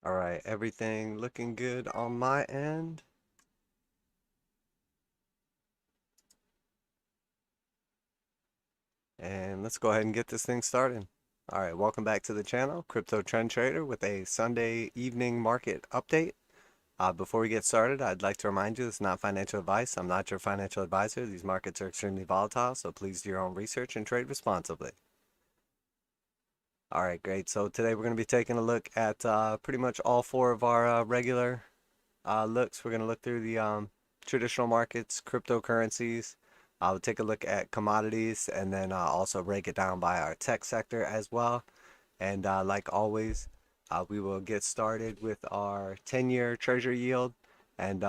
All right, everything looking good on my end. And let's go ahead and get this thing started. All right, welcome back to the channel, Crypto Trend Trader, with a Sunday evening market update. Before we get started, I'd like to remind you this is not financial advice. I'm not your financial advisor. These markets are extremely volatile, so please do your own research and trade responsibly. All right, great. So today we're going to be taking a look at pretty much all four of our regular looks. We're going to look through the traditional markets, cryptocurrencies. We'll take a look at commodities and then also break it down by our tech sector as well. And like always, we will get started with our 10-year treasury yield and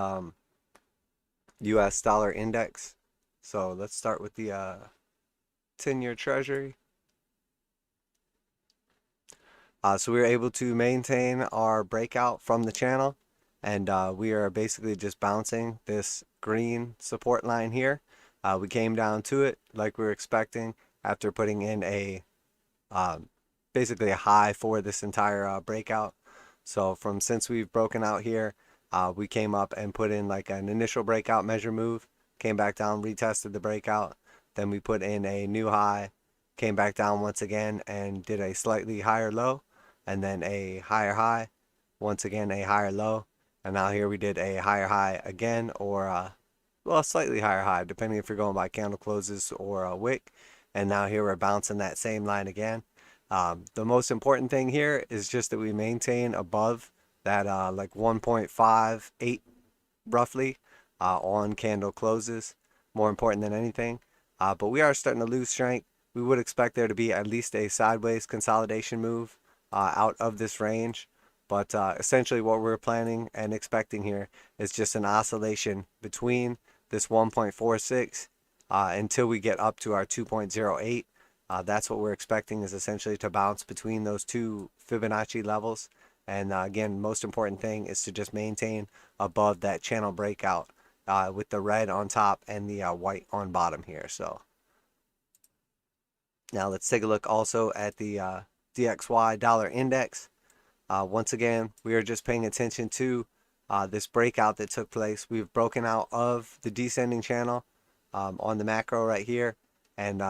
US dollar index. So let's start with the 10-year treasury. So we were able to maintain our breakout from the channel, and we are basically just bouncing this green support line here. We came down to it like we were expecting after putting in a basically a high for this entire breakout. So since we've broken out here, we came up and put in like an initial breakout measure move, came back down, retested the breakout, then we put in a new high, came back down once again and did a slightly higher low, and then a higher high, once again a higher low, and now here we did a higher high again, or well, slightly higher high depending if you're going by candle closes or a wick, and now here we're bouncing that same line again. The most important thing here is just that we maintain above that like 1.58 roughly on candle closes, more important than anything. But we are starting to lose strength. We would expect there to be at least a sideways consolidation move out of this range, but essentially what we're planning and expecting here is just an oscillation between this 1.46 until we get up to our 2.08. That's what we're expecting, is essentially to bounce between those two Fibonacci levels. And again, most important thing is to just maintain above that channel breakout with the red on top and the white on bottom here. So now let's take a look also at the DXY dollar index. Once again, we are just paying attention to this breakout that took place. We've broken out of the descending channel on the macro right here, and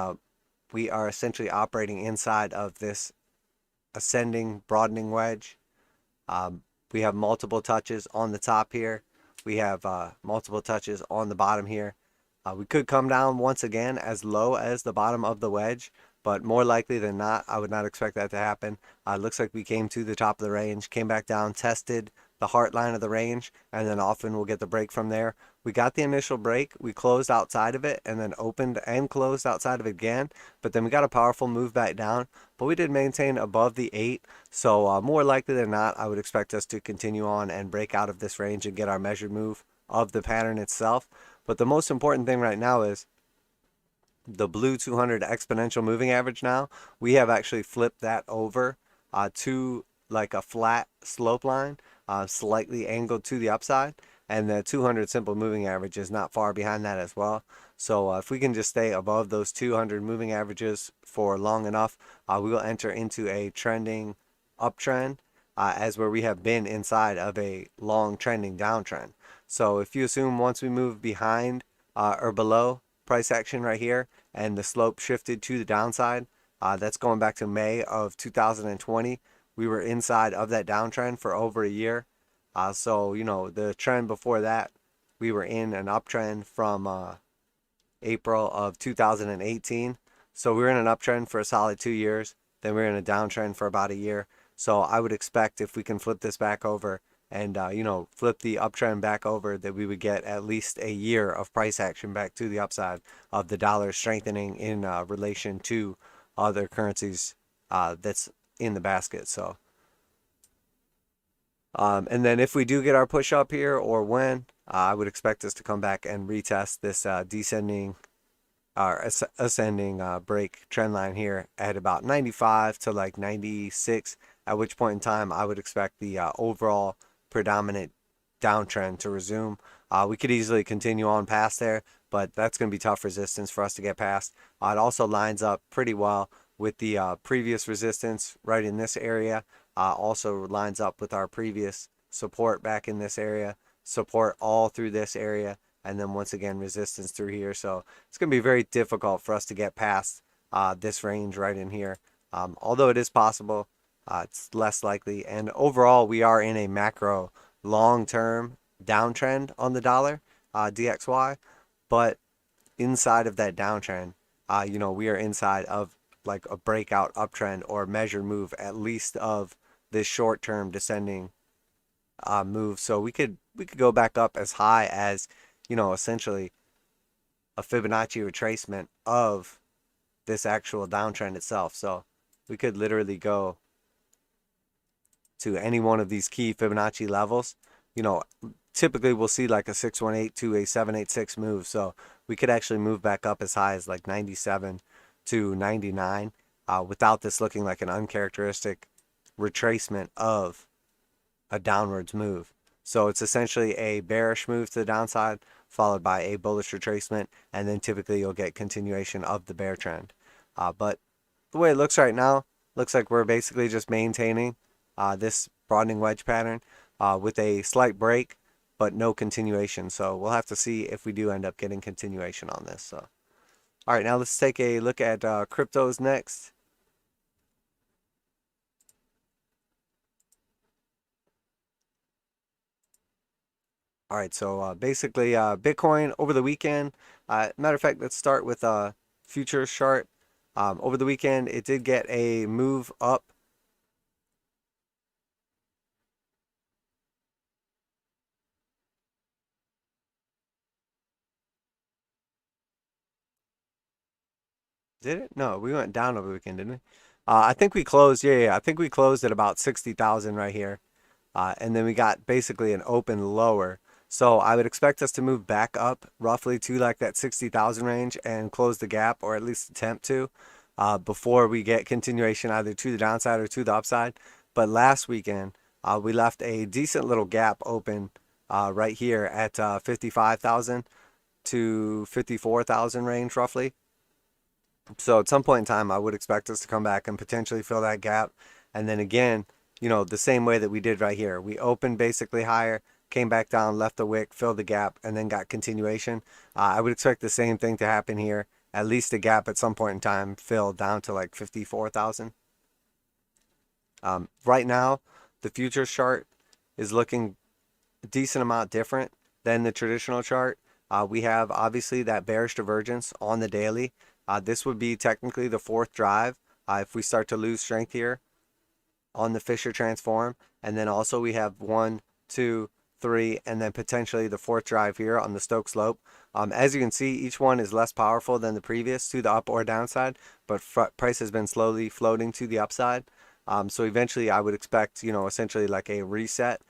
we are essentially operating inside of this ascending broadening wedge. We have multiple touches on the top here. We have multiple touches on the bottom here. We could come down once again as low as the bottom of the wedge, but more likely than not, I would not expect that to happen. It looks like we came to the top of the range, came back down, tested the heart line of the range, and then often we'll get the break from there. We got the initial break, we closed outside of it, and then opened and closed outside of it again, but then we got a powerful move back down, but we did maintain above the 8, so more likely than not, I would expect us to continue on and break out of this range and get our measured move of the pattern itself. But the most important thing right now is the blue 200 exponential moving average. Now we have actually flipped that over to like a flat slope line, slightly angled to the upside, and the 200 simple moving average is not far behind that as well. So if we can just stay above those 200 moving averages for long enough, we will enter into a trending uptrend as where we have been inside of a long trending downtrend. So if you assume once we move behind or below price action right here and the slope shifted to the downside, that's going back to May of 2020. We were inside of that downtrend for over a year. So, you know, the trend before that, we were in an uptrend from April of 2018. So we were in an uptrend for a solid 2 years. Then we were in a downtrend for about a year. So I would expect if we can flip this back over and, you know, flip the uptrend back over, that we would get at least a year of price action back to the upside of the dollar strengthening in relation to other currencies that's in the basket. So and then if we do get our push up here, or when, I would expect us to come back and retest this descending or ascending break trend line here at about 95 to like 96, at which point in time I would expect the overall predominant downtrend to resume. We could easily continue on past there, but that's going to be tough resistance for us to get past. It also lines up pretty well with the previous resistance right in this area, also lines up with our previous support back in this area, support all through this area, and then once again resistance through here. So it's going to be very difficult for us to get past this range right in here. Although it is possible, it's less likely. And overall, we are in a macro long-term downtrend on the dollar, DXY, but inside of that downtrend, we are inside of like a breakout uptrend or measured move, at least of this short-term descending move. So we could go back up as high as, essentially a Fibonacci retracement of this actual downtrend itself. So we could literally go to any one of these key Fibonacci levels. Typically we'll see like a 618 to a 786 move. So we could actually move back up as high as like 97 to 99 without this looking like an uncharacteristic retracement of a downwards move. So it's essentially a bearish move to the downside followed by a bullish retracement, and then typically you'll get continuation of the bear trend. But the way it looks right now, looks like we're basically just maintaining this broadening wedge pattern with a slight break, but no continuation. So we'll have to see if we do end up getting continuation on this. So, all right, now let's take a look at cryptos next. All right, so basically Bitcoin over the weekend. Matter of fact, let's start with a futures chart. Over the weekend, it did get a move up. Did it? No, we went down over the weekend, didn't we? I think we closed, yeah, I think we closed at about 60,000 right here. And then we got basically an open lower. So I would expect us to move back up roughly to like that 60,000 range and close the gap, or at least attempt to, before we get continuation either to the downside or to the upside. But last weekend, we left a decent little gap open right here at 55,000 to 54,000 range roughly. So at some point in time, I would expect us to come back and potentially fill that gap. And then again, the same way that we did right here. We opened basically higher, came back down, left the wick, filled the gap, and then got continuation. I would expect the same thing to happen here. At least a gap at some point in time filled down to like 54,000. Right now, the futures chart is looking a decent amount different than the traditional chart. We have obviously that bearish divergence on the daily. This would be technically the fourth drive if we start to lose strength here on the Fisher Transform. And then also we have 1, 2, 3, and then potentially the fourth drive here on the Stoch slope. As you can see, each one is less powerful than the previous to the up or downside, but price has been slowly floating to the upside. So eventually I would expect, essentially like a reset,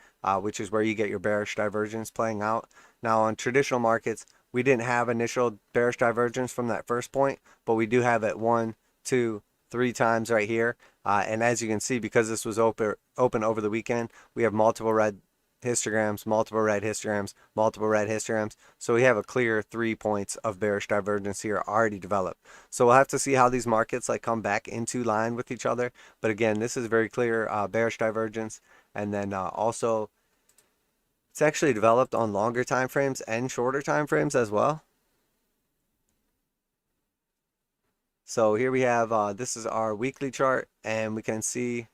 which is where you get your bearish divergence playing out. Now on traditional markets, we didn't have initial bearish divergence from that first point, but we do have it 1, 2, 3 times right here. And as you can see, because this was open over the weekend, we have multiple red histograms, multiple red histograms, multiple red histograms. So we have a clear 3 points of bearish divergence here already developed. So we'll have to see how these markets like come back into line with each other. But again, this is very clear bearish divergence. And then also, it's actually developed on longer time frames and shorter time frames as well. So here we have, this is our weekly chart, and we can see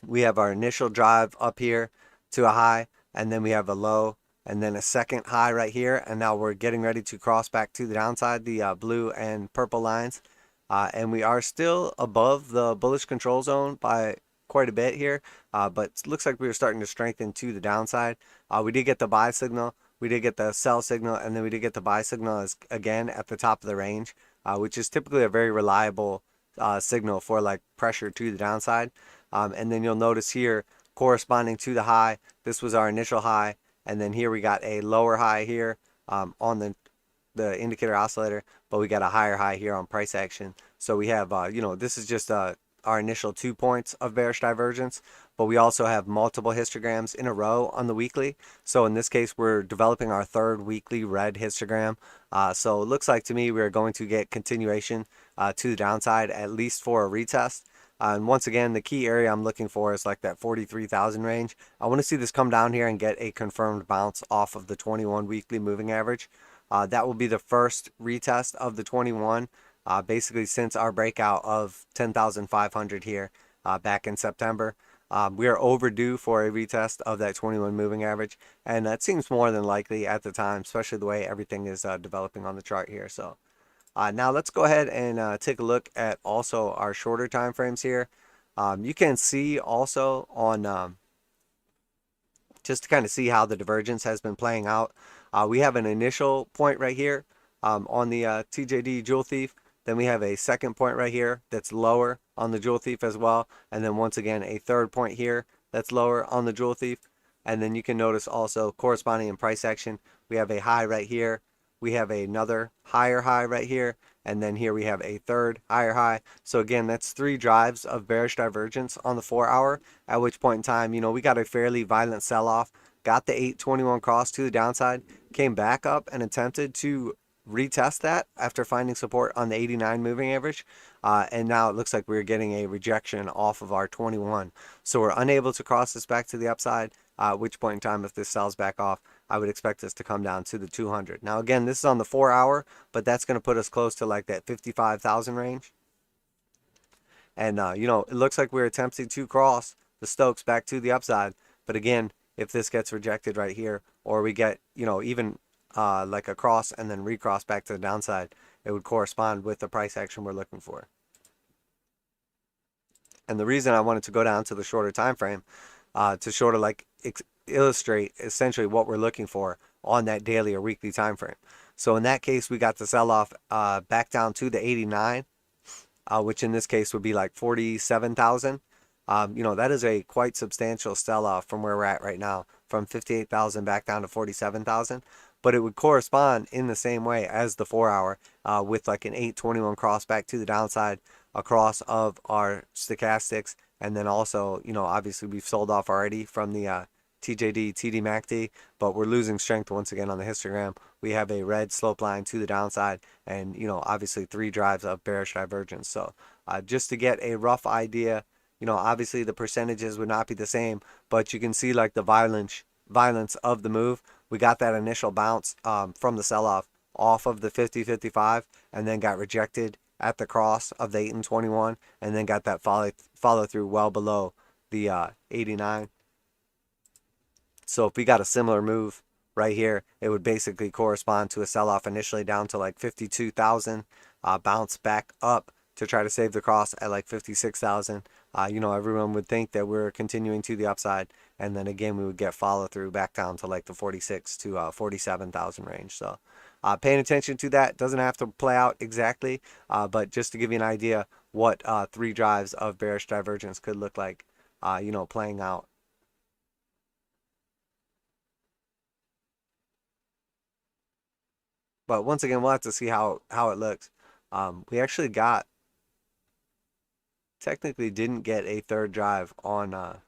we have our initial drive up here to a high, and then we have a low, and then a second high right here, and now we're getting ready to cross back to the downside, the blue and purple lines. And we are still above the bullish control zone by quite a bit here, but it looks like we were starting to strengthen to the downside. We did get the buy signal, we did get the sell signal, and then we did get the buy signal again at the top of the range, which is typically a very reliable signal for like pressure to the downside. And then you'll notice here, corresponding to the high, this was our initial high, and then here we got a lower high here on the indicator oscillator, but we got a higher high here on price action. So we have, this is just our initial 2 points of bearish divergence, but we also have multiple histograms in a row on the weekly. So in this case, we're developing our third weekly red histogram. So it looks like to me we're going to get continuation to the downside, at least for a retest. And once again, the key area I'm looking for is like that 43,000 range. I want to see this come down here and get a confirmed bounce off of the 21 weekly moving average. That will be the first retest of the 21, basically since our breakout of 10,500 here back in September. We are overdue for a retest of that 21 moving average, and that seems more than likely at the time, especially the way everything is developing on the chart here. So now let's go ahead and take a look at also our shorter time frames here. You can see also on just to kind of see how the divergence has been playing out. We have an initial point right here on the TJD Jewel Thief. Then we have a second point right here that's lower on the Jewel Thief as well. And then once again, a third point here that's lower on the Jewel Thief. And then you can notice also corresponding in price action, we have a high right here. We have another higher high right here. And then here we have a third higher high. So again, that's 3 drives of bearish divergence on the 4 hour, at which point in time, we got a fairly violent sell-off, got the 821 cross to the downside, came back up and attempted to retest that after finding support on the 89 moving average, and now it looks like we're getting a rejection off of our 21. So we're unable to cross this back to the upside, at which point in time, if this sells back off, I would expect this to come down to the 200. Now again, this is on the 4 hour, but that's going to put us close to like that 55,000 range. And it looks like we're attempting to cross the Stochs back to the upside, but again, if this gets rejected right here, or we get even like a cross and then recross back to the downside, it would correspond with the price action we're looking for. And the reason I wanted to go down to the shorter time frame to sort of like illustrate essentially what we're looking for on that daily or weekly time frame. So in that case, we got the sell-off back down to the 89, which in this case would be like 47,000. That is a quite substantial sell-off from where we're at right now, from 58,000 back down to 47,000. But it would correspond in the same way as the 4 hour with like an 821 cross back to the downside across of our stochastics. And then also, obviously we've sold off already from the TJD TDMACD, but we're losing strength once again on the histogram. We have a red slope line to the downside and, obviously 3 drives of bearish divergence. So just to get a rough idea, obviously the percentages would not be the same, but you can see like the violence of the move. We got that initial bounce from the sell-off off of the 50-55 and then got rejected at the cross of the 8 and 21 and then got that follow through well below the 89. So if we got a similar move right here, it would basically correspond to a sell-off initially down to like 52,000, bounce back up to try to save the cross at like 56,000. Everyone would think that we're continuing to the upside, and then again we would get follow through back down to like the 46 to 47,000 range. So paying attention to that, doesn't have to play out exactly, but just to give you an idea what 3 drives of bearish divergence could look like, playing out. But once again, we'll have to see how it looks. We actually technically didn't get a third drive on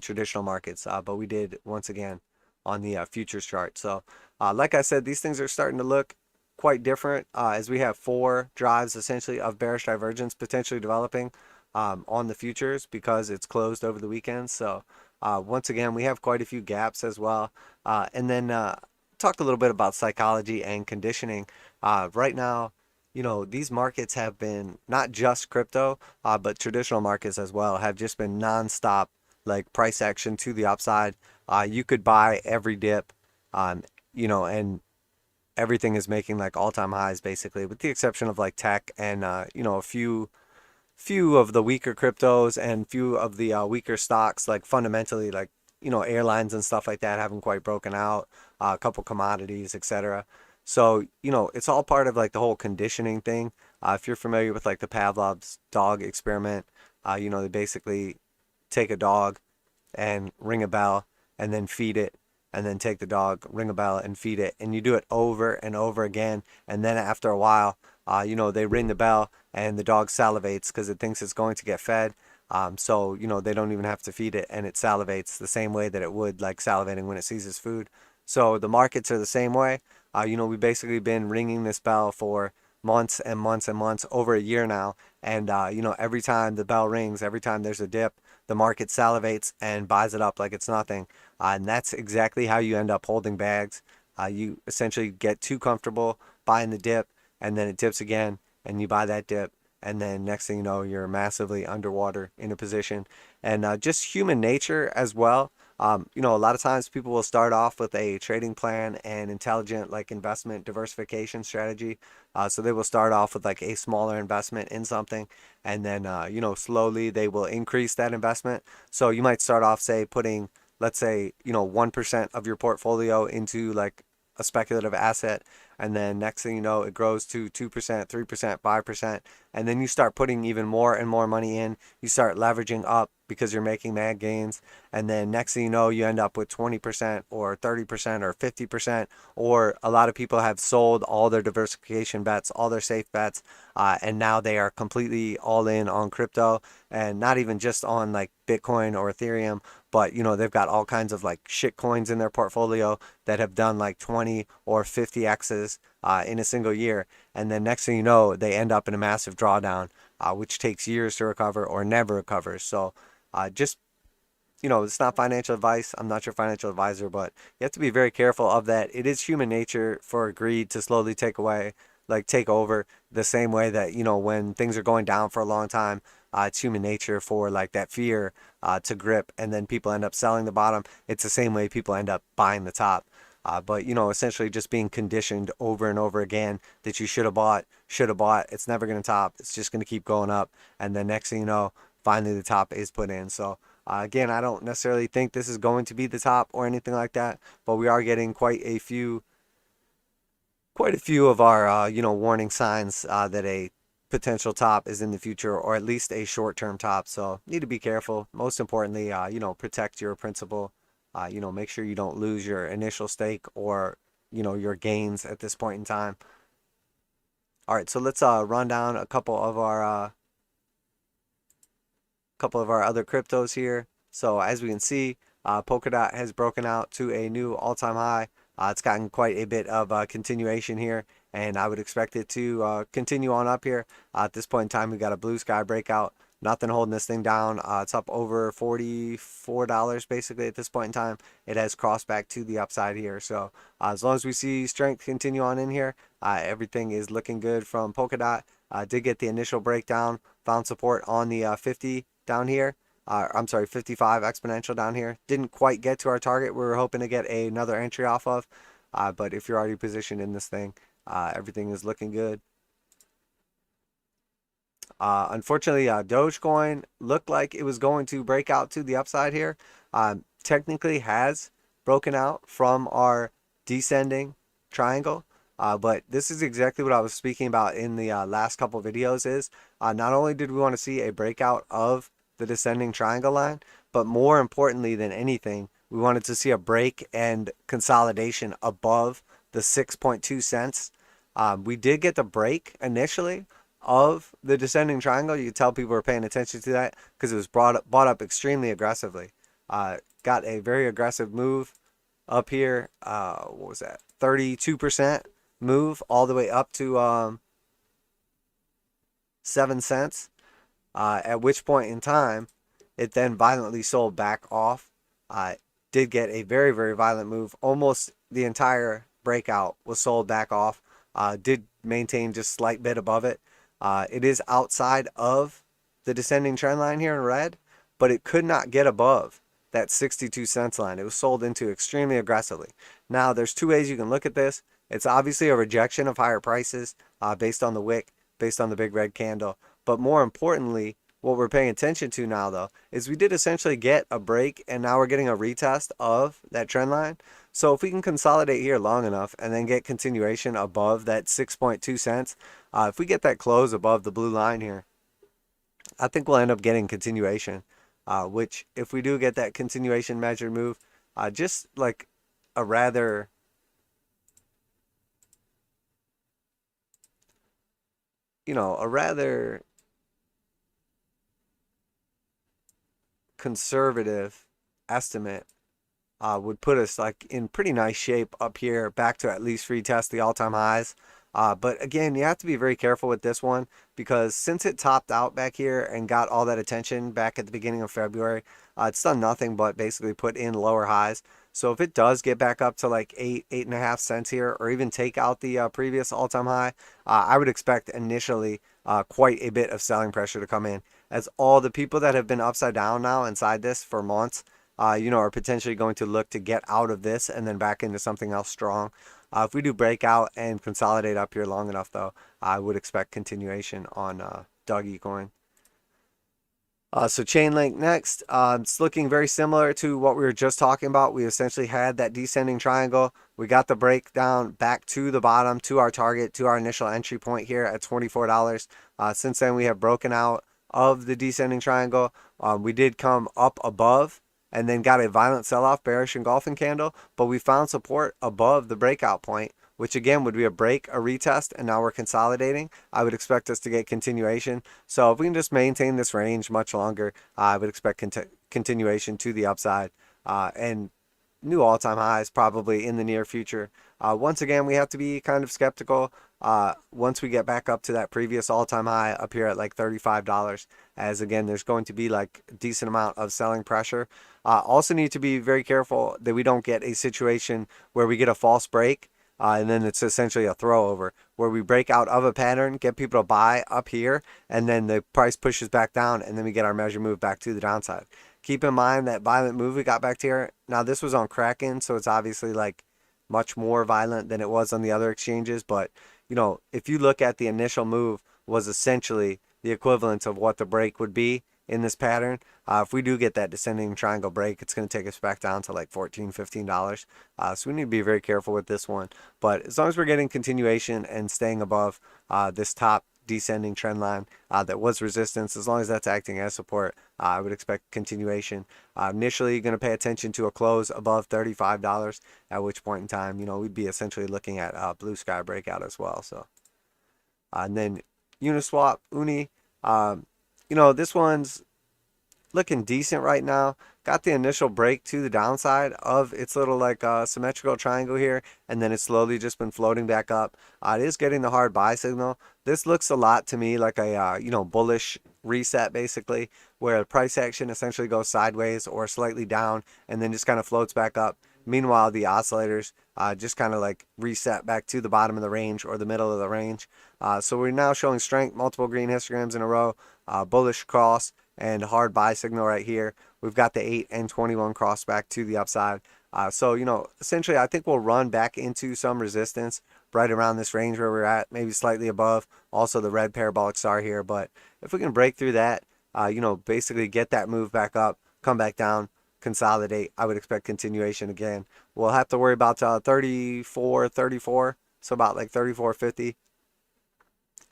traditional markets, but we did once again on the futures chart. So like I said, these things are starting to look quite different as we have 4 drives essentially of bearish divergence potentially developing on the futures because it's closed over the weekend. So once again, we have quite a few gaps as well. And then talked a little bit about psychology and conditioning. Right now, these markets have been, not just crypto, but traditional markets as well, have just been nonstop like price action to the upside. You could buy every dip, and everything is making like all-time highs basically, with the exception of like tech and a few of the weaker cryptos and few of the weaker stocks, like fundamentally like airlines and stuff like that haven't quite broken out, a couple commodities, etc. So it's all part of like the whole conditioning thing. If you're familiar with like the Pavlov's dog experiment, they basically take a dog and ring a bell and then feed it, and then take the dog, ring a bell and feed it, and you do it over and over again, and then after a while they ring the bell and the dog salivates because it thinks it's going to get fed. So they don't even have to feed it, and it salivates the same way that it would like salivating when it sees its food. So the markets are the same way. We've basically been ringing this bell for months and months and months, over a year now. And you know, every time the bell rings, every time there's a dip, the market salivates and buys it up like it's nothing. And that's exactly how you end up holding bags. You essentially get too comfortable buying the dip, and then it dips again, and you buy that dip, and then next thing you know, you're massively underwater in a position. And just human nature as well. You know, a lot of times people will start off with a trading plan and intelligent like investment diversification strategy. So they will start off with like a smaller investment in something, and then you know, slowly they will increase that investment. So you might start off, say, putting, let's say, you know, 1% of your portfolio into like a speculative asset, and then next thing you know, it grows to 2%, 3%, 5%, and then you start putting even more and more money in. You start leveraging up because you're making mad gains, and then next thing you know, you end up with 20% or 30% or 50%. Or a lot of people have sold all their diversification bets, all their safe bets, and now they are completely all in on crypto, and not even just on like Bitcoin or Ethereum, but you know, they've got all kinds of like shit coins in their portfolio that have done like 20 or 50 X's in a single year. And then next thing you know, they end up in a massive drawdown, which takes years to recover or never recovers. So just, you know, it's not financial advice. I'm not your financial advisor, but you have to be very careful of that. It is human nature for greed to slowly take over, the same way that, you know, when things are going down for a long time, it's human nature for like that fear to grip, and then people end up selling the bottom. It's the same way people end up buying the top. But you know, essentially just being conditioned over and over again that you should have bought. It's never going to top. It's just going to keep going up, and then next thing you know, finally the top is put in. So again, I don't necessarily think this is going to be the top or anything like that, but we are getting quite a few of our you know, warning signs that a potential top is in the future, or at least a short-term top. So need to be careful. Most importantly, you know, protect your principal. You know, make sure you don't lose your initial stake or, you know, your gains at this point in time. All right, so let's run down a couple of our other cryptos here. So as we can see, Polkadot has broken out to a new all-time high. It's gotten quite a bit of continuation here, and I would expect it to continue on up here. At this point in time, we got a blue sky breakout. Nothing holding this thing down. It's up over $44 basically at this point in time. It has crossed back to the upside here. So as long as we see strength continue on in here, everything is looking good from Polkadot. Did get the initial breakdown, found support on the 50 down here. I'm sorry, 55 exponential down here. Didn't quite get to our target we were hoping to get another entry off of. But if you're already positioned in this thing, everything is looking good. Unfortunately, Dogecoin looked like it was going to break out to the upside here. Technically has broken out from our descending triangle. But this is exactly what I was speaking about in the last couple videos is not only did we want to see a breakout of the descending triangle line, but more importantly than anything, we wanted to see a break and consolidation above the 6.2 cents. We did get the break initially of the descending triangle. You could tell people were paying attention to that because it was bought up extremely aggressively. Got a very aggressive move up here. What was that? 32% move all the way up to 7 cents. At which point in time, it then violently sold back off. Did get a very, very violent move. Almost the entire breakout was sold back off. Did maintain just slight bit above it. It is outside of the descending trend line here in red, but it could not get above that 62 cents line. It was sold into extremely aggressively. Now, there's two ways you can look at this. It's obviously a rejection of higher prices based on the wick, based on the big red candle. But more importantly, what we're paying attention to now, though, is we did essentially get a break, and now we're getting a retest of that trend line. So if we can consolidate here long enough and then get continuation above that 6.2 cents, if we get that close above the blue line here, I think we'll end up getting continuation, which if we do get that continuation measured move, just like a rather conservative estimate would put us like in pretty nice shape up here, back to at least retest the all-time highs. But again, you have to be very careful with this one because since it topped out back here and got all that attention back at the beginning of February, it's done nothing but basically put in lower highs. So if it does get back up to like 8.5 cents here, or even take out the previous all-time high, I would expect initially quite a bit of selling pressure to come in, as all the people that have been upside down now inside this for months, are potentially going to look to get out of this and then back into something else strong. If we do break out and consolidate up here long enough, though, I would expect continuation on Dogecoin. So Chainlink next, it's looking very similar to what we were just talking about. We essentially had that descending triangle. We got the breakdown back to the bottom, to our target, to our initial entry point here at $24. Since then, we have broken out of the descending triangle. We did come up above and then got a violent sell-off, bearish engulfing candle, but we found support above the breakout point, which again would be a break, a retest, and now we're consolidating. I would expect us to get continuation. So if we can just maintain this range much longer, I would expect continuation to the upside and new all-time highs probably in the near future. Once again, we have to be kind of skeptical once we get back up to that previous all-time high up here at like $35, as again, there's going to be like a decent amount of selling pressure. Also need to be very careful that we don't get a situation where we get a false break and then it's essentially a throwover where we break out of a pattern, get people to buy up here, and then the price pushes back down, and then we get our measure move back to the downside. Keep in mind that violent move we got back to here. Now this was on Kraken, so it's obviously like much more violent than it was on the other exchanges. But if you look at the initial move was essentially the equivalent of what the break would be in this pattern. If we do get that descending triangle break, it's going to take us back down to like $14, $15. So we need to be very careful with this one. But as long as we're getting continuation and staying above this top descending trend line that was resistance, as long as that's acting as support, I would expect continuation. Initially, going to pay attention to a close above $35, at which point in time, we'd be essentially looking at blue sky breakout as well. So, and then Uniswap, Uni, this one's looking decent right now. Got the initial break to the downside of its little like symmetrical triangle here, and then it's slowly just been floating back up. It is getting the hard buy signal. This looks a lot to me like a bullish reset, basically, where the price action essentially goes sideways or slightly down and then just kind of floats back up. Meanwhile, the oscillators just kind of like reset back to the bottom of the range or the middle of the range. So we're now showing strength, multiple green histograms in a row, bullish cross, and hard buy signal right here. We've got the 8 and 21 cross back to the upside. So essentially, I think we'll run back into some resistance right around this range where we're at, maybe slightly above. Also, the red parabolic SAR here. But if we can break through that, basically get that move back up, come back down, consolidate, I would expect continuation again. We'll have to worry about 34, so about like 34.50,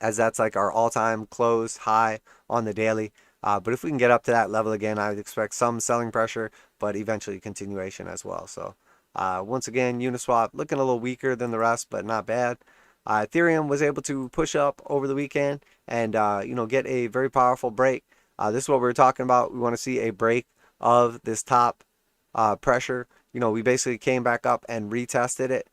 as that's like our all-time close high on the daily. But if we can get up to that level again, I would expect some selling pressure, but eventually continuation as well. So once again, Uniswap looking a little weaker than the rest, but not bad. Ethereum was able to push up over the weekend and get a very powerful break. This is what we were talking about. We want to see a break of this top pressure. We basically came back up and retested it.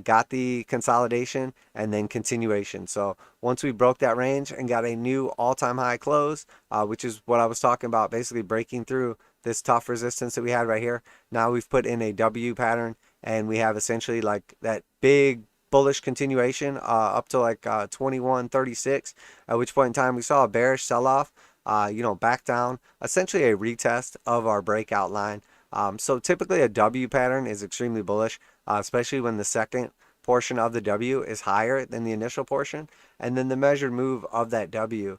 Got the consolidation and then continuation. So once we broke that range and got a new all-time high close, which is what I was talking about, basically breaking through this tough resistance that we had right here. Now we've put in a W pattern and we have essentially like that big bullish continuation up to like 21.36, at which point in time we saw a bearish sell-off, back down, essentially a retest of our breakout line. So typically a W pattern is extremely bullish, especially when the second portion of the W is higher than the initial portion. And then the measured move of that W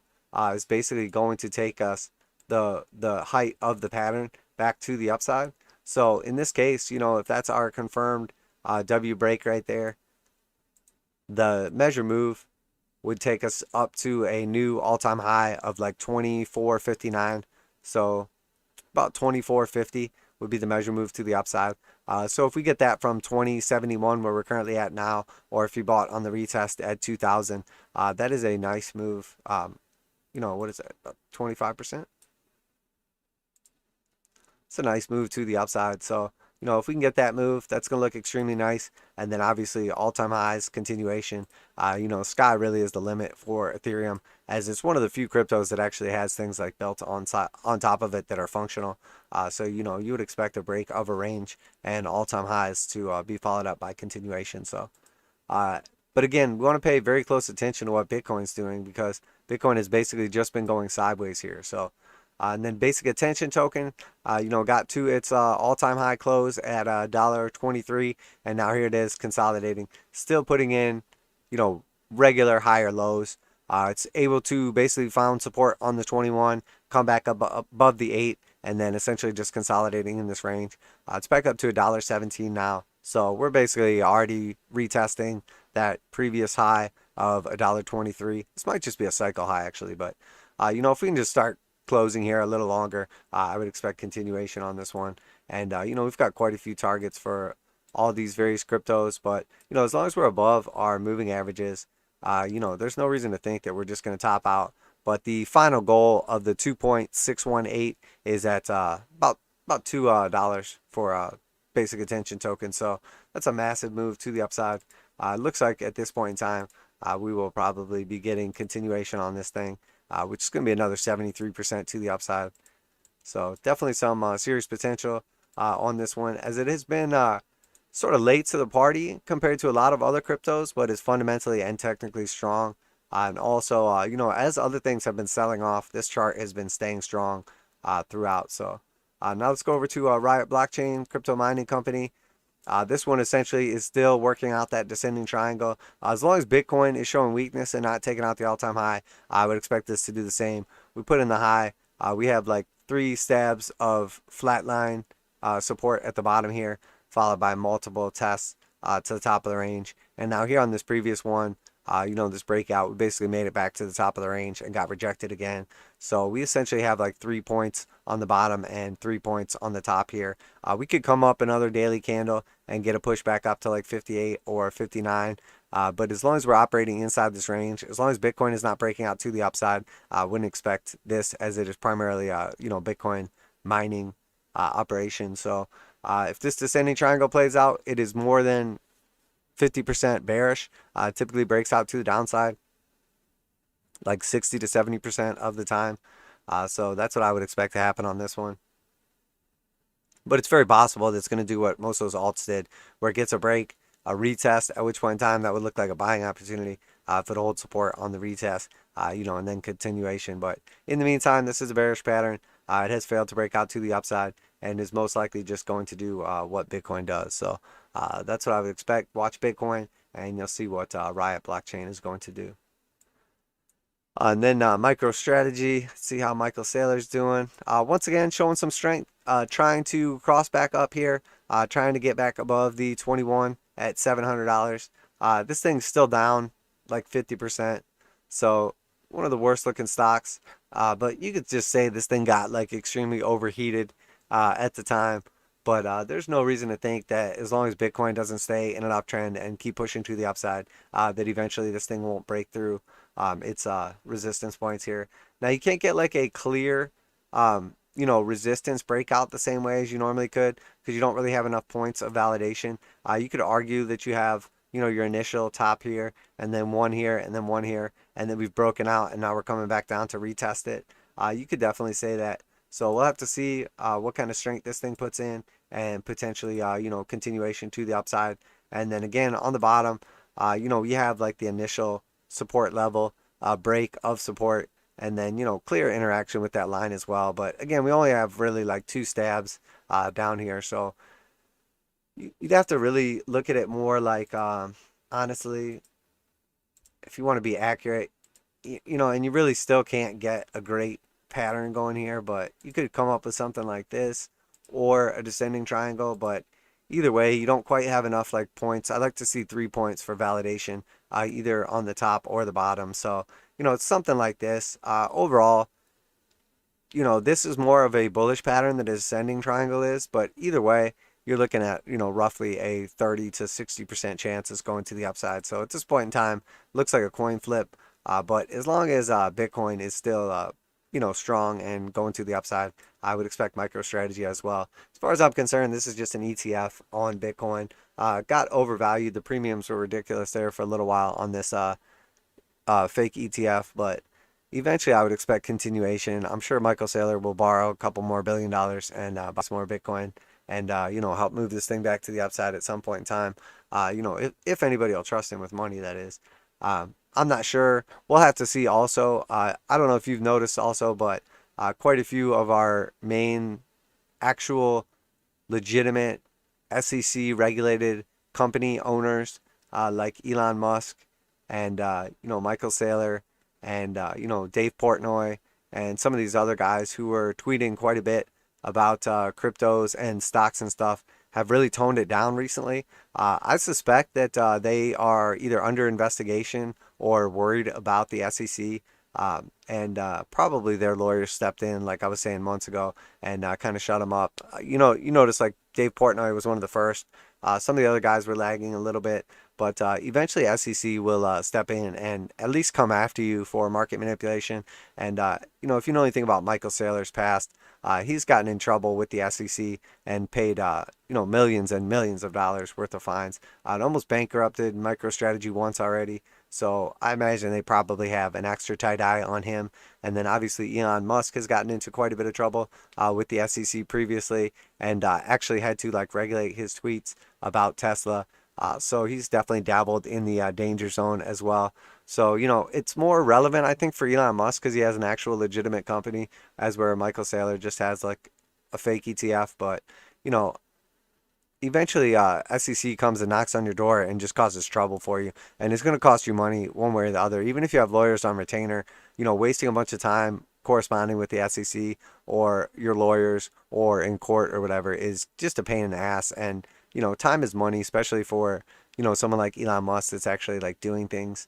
is basically going to take us the height of the pattern back to the upside. So in this case, if that's our confirmed W break right there, the measure move would take us up to a new all-time high of like 24.59. So about 24.50 would be the measure move to the upside. So if we get that from 2071 where we're currently at now, or if you bought on the retest at 2000, that is a nice move. What is that, about 25%? It's a nice move to the upside. So you know, if we can get that move, that's going to look extremely nice. And then obviously all-time highs, continuation. You know, sky really is the limit for Ethereum, as it's one of the few cryptos that actually has things like built on top of it that are functional. So, you know, you would expect a break of a range and all-time highs to be followed up by continuation. So, but again, we want to pay very close attention to what Bitcoin's doing, because Bitcoin has basically just been going sideways here. So, and then basic attention token, you know, got to its all-time high close at $1.23, and now here it is consolidating, still putting in, you know, regular higher lows. It's able to basically found support on the 21, come back up above the 8, and then essentially just consolidating in this range. It's back up to $1.17 now. So we're basically already retesting that previous high of $1.23. This might just be a cycle high actually, but you know, if we can just start closing here a little longer, I would expect continuation on this one. And you know, we've got quite a few targets for all these various cryptos, but you know, as long as we're above our moving averages, you know, there's no reason to think that we're just going to top out. But the final goal of the 2.618 is at about $2 for basic attention token. So that's a massive move to the upside. It looks like at this point in time, we will probably be getting continuation on this thing, which is going to be another 73% to the upside. So definitely some serious potential on this one, as it has been sort of late to the party compared to a lot of other cryptos, but is fundamentally and technically strong. And also, you know, as other things have been selling off, this chart has been staying strong throughout. So now let's go over to Riot Blockchain, crypto mining company. This one essentially is still working out that descending triangle. As long as Bitcoin is showing weakness and not taking out the all-time high, I would expect this to do the same. We put in the high. We have like 3 stabs of flatline support at the bottom here, followed by multiple tests to the top of the range. And now here on this previous one, you know, this breakout, we basically made it back to the top of the range and got rejected again. So we essentially have like 3 points on the bottom and 3 points on the top here. We could come up another daily candle and get a push back up to like 58 or 59. But as long as we're operating inside this range, as long as Bitcoin is not breaking out to the upside, I wouldn't expect this, as it is primarily, you know, Bitcoin mining operation. So if this descending triangle plays out, it is more than 50% bearish. Typically breaks out to the downside like 60 to 70% of the time. So that's what I would expect to happen on this one. But it's very possible that it's going to do what most of those alts did, where it gets a break, a retest, at which point in time that would look like a buying opportunity if it holds support on the retest, you know, and then continuation. But in the meantime, this is a bearish pattern. It has failed to break out to the upside and is most likely just going to do what Bitcoin does. So that's what I would expect. Watch Bitcoin and you'll see what Riot Blockchain is going to do. And then MicroStrategy, see how Michael Saylor's doing. Once again, showing some strength, trying to cross back up here, trying to get back above the 21 at $700. This thing's still down like 50%. So one of the worst looking stocks. But you could just say this thing got like extremely overheated at the time. But there's no reason to think that as long as Bitcoin doesn't stay in an uptrend and keep pushing to the upside, that eventually this thing won't break through its resistance points here. Now you can't get like a clear, you know, resistance breakout the same way as you normally could, because you don't really have enough points of validation. You could argue that you have, you know, your initial top here, and then one here, and then one here, and then we've broken out, and now we're coming back down to retest it. You could definitely say that. So we'll have to see what kind of strength this thing puts in, and potentially, you know, continuation to the upside. And then again, on the bottom, you know, we have like the initial support level, break of support, and then, you know, clear interaction with that line as well. But again, we only have really like 2 stabs down here. So you'd have to really look at it more like, honestly, if you want to be accurate, you know, and you really still can't get a great pattern going here, but you could come up with something like this or a descending triangle. But either way, you don't quite have enough like points. I like to see 3 points for validation, either on the top or the bottom. So, you know, it's something like this. Overall, you know, this is more of a bullish pattern than a descending triangle is, but either way, you're looking at, you know, roughly a 30 to 60% chance it's going to the upside. So at this point in time, looks like a coin flip. But as long as Bitcoin is still strong and going to the upside. I would expect MicroStrategy as well. As far as I'm concerned, this is just an ETF on Bitcoin. Got overvalued. The premiums were ridiculous there for a little while on this fake ETF, but eventually I would expect continuation. I'm sure Michael Saylor will borrow a couple more $1 billion and buy some more Bitcoin and help move this thing back to the upside at some point in time. If anybody will trust him with money, that is. I'm not sure. We'll have to see also. I don't know if you've noticed also, but quite a few of our main actual legitimate SEC regulated company owners like Elon Musk and Michael Saylor and Dave Portnoy and some of these other guys who were tweeting quite a bit about cryptos and stocks and stuff have really toned it down recently. I suspect that they are either under investigation or worried about the SEC. And probably their lawyers stepped in, like I was saying months ago, and kind of shut them up. You notice like Dave Portnoy was one of the first. Some of the other guys were lagging a little bit, but eventually SEC will step in and at least come after you for market manipulation. And if you know anything about Michael Saylor's past, he's gotten in trouble with the SEC and paid millions and millions of dollars worth of fines. It almost bankrupted MicroStrategy once already. So I imagine they probably have an extra tight eye on him. And then obviously Elon Musk has gotten into quite a bit of trouble with the SEC previously and actually had to regulate his tweets about Tesla. So he's definitely dabbled in the danger zone as well. So, it's more relevant, I think, for Elon Musk because he has an actual legitimate company, as where Michael Saylor just has a fake ETF. But, eventually SEC comes and knocks on your door and just causes trouble for you. And it's going to cost you money one way or the other. Even if you have lawyers on retainer, wasting a bunch of time corresponding with the SEC or your lawyers or in court or whatever is just a pain in the ass. And, time is money, especially for, someone like Elon Musk that's actually doing things.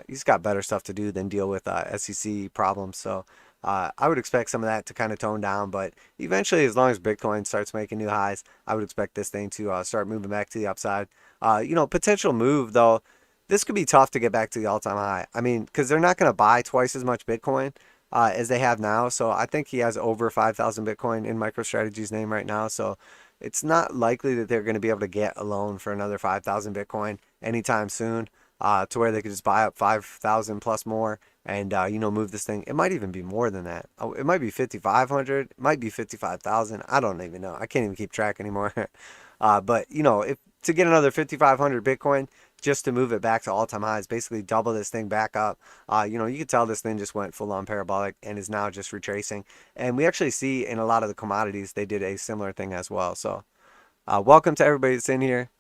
He's got better stuff to do than deal with SEC problems. So I would expect some of that to kind of tone down, but eventually, as long as Bitcoin starts making new highs, I would expect this thing to start moving back to the upside. Potential move though, this could be tough to get back to the all-time high. I mean, because they're not going to buy twice as much Bitcoin as they have now. So I think he has over 5,000 Bitcoin in MicroStrategy's name right now. So it's not likely that they're going to be able to get a loan for another 5,000 Bitcoin anytime soon. To where they could just buy up 5,000 plus more and move this thing. It might even be more than that. It might be 5,500. It might be 55,000. I don't even know. I can't even keep track anymore. But if to get another 5,500 Bitcoin just to move it back to all-time highs, basically double this thing back up. You could tell this thing just went full-on parabolic and is now just retracing. And we actually see in a lot of the commodities they did a similar thing as well. So welcome to everybody that's in here.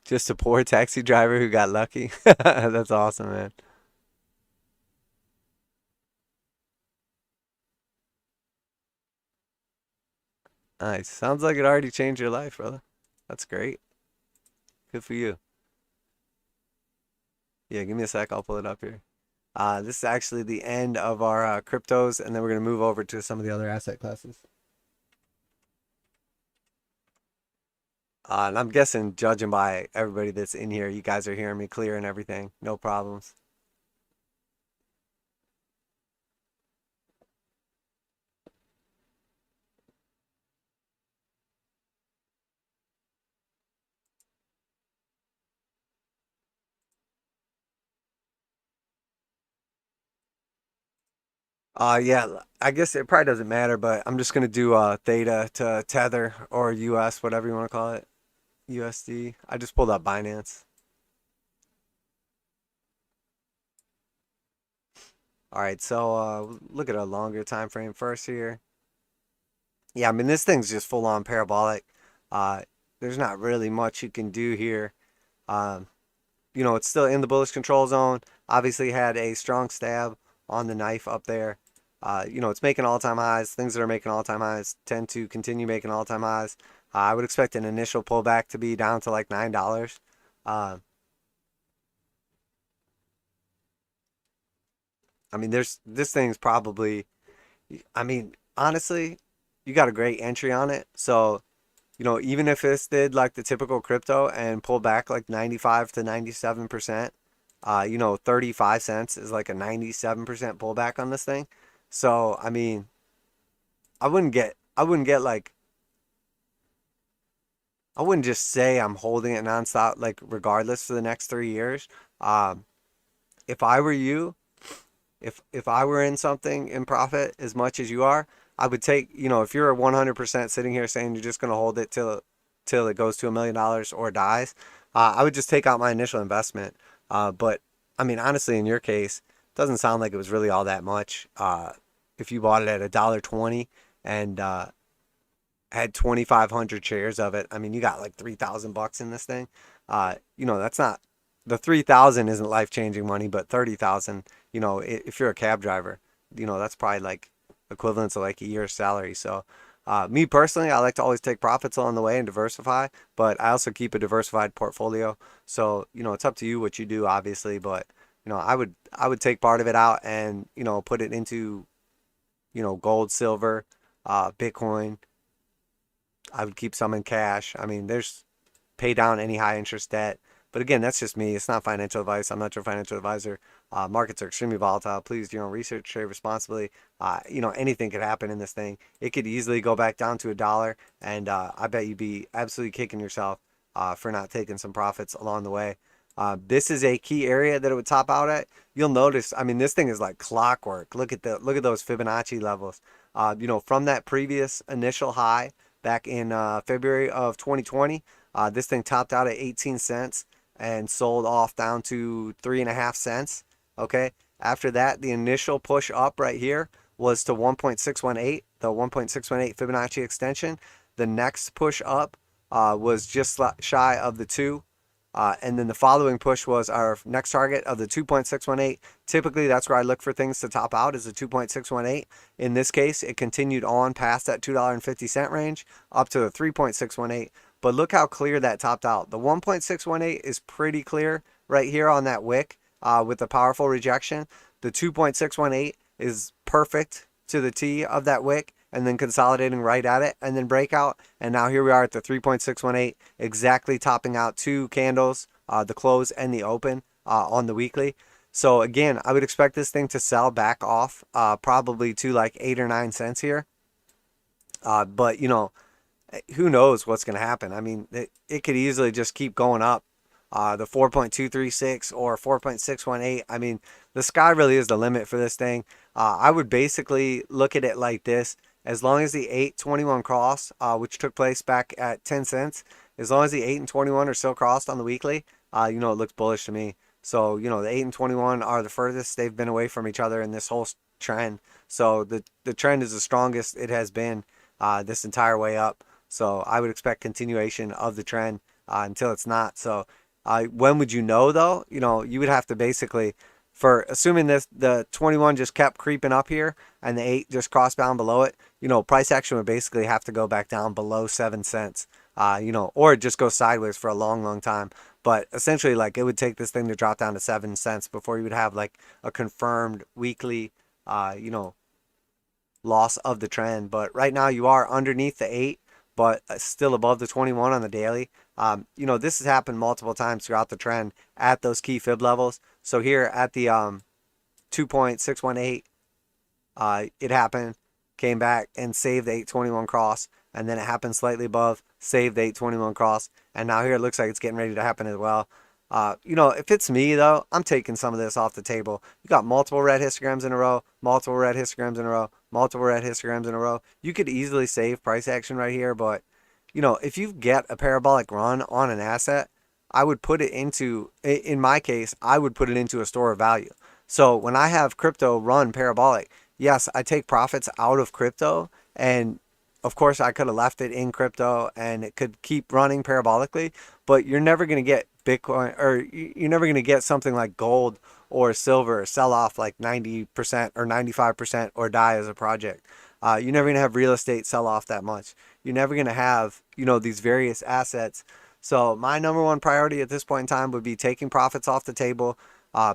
Just a poor taxi driver who got lucky. That's awesome, man. Nice. Sounds like it already changed your life, brother. That's great. Good for you. Yeah, give me a sec. I'll pull it up here. This is actually the end of our cryptos, and then we're going to move over to some of the other asset classes. And I'm guessing, judging by everybody that's in here, you guys are hearing me clear and everything. No problems. Yeah, I guess it probably doesn't matter, but I'm just gonna do theta to tether or US, whatever you want to call it. USD. I just pulled up Binance. All right, so look at a longer time frame first here. Yeah, I mean this thing's just full on parabolic. Uh, there's not really much you can do here. Um, it's still in the bullish control zone. Obviously had a strong stab on the knife up there. It's making all-time highs. Things that are making all-time highs tend to continue making all-time highs. I would expect an initial pullback to be down to like $9. Uh, I mean, this thing's probably, I mean, honestly, you got a great entry on it. So you know, even if this did like the typical crypto and pull back like 95 to 97%, you know, 35 cents is like a 97% pullback on this thing. So, I mean, I wouldn't get like, I wouldn't just say I'm holding it nonstop, like regardless for the next 3 years. Um, if I were you, if I were in something in profit as much as you are, I would take, you know, if you're 100% sitting here saying you're just going to hold it till it goes to $1 million or dies, I would just take out my initial investment. But I mean, honestly, in your case, it doesn't sound like it was really all that much. If you bought it at $1.20 and had 2,500 shares of it, I mean, you got like $3,000 in this thing. You know, that's not, the 3,000 isn't life changing money, but 30,000, you know, if you're a cab driver, you know, that's probably like equivalent to like a year's salary. So, me personally, I like to always take profits along the way and diversify, but I also keep a diversified portfolio. So, you know, it's up to you what you do, obviously, but you know, I would take part of it out and, you know, put it into, you know, gold, silver, Bitcoin. I would keep some in cash. I mean, there's pay down any high interest debt. But again, that's just me. It's not financial advice. I'm not your financial advisor. Markets are extremely volatile. Please do your own research, trade responsibly. You know, anything could happen in this thing. It could easily go back down to $1, and I bet you'd be absolutely kicking yourself for not taking some profits along the way. This is a key area that it would top out at. You'll notice, I mean, this thing is like clockwork. Look at those Fibonacci levels. You know, from that previous initial high back in February of 2020, this thing topped out at 18 cents and sold off down to 3.5 cents. Okay. After that, the initial push up right here was to 1.618, the 1.618 Fibonacci extension. The next push up was just shy of the 2. And then the following push was our next target of the 2.618. Typically, that's where I look for things to top out, is the 2.618. In this case, it continued on past that $2.50 range up to the 3.618. But look how clear that topped out. The 1.618 is pretty clear right here on that wick with the powerful rejection. The 2.618 is perfect to the T of that wick, and then consolidating right at it, and then breakout. And now here we are at the 3.618, exactly topping out 2 candles, the close and the open on the weekly. So again, I would expect this thing to sell back off probably to like 8 or 9 cents here. But you know, who knows what's going to happen. I mean, it could easily just keep going up. The 4.236 or 4.618. I mean, the sky really is the limit for this thing. I would basically look at it like this. As long as the 821 cross, which took place back at 10 cents, as long as the 8 and 21 are still crossed on the weekly, you know, it looks bullish to me. So, you know, the 8 and 21 are the furthest they've been away from each other in this whole trend. So the trend is the strongest it has been this entire way up. So I would expect continuation of the trend until it's not. So when would you know, though? You know, you would have to basically, for assuming this, the 21 just kept creeping up here and the 8 just crossed down below it, you know, price action would basically have to go back down below 7 cents, you know, or just go sideways for a long, long time. But essentially, like, it would take this thing to drop down to 7 cents before you would have like a confirmed weekly, you know, loss of the trend. But right now you are underneath the 8, but still above the 21 on the daily. You know, this has happened multiple times throughout the trend at those key fib levels. So here at the 2.618, it happened, came back and saved the 821 cross, and then it happened slightly above, saved the 821 cross, and now here it looks like it's getting ready to happen as well. You know, if it's me, though, I'm taking some of this off the table. You got multiple red histograms in a row, multiple red histograms in a row, multiple red histograms in a row. You could easily save price action right here, but, you know, if you get a parabolic run on an asset, I would put it into, in my case, I would put it into a store of value. So when I have crypto run parabolic, yes, I take profits out of crypto, and of course I could have left it in crypto and it could keep running parabolically, but you're never going to get Bitcoin, or you're never going to get something like gold or silver sell off like 90% or 95% or die as a project. You're never going to have real estate sell off that much. You're never going to have, you know, these various assets. So my number one priority at this point in time would be taking profits off the table,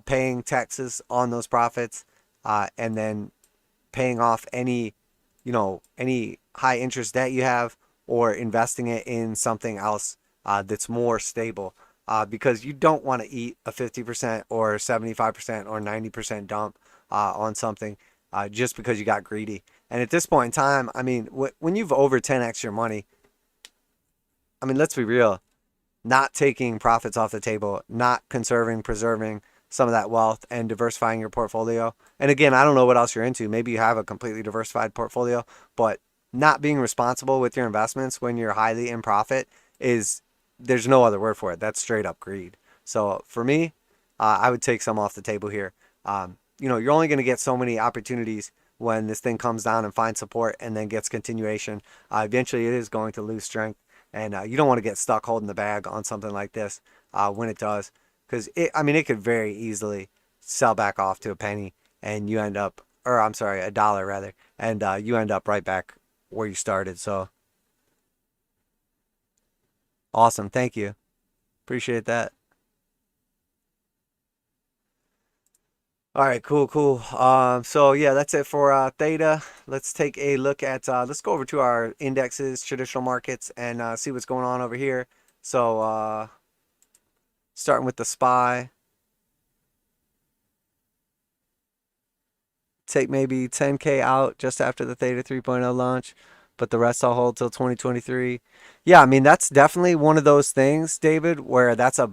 paying taxes on those profits, and then paying off any, you know, any high interest debt you have, or investing it in something else that's more stable. Because you don't want to eat a 50% or 75% or 90% dump on something just because you got greedy. And at this point in time, I mean, when you've over 10x your money, I mean, let's be real, not taking profits off the table, not conserving, preserving some of that wealth and diversifying your portfolio. And again, I don't know what else you're into. Maybe you have a completely diversified portfolio, but not being responsible with your investments when you're highly in profit is, there's no other word for it. That's straight up greed. So for me, I would take some off the table here. You're only going to get so many opportunities when this thing comes down and finds support and then gets continuation. Eventually, it is going to lose strength, and you don't want to get stuck holding the bag on something like this when it does, because it could very easily sell back off to a penny, and you end up, or I'm sorry, a dollar rather, and you end up right back where you started. So awesome, thank you, appreciate that. All right, cool. So yeah, that's it for theta. Let's take a look at let's go over to our indexes, traditional markets, and see what's going on over here. So starting with the SPY, take maybe 10K out just after the theta 3.0 launch, but the rest I'll hold till 2023. Yeah, I mean, that's definitely one of those things, David, where that's a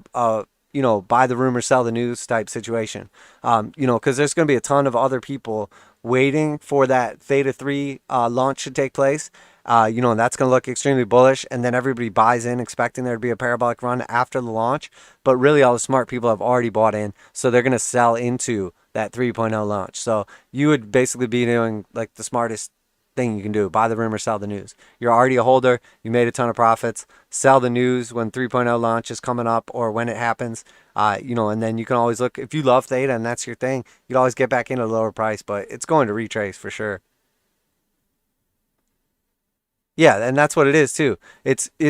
buy the rumor, sell the news type situation. Because there's going to be a ton of other people waiting for that Theta 3 launch to take place. And that's going to look extremely bullish. And then everybody buys in expecting there to be a parabolic run after the launch. But really, all the smart people have already bought in. So they're going to sell into that 3.0 launch. So you would basically be doing like the smartest thing you can do. Buy the rumor, sell the news. You're already a holder. You made a ton of profits. Sell the news when 3.0 launch is coming up or when it happens. And then you can always look, if you love theta and that's your thing, you'd always get back in at a lower price, but it's going to retrace for sure. Yeah, and that's what it is too.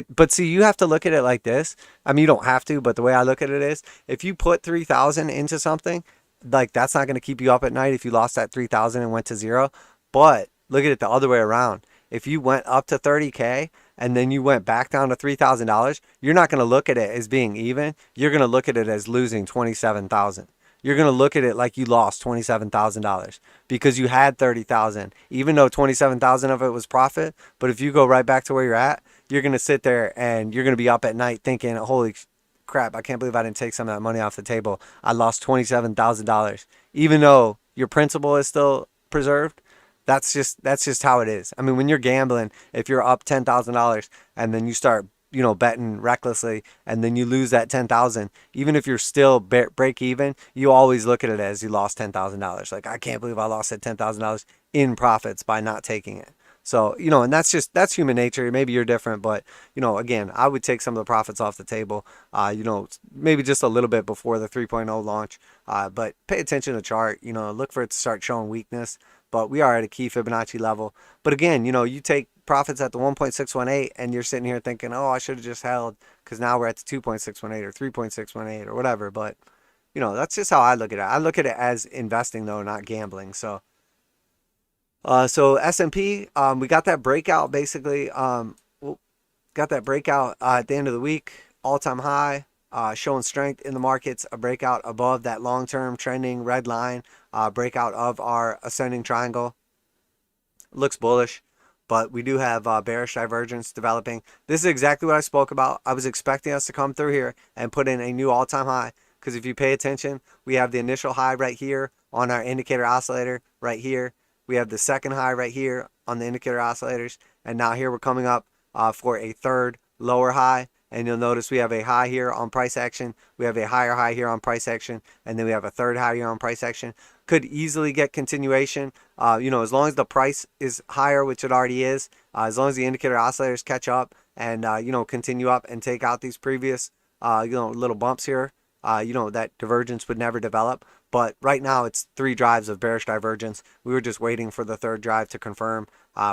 But see, you have to look at it like this. I mean, you don't have to, but the way I look at it is, if you put 3,000 into something, like that's not going to keep you up at night if you lost that 3,000 and went to zero. But look at it the other way around. If you went up to 30K and then you went back down to $3,000, you're not going to look at it as being even. You're going to look at it as losing 27,000. You're going to look at it like you lost $27,000 because you had 30,000, even though 27,000 of it was profit. But if you go right back to where you're at, you're going to sit there and you're going to be up at night thinking, holy crap, I can't believe I didn't take some of that money off the table. I lost $27,000, even though your principal is still preserved. That's just how it is. I mean, when you're gambling, if you're up $10,000 and then you start, betting recklessly and then you lose that 10,000, even if you're still break even, you always look at it as you lost $10,000. Like, I can't believe I lost that $10,000 in profits by not taking it. So, and that's human nature. Maybe you're different, but, again, I would take some of the profits off the table, maybe just a little bit before the 3.0 launch, but pay attention to the chart, look for it to start showing weakness. But we are at a key Fibonacci level. But again, you take profits at the 1.618 and you're sitting here thinking, oh, I should have just held because now we're at the 2.618 or 3.618 or whatever. But, that's just how I look at it. I look at it as investing, though, not gambling. So S&P, we got that breakout basically. Got that breakout at the end of the week, all-time high. Showing strength in the markets, a breakout above that long-term trending red line, breakout of our ascending triangle. Looks bullish, but we do have bearish divergence developing. This is exactly what I spoke about. I was expecting us to come through here and put in a new all-time high, because if you pay attention, we have the initial high right here on our indicator oscillator right here. We have the second high right here on the indicator oscillators, and now here we're coming up for a third lower high. And you'll notice we have a high here on price action. We have a higher high here on price action. And then we have a third high here on price action. Could easily get continuation. As long as the price is higher, which it already is, as long as the indicator oscillators catch up and, continue up and take out these previous, little bumps here, that divergence would never develop. But right now it's 3 drives of bearish divergence. We were just waiting for the third drive to confirm,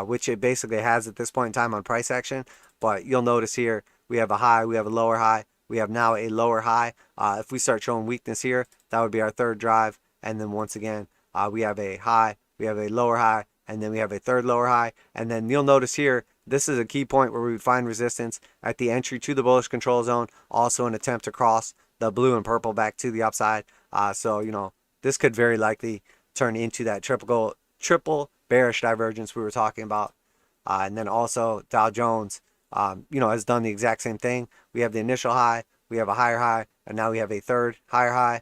which it basically has at this point in time on price action. But you'll notice here, we have a high, we have a lower high, we have now a lower high. If we start showing weakness here, that would be our third drive. And then once again, we have a high, we have a lower high, and then we have a third lower high. And then you'll notice here, this is a key point where we would find resistance at the entry to the bullish control zone, also an attempt to cross the blue and purple back to the upside. So, you know, this could very likely turn into that triple bearish divergence we were talking about. And then also Dow Jones, you know, has done the exact same thing. We have the initial high, we have a higher high, and now we have a third higher high,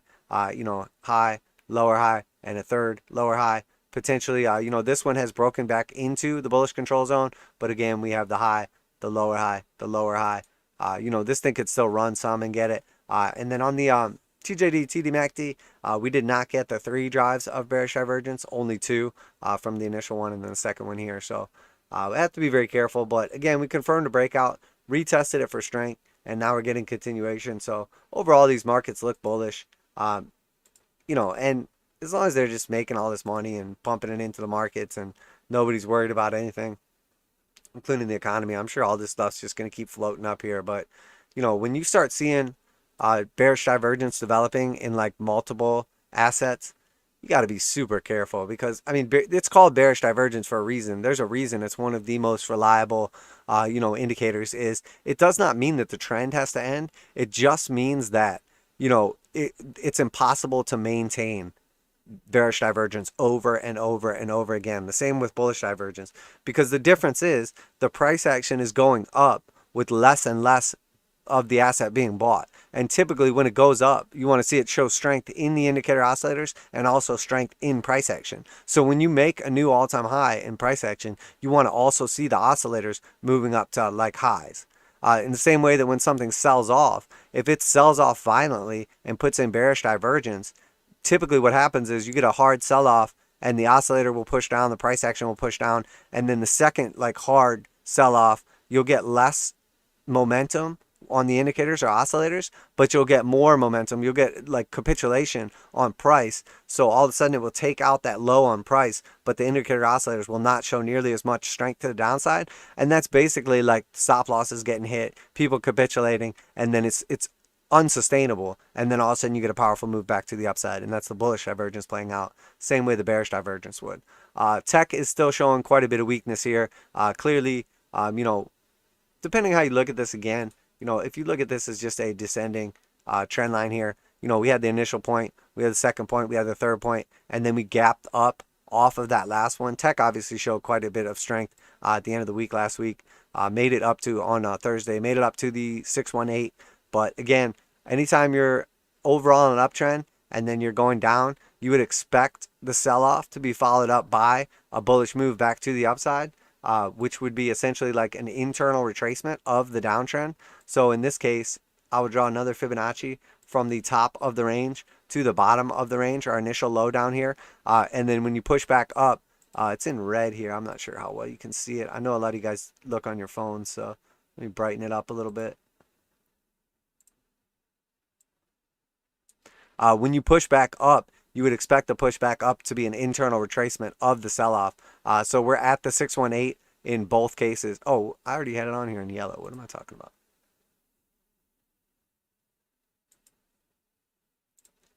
you know, high, lower high, and a third lower high. Potentially, you know, this one has broken back into the bullish control zone, but again, we have the high, the lower high, the lower high. You know, this thing could still run some and get it. And then on the TJD, TDMACD, we did not get the 3 drives of bearish divergence, only 2 from the initial one and then the second one here. So we have to be very careful. But again, we confirmed a breakout, retested it for strength, and now we're getting continuation. So overall, these markets look bullish. You know, and as long as they're just making all this money and pumping it into the markets and nobody's worried about anything, including the economy, I'm sure all this stuff's just going to keep floating up here. But, you know, when you start seeing bearish divergence developing in like multiple assets, you got to be super careful because, I mean, it's called bearish divergence for a reason. There's a reason it's one of the most reliable, you know, indicators. Is it does not mean that the trend has to end. It just means that, you know, it's impossible to maintain bearish divergence over and over and over again. The same with bullish divergence, because the difference is the price action is going up with less and less of the asset being bought. And typically when it goes up, you want to see it show strength in the indicator oscillators and also strength in price action. So when you make a new all-time high in price action, you want to also see the oscillators moving up to like highs. In the same way that when something sells off, if it sells off violently and puts in bearish divergence, typically what happens is you get a hard sell-off and the oscillator will push down, the price action will push down, and then the second like hard sell-off, you'll get less momentum on the indicators or oscillators, but you'll get more momentum. You'll get like capitulation on price. So all of a sudden it will take out that low on price, but the indicator oscillators will not show nearly as much strength to the downside. And that's basically like stop losses getting hit, people capitulating, and then it's unsustainable, and then all of a sudden you get a powerful move back to the upside, and that's the bullish divergence playing out same way the bearish divergence would. Tech is still showing quite a bit of weakness here. Clearly, you know, depending how you look at this, again, you know, if you look at this as just a descending trend line here, you know, we had the initial point, we had the second point, we had the third point, and then we gapped up off of that last one. Tech obviously showed quite a bit of strength at the end of the week last week. Made it up to on Thursday, made it up to the 618. But again, anytime you're overall on an uptrend and then you're going down, you would expect the sell-off to be followed up by a bullish move back to the upside, which would be essentially like an internal retracement of the downtrend. So in this case, I would draw another Fibonacci from the top of the range to the bottom of the range, our initial low down here. And then when you push back up, it's in red here. I'm not sure how well you can see it. I know a lot of you guys look on your phones, so let me brighten it up a little bit. When you push back up, you would expect the push back up to be an internal retracement of the sell-off. So we're at the 618 in both cases. Oh, I already had it on here in yellow. What am I talking about?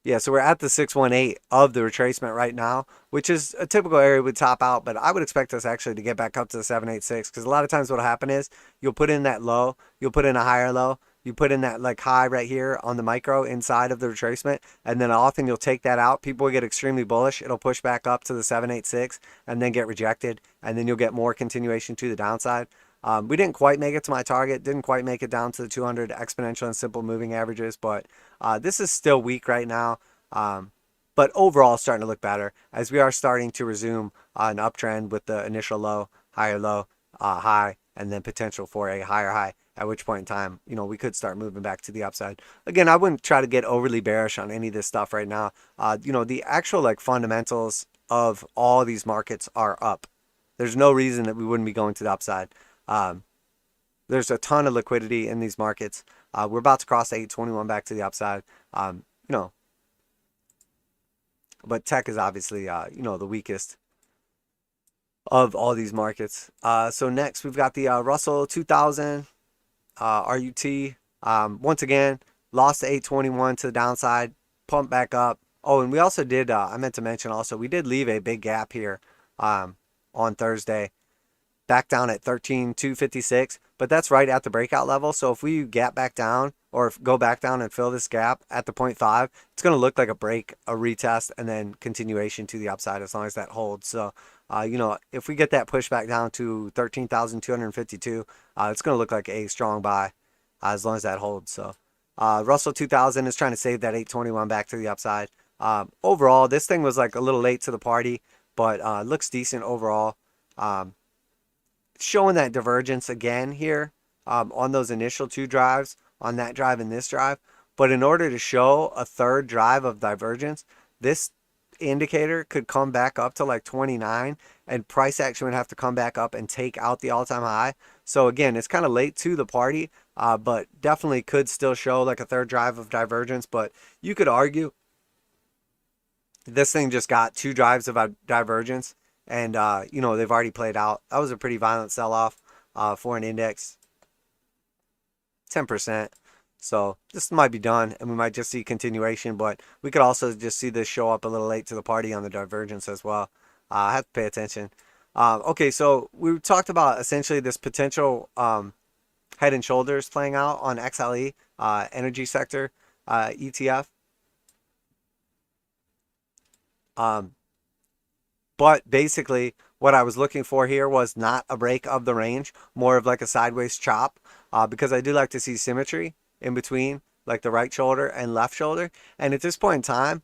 Yeah, so we're at the 618 of the retracement right now, which is a typical area would top out, but I would expect us actually to get back up to the 786, because a lot of times what will happen is you'll put in that low, you'll put in a higher low, you put in that like high right here on the micro inside of the retracement, and then often you'll take that out. People will get extremely bullish. It'll push back up to the 786 and then get rejected, and then you'll get more continuation to the downside. We didn't quite make it to my target, didn't quite make it down to the 200 exponential and simple moving averages, but this is still weak right now. But overall starting to look better as we are starting to resume an uptrend with the initial low, higher low, high, and then potential for a higher high, at which point in time, you know, we could start moving back to the upside. Again, I wouldn't try to get overly bearish on any of this stuff right now. You know, the actual like fundamentals of all these markets are up. There's no reason that we wouldn't be going to the upside. There's a ton of liquidity in these markets. We're about to cross 821 back to the upside. You know, but tech is obviously, you know, the weakest of all these markets. So next we've got the Russell 2000 RUT. Once again, lost to 821 to the downside, pumped back up. Oh, and we also did, I meant to mention also, we did leave a big gap here on Thursday. back down at 13,256, but that's right at the breakout level. So if we gap back down or go back down and fill this gap at the 0.5, it's going to look like a break, a retest, and then continuation to the upside as long as that holds. So, you know, if we get that push back down to 13,252, it's going to look like a strong buy as long as that holds. So, Russell 2000 is trying to save that 821 back to the upside. Overall, this thing was like a little late to the party, but looks decent overall. Showing that divergence again here on those initial two drives, on that drive and this drive. But in order to show a third drive of divergence, this indicator could come back up to like 29, and price action would have to come back up and take out the all-time high. So again, it's kind of late to the party, but definitely could still show like a third drive of divergence. But you could argue this thing just got two drives of divergence, and you know, they've already played out. That was a pretty violent sell-off for an index, 10%. So this might be done, and we might just see continuation, but we could also just see this show up a little late to the party on the divergence as well. I have to pay attention. Okay, so we talked about essentially this potential head and shoulders playing out on XLE, energy sector ETF. But basically, what I was looking for here was not a break of the range, more of like a sideways chop, because I do like to see symmetry in between like the right shoulder and left shoulder. And at this point in time,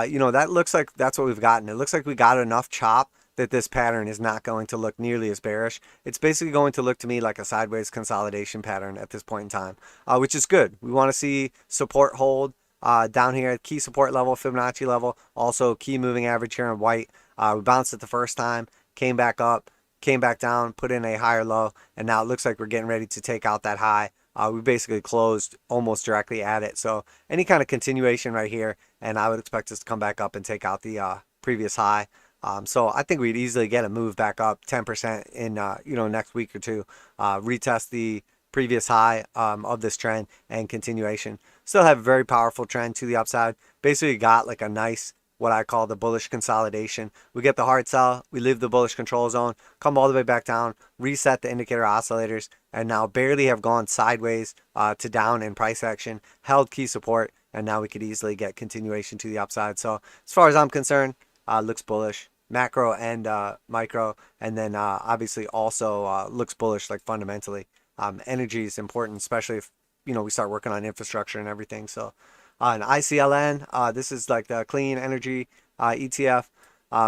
you know, that looks like that's what we've gotten. It looks like we got enough chop that this pattern is not going to look nearly as bearish. It's basically going to look to me like a sideways consolidation pattern at this point in time, which is good. We want to see support hold down here at key support level, Fibonacci level, also key moving average here in white. We bounced it the first time, came back up, came back down, put in a higher low, and now it looks like we're getting ready to take out that high. We basically closed almost directly at it. So any kind of continuation right here, and I would expect us to come back up and take out the previous high. So I think we'd easily get a move back up 10% in you know, next week or two, retest the previous high of this trend and continuation. Still have a very powerful trend to the upside. Basically got like a nice, what I call the bullish consolidation. We get the hard sell, we leave the bullish control zone, come all the way back down, reset the indicator oscillators, and now barely have gone sideways to down in price action, held key support, and now we could easily get continuation to the upside. So as far as I'm concerned, looks bullish, macro and micro, and then obviously also looks bullish like fundamentally. Energy is important, especially if, you know, we start working on infrastructure and everything. So an ICLN, this is like the clean energy ETF.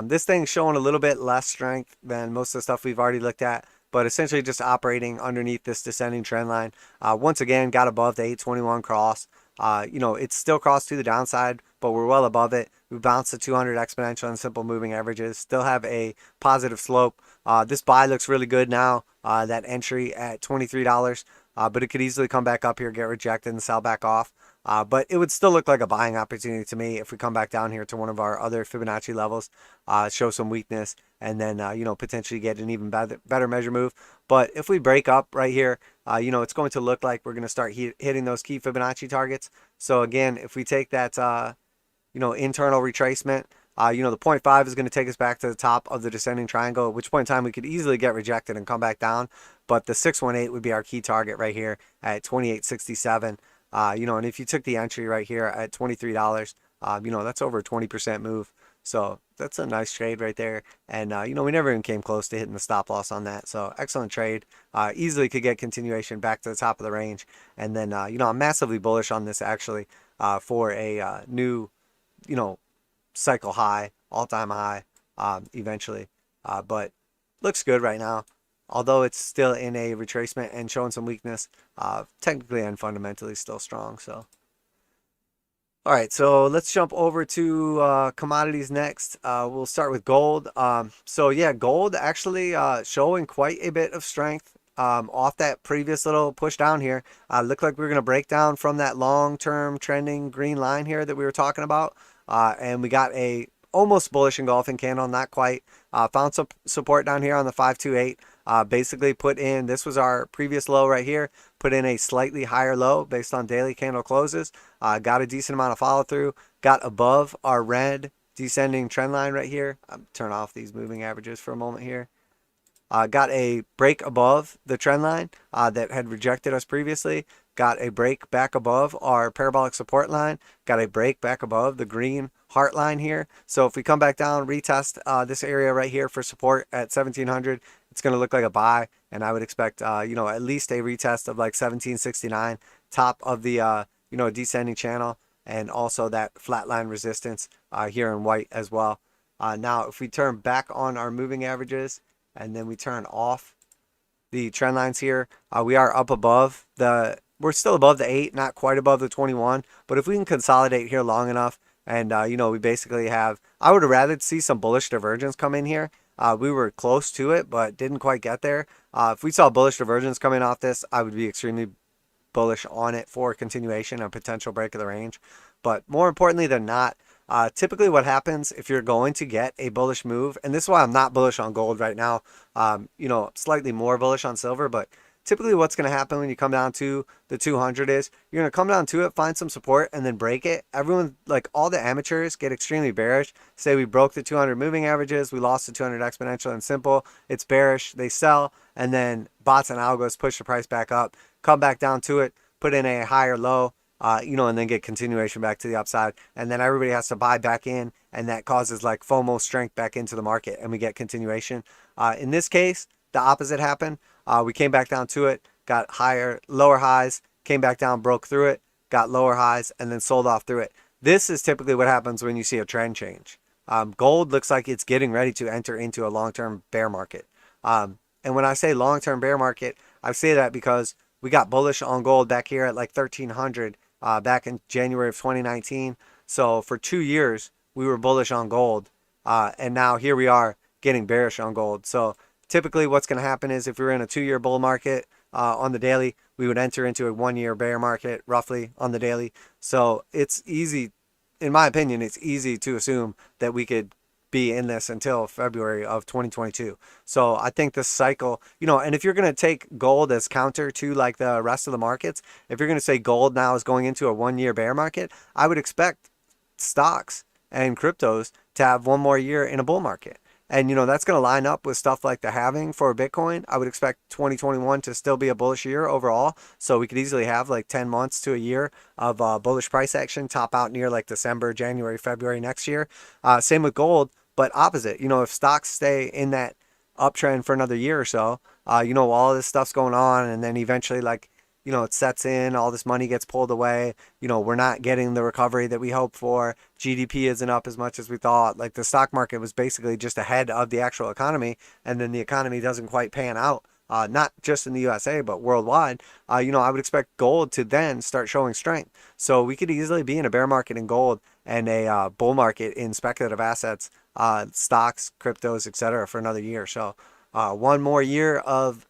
This thing's showing a little bit less strength than most of the stuff we've already looked at, but essentially just operating underneath this descending trend line. Once again, got above the 821 cross. You know, it's still crossed to the downside, but we're well above it. We bounced the 200 exponential and simple moving averages. Still have a positive slope. This buy looks really good now. That entry at $23, but it could easily come back up here, get rejected, and sell back off. But it would still look like a buying opportunity to me if we come back down here to one of our other Fibonacci levels, show some weakness, and then you know, potentially get an even better measure move. But if we break up right here, you know, it's going to look like we're going to start hitting those key Fibonacci targets. So again, if we take that you know, internal retracement, you know, the 0.5 is going to take us back to the top of the descending triangle, at which point in time we could easily get rejected and come back down. But the 618 would be our key target right here at 28.67. You know, and if you took the entry right here at $23, you know, that's over a 20% move. So that's a nice trade right there. And, you know, we never even came close to hitting the stop loss on that. So excellent trade. Easily could get continuation back to the top of the range. And then, you know, I'm massively bullish on this actually for a new, you know, cycle high, all-time high eventually. But looks good right now. Although it's still in a retracement and showing some weakness, technically and fundamentally still strong. So, all right, so let's jump over to commodities next. We'll start with gold. So yeah, gold actually showing quite a bit of strength off that previous little push down here. Looked like we were going to break down from that long-term trending green line here that we were talking about, and we got a almost bullish engulfing candle, not quite. Found some support down here on the 528. Basically put in, this was our previous low right here, put in a slightly higher low based on daily candle closes. Got a decent amount of follow through, got above our red descending trend line right here. Turn off these moving averages for a moment here. got a break above the trend line that had rejected us previously, got a break back above our parabolic support line, got a break back above the green heart line here. So if we come back down, retest this area right here for support at 1700, it's going to look like a buy, and I would expect at least a retest of like 1769, top of the descending channel, and also that flat line resistance here in white as well. Now if we turn back on our moving averages and then we turn off the trend lines here, we are up above we're still above the 8, not quite above the 21, but if we can consolidate here long enough, and we basically have, I would have rather see some bullish divergence come in here. We were close to it, but didn't quite get there. If we saw bullish divergence coming off this, I would be extremely bullish on it for continuation and potential break of the range. But more importantly than not, typically what happens if you're going to get a bullish move, and this is why I'm not bullish on gold right now, slightly more bullish on silver, but typically what's going to happen when you come down to the 200 is you're going to come down to it, find some support, and then break it. Everyone, like all the amateurs, get extremely bearish. Say we broke the 200 moving averages, we lost the 200 exponential and simple. It's bearish. They sell, and then bots and algos push the price back up, come back down to it, put in a higher low, and then get continuation back to the upside. And then everybody has to buy back in, and that causes like FOMO strength back into the market, and we get continuation. In this case, the opposite happened. We came back down to it, got lower highs, came back down, broke through it, got lower highs, and then sold off through it. This is typically what happens when you see a trend change. Gold looks like it's getting ready to enter into a long-term bear market. And when I say long-term bear market, I say that because we got bullish on gold back here at like 1300 back in January of 2019. So for 2 years, we were bullish on gold. And now here we are getting bearish on gold. So typically what's going to happen is if we were in a 2-year bull market on the daily, we would enter into a 1-year bear market roughly on the daily. So it's easy, in my opinion, it's easy to assume that we could be in this until February of 2022. So I think this cycle, and if you're going to take gold as counter to like the rest of the markets, if you're going to say gold now is going into a 1-year bear market, I would expect stocks and cryptos to have 1 more year in a bull market. And, that's going to line up with stuff like the halving for Bitcoin. I would expect 2021 to still be a bullish year overall. So we could easily have like 10 months to a year of bullish price action, top out near like December, January, February next year. Same with gold, but opposite. If stocks stay in that uptrend for another year or so, all this stuff's going on, and then eventually it sets in, all this money gets pulled away, we're not getting the recovery that we hoped for, GDP isn't up as much as we thought, like the stock market was basically just ahead of the actual economy, and then the economy doesn't quite pan out, not just in the USA, but worldwide, I would expect gold to then start showing strength. So we could easily be in a bear market in gold and a bull market in speculative assets, stocks, cryptos, etc. for another year. So 1 more year of,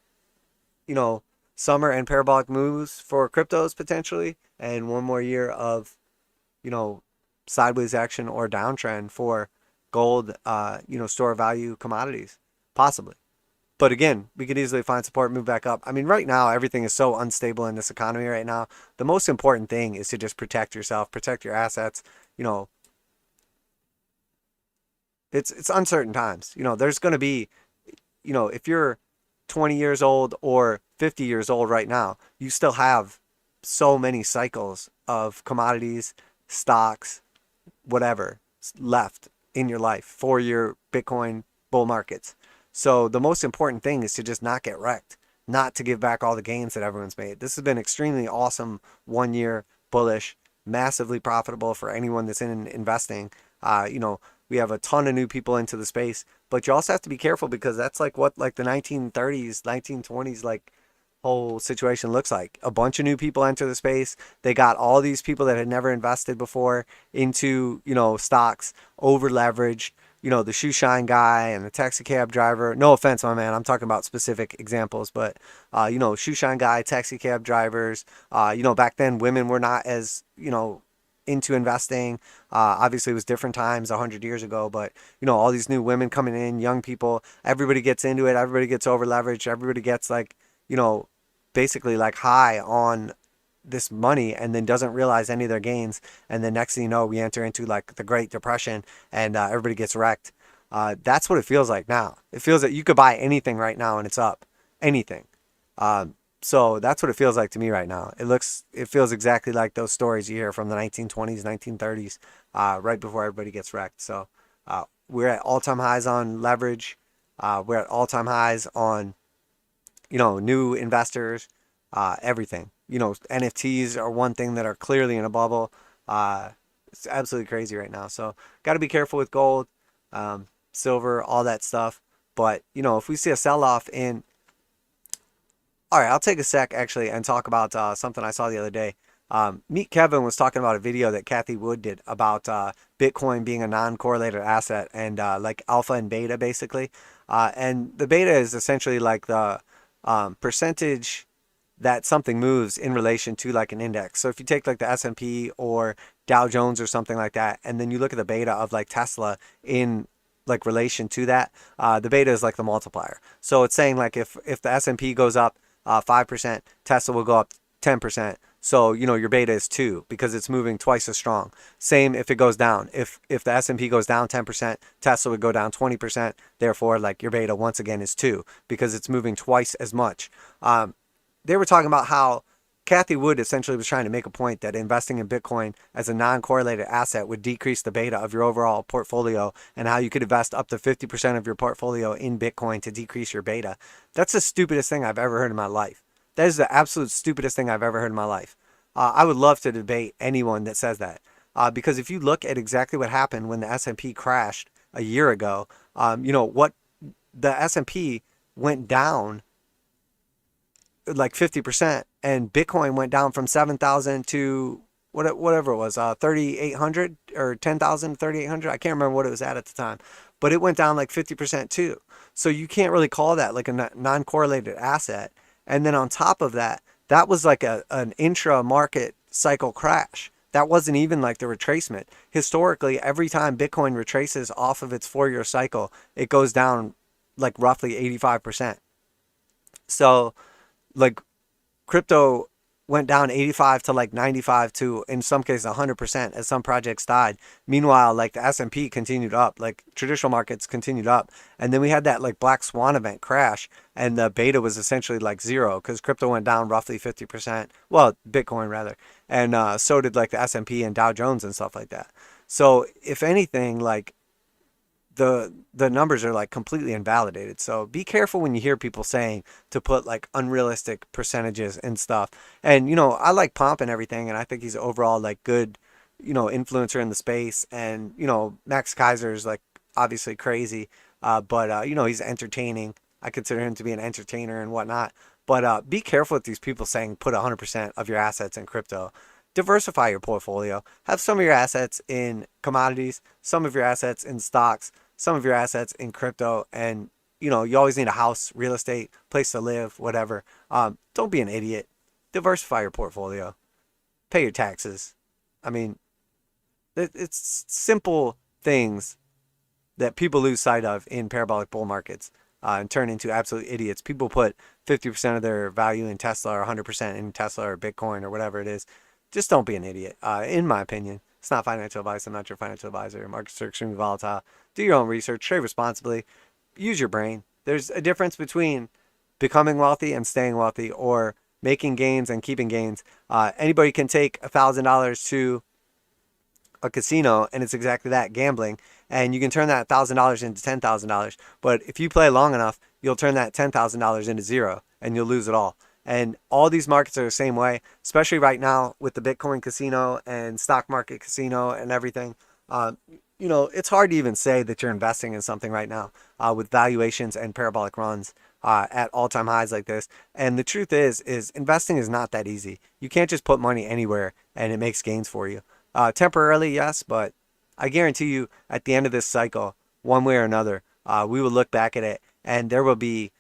summer and parabolic moves for cryptos potentially, and 1 more year of, sideways action or downtrend for gold, store value commodities, possibly. But again, we could easily find support, move back up. I mean, right now, everything is so unstable in this economy right now. The most important thing is to just protect yourself, protect your assets. It's uncertain times. There's going to be, if you're 20 years old or 50 years old right now, you still have so many cycles of commodities, stocks, whatever left in your life for your Bitcoin bull markets. So the most important thing is to just not get wrecked, not to give back all the gains that everyone's made. This has been extremely awesome 1 year bullish, massively profitable for anyone that's in investing. We have a ton of new people into the space, but you also have to be careful because that's like what like the 1930s, 1920s, like whole situation looks like. A bunch of new people enter the space. They got all these people that had never invested before into, stocks, over leveraged, the shoe shine guy and the taxi cab driver. No offense, my man. I'm talking about specific examples, but, shoe shine guy, taxi cab drivers, back then women were not as, into investing. Obviously it was different times 100 years ago, but all these new women coming in, young people, everybody gets into it. Everybody gets over leveraged. Everybody gets like, basically like high on this money and then doesn't realize any of their gains. And then next thing you know, we enter into like the Great Depression and everybody gets wrecked. That's what it feels like now. It feels that you could buy anything right now and it's up. Anything. So that's what it feels like to me right now. It feels exactly like those stories you hear from the 1920s, 1930s, right before everybody gets wrecked. So we're at all-time highs on leverage. We're at all-time highs on, new investors, everything. NFTs are one thing that are clearly in a bubble. It's absolutely crazy right now. So got to be careful with gold, silver, all that stuff. But, if we see a sell-off in... All right, I'll take a sec, actually, and talk about something I saw the other day. Meet Kevin was talking about a video that Kathy Wood did about Bitcoin being a non-correlated asset and like alpha and beta, basically. And the beta is essentially like the percentage that something moves in relation to like an index. So if you take like the S&P or Dow Jones or something like that, and then you look at the beta of like Tesla in like relation to that, the beta is like the multiplier. So it's saying like if the S&P goes up 5%, Tesla will go up 10%. So, your beta is 2 because it's moving twice as strong. Same if it goes down. If the S&P goes down 10%, Tesla would go down 20%. Therefore, like your beta once again is 2 because it's moving twice as much. They were talking about how Kathy Wood essentially was trying to make a point that investing in Bitcoin as a non-correlated asset would decrease the beta of your overall portfolio, and how you could invest up to 50% of your portfolio in Bitcoin to decrease your beta. That's the stupidest thing I've ever heard in my life. That is the absolute stupidest thing I've ever heard in my life. I would love to debate anyone that says that. Because if you look at exactly what happened when the S&P crashed a year ago, what the S&P went down like 50%, and Bitcoin went down from 7,000 to whatever it was, 3,800 or 10,000, 3,800. I can't remember what it was at the time, but it went down like 50% too. So you can't really call that like a non-correlated asset. And then on top of that, that was like an intra-market cycle crash. That wasn't even like the retracement. Historically, every time Bitcoin retraces off of its 4-year cycle, it goes down like roughly 85%. So like crypto went down 85 to like 95 to in some cases 100% as some projects died. Meanwhile, like the S&P continued up, like traditional markets continued up. And then we had that like black swan event crash, and the beta was essentially like 0 because crypto went down roughly 50%. Well, Bitcoin rather. And so did like the S&P and Dow Jones and stuff like that. So if anything, like the numbers are like completely invalidated. So be careful when you hear people saying to put like unrealistic percentages and stuff. And I like Pomp and everything, and I think he's overall like good, influencer in the space. And Max Kaiser's like obviously crazy, but he's entertaining. I consider him to be an entertainer and whatnot. But be careful with these people saying put 100% of your assets in crypto. Diversify your portfolio. Have some of your assets in commodities, some of your assets in stocks, some of your assets in crypto, and you always need a house, real estate, place to live, whatever. Don't be an idiot. Diversify your portfolio. Pay your taxes. I mean, it's simple things that people lose sight of in parabolic bull markets and turn into absolute idiots. People put 50% of their value in Tesla or 100% in Tesla or Bitcoin or whatever it is. Just don't be an idiot, in my opinion. It's not financial advice. I'm not your financial advisor. Markets are extremely volatile. Do your own research. Trade responsibly. Use your brain. There's a difference between becoming wealthy and staying wealthy, or making gains and keeping gains. Anybody can take $1,000 to a casino, and it's exactly that, gambling. And you can turn that $1,000 into $10,000. But if you play long enough, you'll turn that $10,000 into 0, and you'll lose it all. And all these markets are the same way, especially right now with the Bitcoin casino and stock market casino and everything. It's hard to even say that you're investing in something right now with valuations and parabolic runs at all-time highs like this. And the truth is investing is not that easy. You can't just put money anywhere and it makes gains for you. Temporarily, yes, but I guarantee you at the end of this cycle, one way or another, we will look back at it and there will be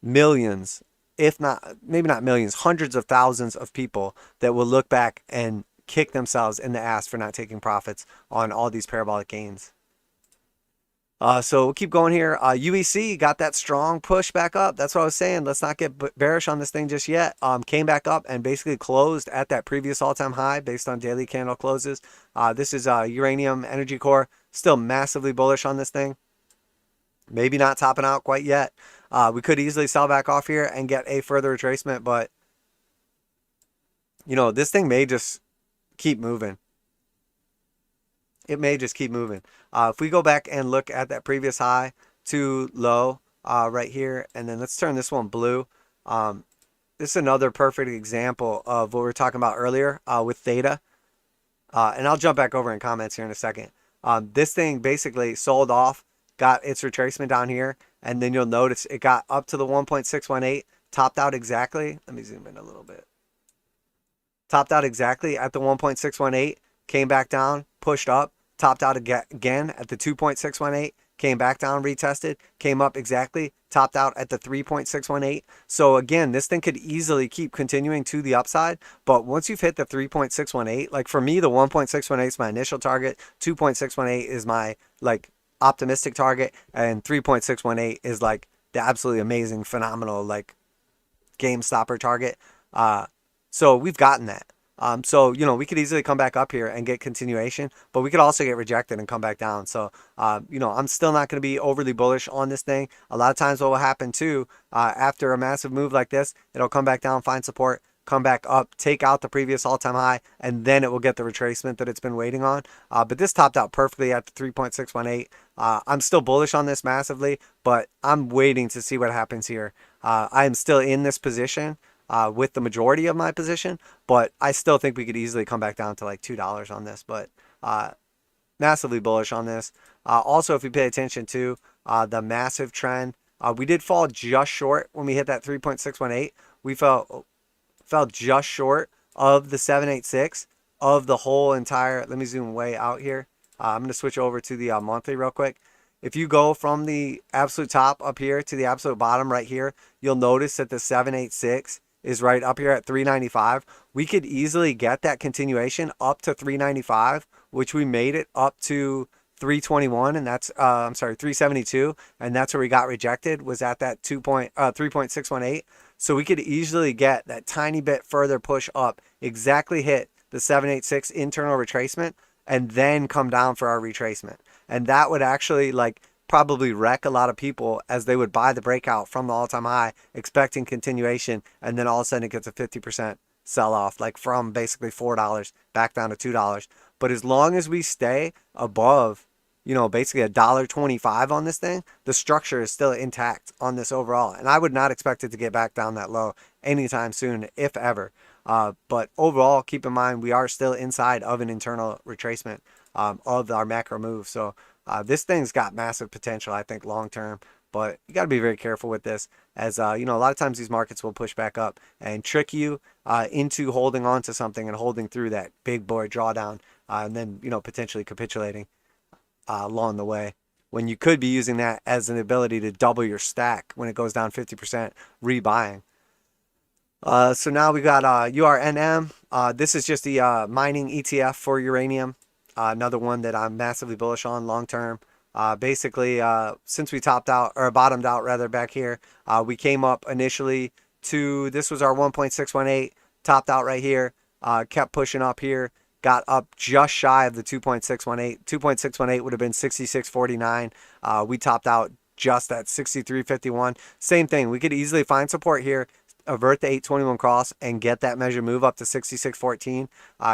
millions, if not, maybe not millions, hundreds of thousands of people that will look back and kick themselves in the ass for not taking profits on all these parabolic gains. So we'll keep going here. UEC got that strong push back up. That's what I was saying. Let's not get bearish on this thing just yet. Came back up and basically closed at that previous all-time high based on daily candle closes. This is Uranium Energy Core. Still massively bullish on this thing. Maybe not topping out quite yet. We could easily sell back off here and get a further retracement, but you know, this thing may just keep moving. It may just keep moving. If we go back and look at that previous high to low right here, and then let's turn this one blue. This is another perfect example of what we were talking about earlier with theta. And I'll jump back over in comments here in a second. This thing basically sold off, got its retracement down here, and then you'll notice it got up to the 1.618, topped out exactly. Let me zoom in a little bit. Topped out exactly at the 1.618, came back down, pushed up, topped out again at the 2.618, came back down, retested, came up exactly, topped out at the 3.618. So again, this thing could easily keep continuing to the upside, but once you've hit the 3.618, like for me, the 1.618 is my initial target, 2.618 is my like optimistic target, and 3.618 is like the absolutely amazing, phenomenal, like game stopper target. So we've gotten that. So, you know, we could easily come back up here and get continuation, but we could also get rejected and come back down. So, you know, I'm still not going to be overly bullish on this thing. A lot of times what will happen too, after a massive move like this, it'll come back down, find support, come back up, take out the previous all-time high, and then it will get the retracement that it's been waiting on. But this topped out perfectly at the 3.618. I'm still bullish on this massively, but I'm waiting to see what happens here. I am still in this position. With the majority of my position, but I still think we could easily come back down to like $2 on this, but massively bullish on this. Also, if you pay attention to the massive trend, we did fall just short when we hit that 3.618. We fell just short of the 786 of the whole entire. Let me zoom way out here. I'm going to switch over to the monthly real quick. If you go from the absolute top up here to the absolute bottom right here, you'll notice that the 786 is right up here at 395. We could easily get that continuation up to 395, which we made it up to 321, and that's 372, and that's where we got rejected, was at that 3.618. So we could easily get that tiny bit further push up, exactly hit the 786 internal retracement, and then come down for our retracement. And that would actually like probably wreck a lot of people, as they would buy the breakout from the all-time high expecting continuation, and then all of a sudden it gets a 50% sell-off, like from basically $4 back down to $2. But as long as we stay above, you know, basically $1.25 on this thing, the structure is still intact on this overall, and I would not expect it to get back down that low anytime soon, if ever. But overall, keep in mind we are still inside of an internal retracement of our macro move. So this thing's got massive potential, I think, long term, but you got to be very careful with this, as you know, a lot of times these markets will push back up and trick you into holding on to something and holding through that big boy drawdown, and then, you know, potentially capitulating along the way, when you could be using that as an ability to double your stack when it goes down 50%, rebuying. So now we got URNM. This is just the mining ETF for uranium. Another one that I'm massively bullish on long term. Basically, since we topped out, or bottomed out rather, back here, we came up initially to, this was our 1.618, topped out right here, kept pushing up here, got up just shy of the 2.618. 2.618 would have been 66.49. We topped out just at 63.51. Same thing, we could easily find support here, avert the 821 cross, and get that measure move up to 66.14,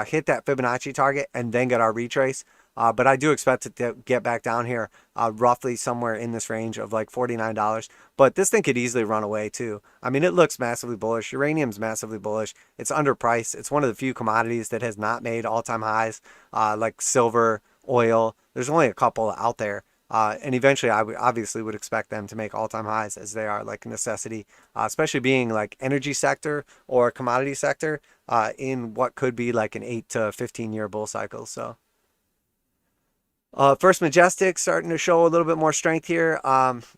hit that Fibonacci target, and then get our retrace. But I do expect it to get back down here, roughly somewhere in this range of like $49. But this thing could easily run away too. I mean, it looks massively bullish. Uranium's massively bullish. It's underpriced. It's one of the few commodities that has not made all-time highs, like silver, oil. There's only a couple out there. And eventually I obviously would expect them to make all-time highs, as they are like a necessity, especially being like energy sector or commodity sector in what could be like an 8 to 15 year bull cycle. So First Majestic starting to show a little bit more strength here.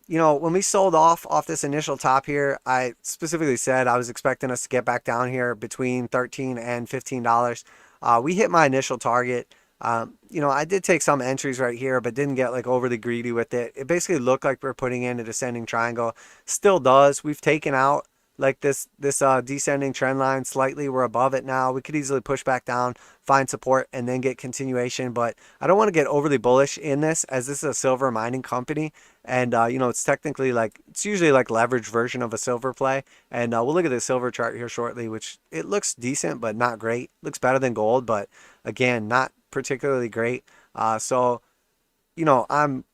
You know, when we sold off this initial top here, I specifically said I was expecting us to get back down here between $13 and $15. We hit my initial target. You know, I did take some entries right here, but didn't get like overly greedy with it. It basically looked like we're putting in a descending triangle. Still does. We've taken out like this descending trend line slightly. We're above it now. We could easily push back down, find support, and then get continuation. But I don't want to get overly bullish in this, as this is a silver mining company, and you know, it's technically like, it's usually like leverage version of a silver play. And we'll look at the silver chart here shortly, which it looks decent but not great. Looks better than gold, but again, not particularly great. So you know, I'm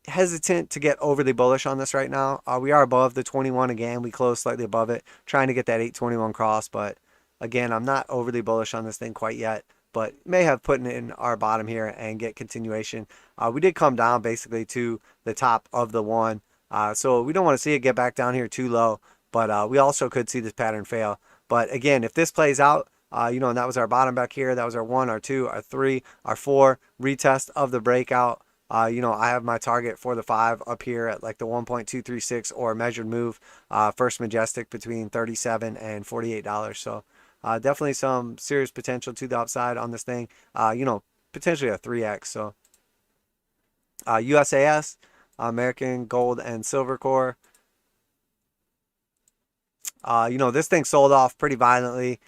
hesitant to get overly bullish on this right now. We are above the 21 again. We closed slightly above it, trying to get that 821 cross. But again, I'm not overly bullish on this thing quite yet, but may have put in our bottom here and get continuation. We did come down basically to the top of the one. So we don't want to see it get back down here too low, but we also could see this pattern fail. But again, if this plays out, you know, and that was our bottom back here, that was our 1, our 2, our 3, our 4 retest of the breakout. You know, I have my target for the 5 up here at like the 1.236 or measured move, first majestic between $37 and $48. So definitely some serious potential to the upside on this thing. You know, potentially a 3x. So USAS, American Gold and Silver Core. You know, this thing sold off pretty violently.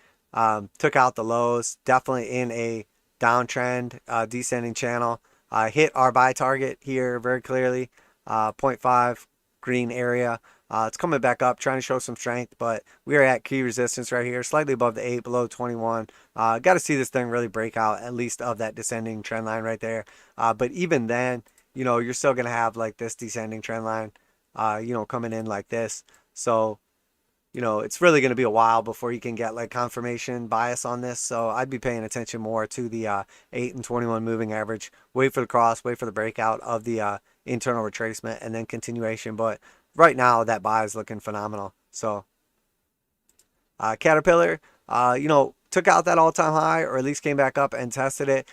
Took out the lows, definitely in a downtrend, descending channel. Hit our buy target here very clearly, 0.5 green area. It's coming back up, trying to show some strength, but we are at key resistance right here, slightly above the 8, below 21. Got to see this thing really break out, at least of that descending trend line right there. But even then, you know, you're still going to have like this descending trend line, you know, coming in like this. So, you know, it's really going to be a while before you can get like confirmation bias on this. So I'd be paying attention more to the 8 and 21 moving average. Wait for the cross, wait for the breakout of the internal retracement, and then continuation. But right now, that buy is looking phenomenal. So Caterpillar, you know, took out that all-time high, or at least came back up and tested it.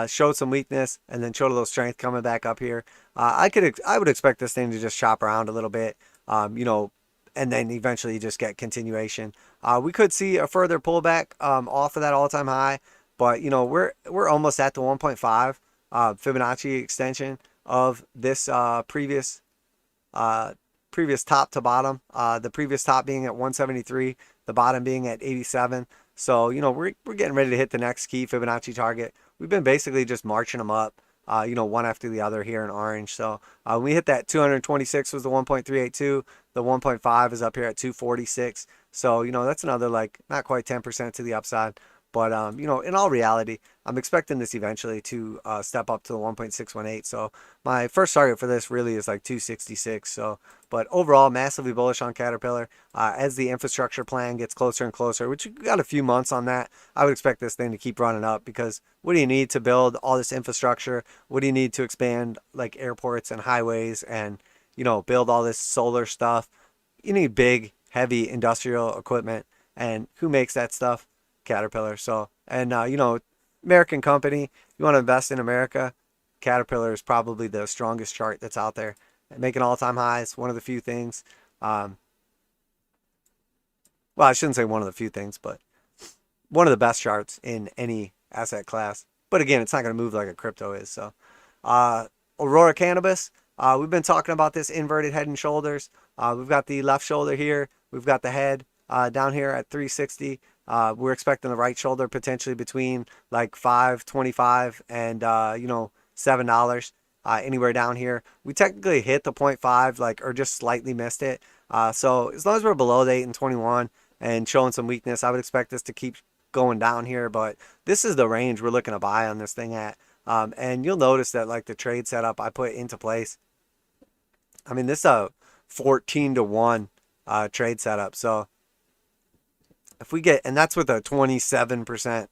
Showed some weakness, and then showed a little strength coming back up here. I would expect this thing to just chop around a little bit. You know, and then eventually you just get continuation. We could see a further pullback off of that all-time high, but you know, we're almost at the 1.5 Fibonacci extension of this previous top to bottom. The previous top being at 173, the bottom being at 87. So you know, we're getting ready to hit the next key Fibonacci target. We've been basically just marching them up. You know, one after the other here in orange. So we hit that 226 was the 1.382. The 1.5 is up here at 246. So, you know, that's another like not quite 10% to the upside. But, you know, in all reality, I'm expecting this eventually to step up to the 1.618. So my first target for this really is like 266. So, but overall, massively bullish on Caterpillar. As the infrastructure plan gets closer and closer, which we got a few months on that, I would expect this thing to keep running up, because what do you need to build all this infrastructure? What do you need to expand like airports and highways and, you know, build all this solar stuff? You need big, heavy industrial equipment. And who makes that stuff? Caterpillar. So, and you know, American company, you want to invest in America, Caterpillar is probably the strongest chart that's out there. Making all-time highs, one of the few things. Well, I shouldn't say one of the few things, but one of the best charts in any asset class. But again, it's not going to move like a crypto is. So Aurora Cannabis, we've been talking about this inverted head and shoulders. We've got the left shoulder here, we've got the head down here at 360. We're expecting the right shoulder potentially between like $5.25 and you know, $7, anywhere down here. We technically hit the 0.5 like, or just slightly missed it. So as long as we're below the 8 and 21 and showing some weakness, I would expect this to keep going down here. But this is the range we're looking to buy on this thing at. And you'll notice that like the trade setup I put into place, I mean, this is a 14-to-1 trade setup. So if we get, and that's with a 27%,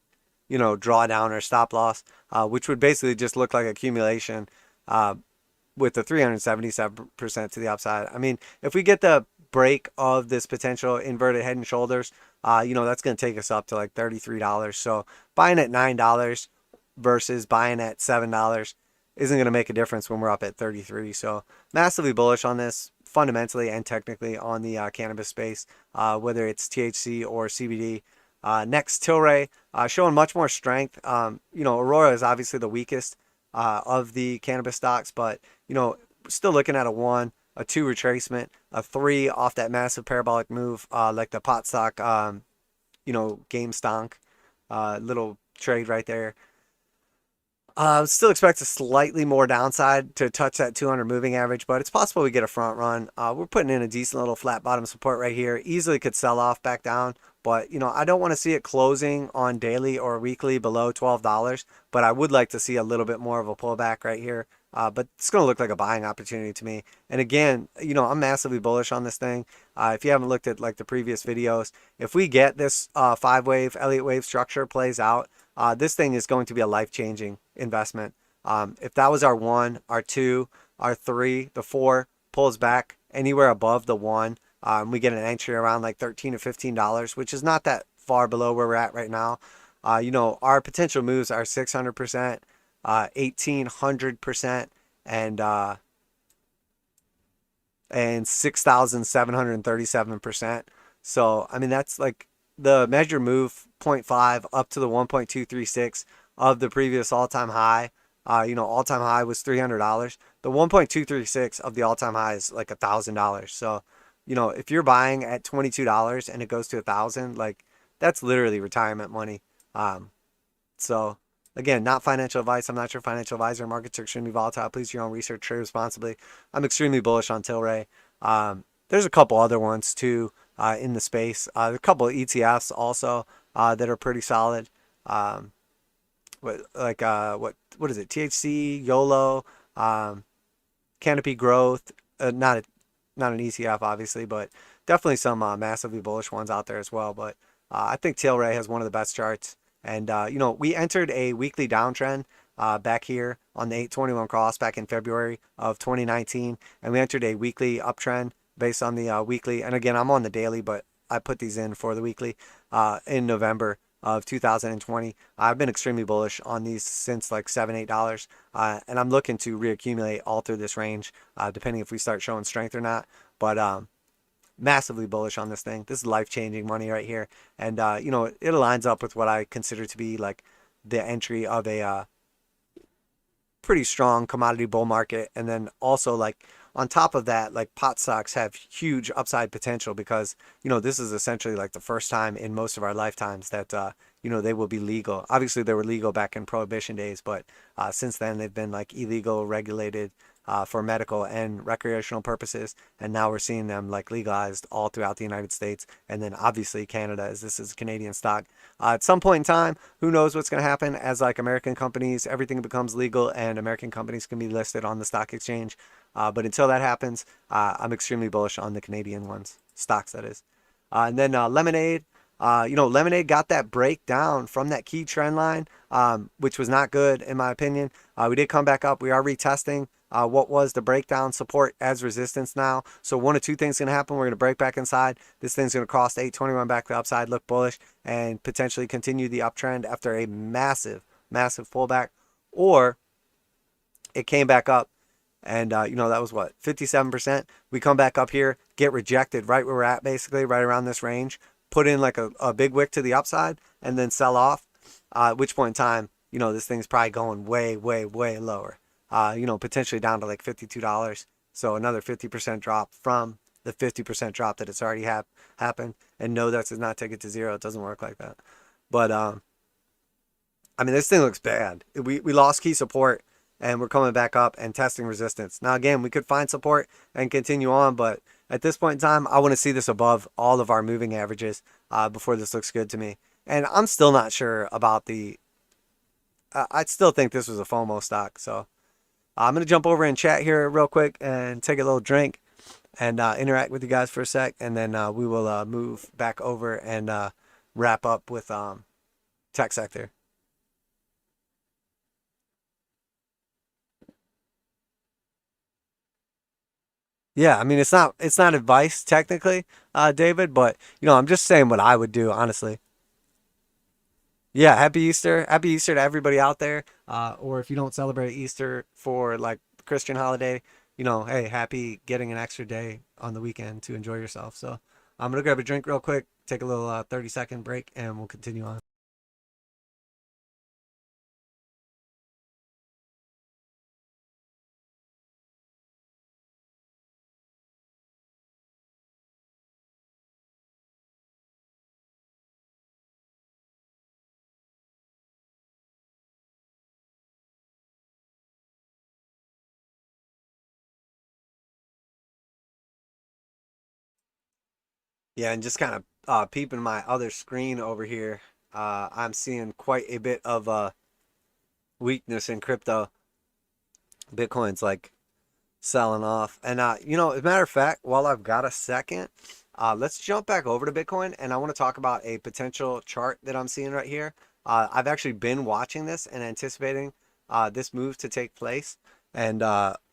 you know, drawdown or stop loss, which would basically just look like accumulation with the 377% to the upside. I mean, if we get the break of this potential inverted head and shoulders, you know, that's going to take us up to like $33. So buying at $9 versus buying at $7 isn't going to make a difference when we're up at 33. So massively bullish on this, fundamentally and technically, on the cannabis space, whether it's THC or CBD. Next, Tilray, showing much more strength. You know, Aurora is obviously the weakest of the cannabis stocks, but, you know, still looking at a 1, a 2 retracement, a 3 off that massive parabolic move, like the pot stock, game stonk, little trade right there. Still expect a slightly more downside to touch that 200 moving average, but it's possible we get a front run. We're putting in a decent little flat bottom support right here. Easily could sell off back down, but I don't want to see it closing on daily or weekly below $12, but I would like to see a little bit more of a pullback right here. But it's going to look like a buying opportunity to me. And again, I'm massively bullish on this thing. If you haven't looked at like the previous videos, if we get this 5-wave Elliott wave structure plays out, this thing is going to be a life-changing investment. If that was our 1, our 2, our 3, the 4 pulls back anywhere above the 1, we get an entry around like $13 to $15, which is not that far below where we're at right now. Our potential moves are 600%, 1,800%, and 6,737%. So, I mean, that's like the measure move 0.5 up to the 1.236 of the previous all-time high. All-time high was $300. The 1.236 of the all-time high is like $1,000. So, if you're buying at $22 and it goes to $1,000, like that's literally retirement money. So again, not financial advice. I'm not your financial advisor. Markets are extremely volatile. Please do your own research, trade responsibly. I'm extremely bullish on Tilray. There's a couple other ones too in the space. There's a couple of ETFs also that are pretty solid. What is it? THC, YOLO, Canopy Growth. Not an ETF obviously, but definitely some massively bullish ones out there as well. But I think Tilray has one of the best charts. And we entered a weekly downtrend back here on the 821 cross back in February of 2019, and we entered a weekly uptrend based on the weekly. And again, I'm on the daily, but I put these in for the weekly in November of 2020. I've been extremely bullish on these since like $7, $8, and I'm looking to reaccumulate all through this range, depending if we start showing strength or not. But massively bullish on this thing. This is life-changing money right here, and it aligns up with what I consider to be like the entry of a pretty strong commodity bull market. And then also, like, on top of that, like, pot stocks have huge upside potential because this is essentially like the first time in most of our lifetimes that they will be legal. Obviously they were legal back in prohibition days, but since then they've been like illegal, regulated for medical and recreational purposes, and now we're seeing them like legalized all throughout the United States, and then obviously Canada, as this is Canadian stock. At some point in time, who knows what's going to happen as like American companies, everything becomes legal and American companies can be listed on the stock exchange. But until that happens, I'm extremely bullish on the Canadian ones, stocks that is. And then Lemonade. Lemonade got that breakdown from that key trend line, which was not good in my opinion. We did come back up. We are retesting what was the breakdown support as resistance now. So one of two things going to happen. We're going to break back inside. This thing's going to cross 821 back to the upside, look bullish, and potentially continue the uptrend after a massive, massive pullback. Or it came back up and that was what, 57%. We come back up here, get rejected right where we're at, basically right around this range, put in like a big wick to the upside and then sell off, at which point in time this thing's probably going way, way, way lower, potentially down to like $52. So another 50% drop from the 50% drop that it's already happened. And no, that does not take it to zero. It doesn't work like that. But I mean, this thing looks bad. We lost key support and we're coming back up and testing resistance. Now, again, we could find support and continue on, but at this point in time, I want to see this above all of our moving averages before this looks good to me. And I'm still not sure about I still think this was a FOMO stock. So I'm going to jump over and chat here real quick and take a little drink and interact with you guys for a sec. And then we will move back over and wrap up with tech sector. Yeah, I mean it's not advice technically, David, but I'm just saying what I would do, honestly. Yeah, happy Easter. Happy Easter to everybody out there. Or if you don't celebrate Easter for like Christian holiday, hey, happy getting an extra day on the weekend to enjoy yourself. So I'm gonna grab a drink real quick, take a little 30-second break, and we'll continue on. Yeah, and just kind of peeping my other screen over here, I'm seeing quite a bit of weakness in crypto. Bitcoin's like selling off. And as a matter of fact, while I've got a second, let's jump back over to Bitcoin, and I want to talk about a potential chart that I'm seeing right here. I've actually been watching this and anticipating this move to take place, and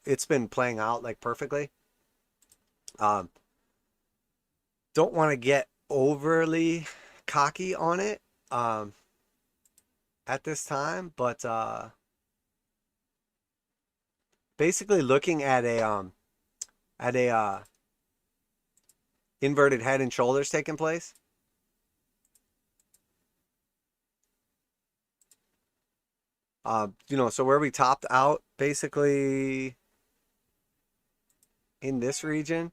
it's been playing out like perfectly. Um, don't want to get overly cocky on it um, at this time, but basically looking at a inverted head and shoulders taking place. So where we topped out basically in this region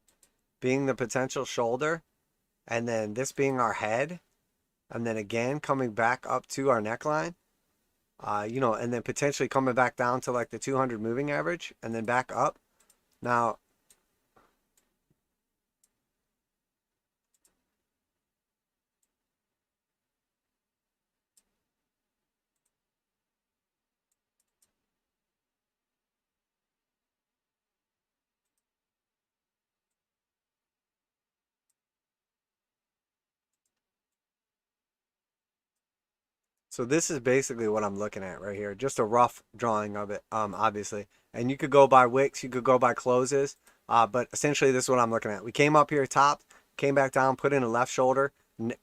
being the potential shoulder, and then this being our head, and then again coming back up to our neckline, and then potentially coming back down to like the 200 moving average, and then back up. Now, so this is basically what I'm looking at right here. Just a rough drawing of it, obviously. And you could go by wicks, you could go by closes, but essentially this is what I'm looking at. We came up here top, came back down, put in a left shoulder,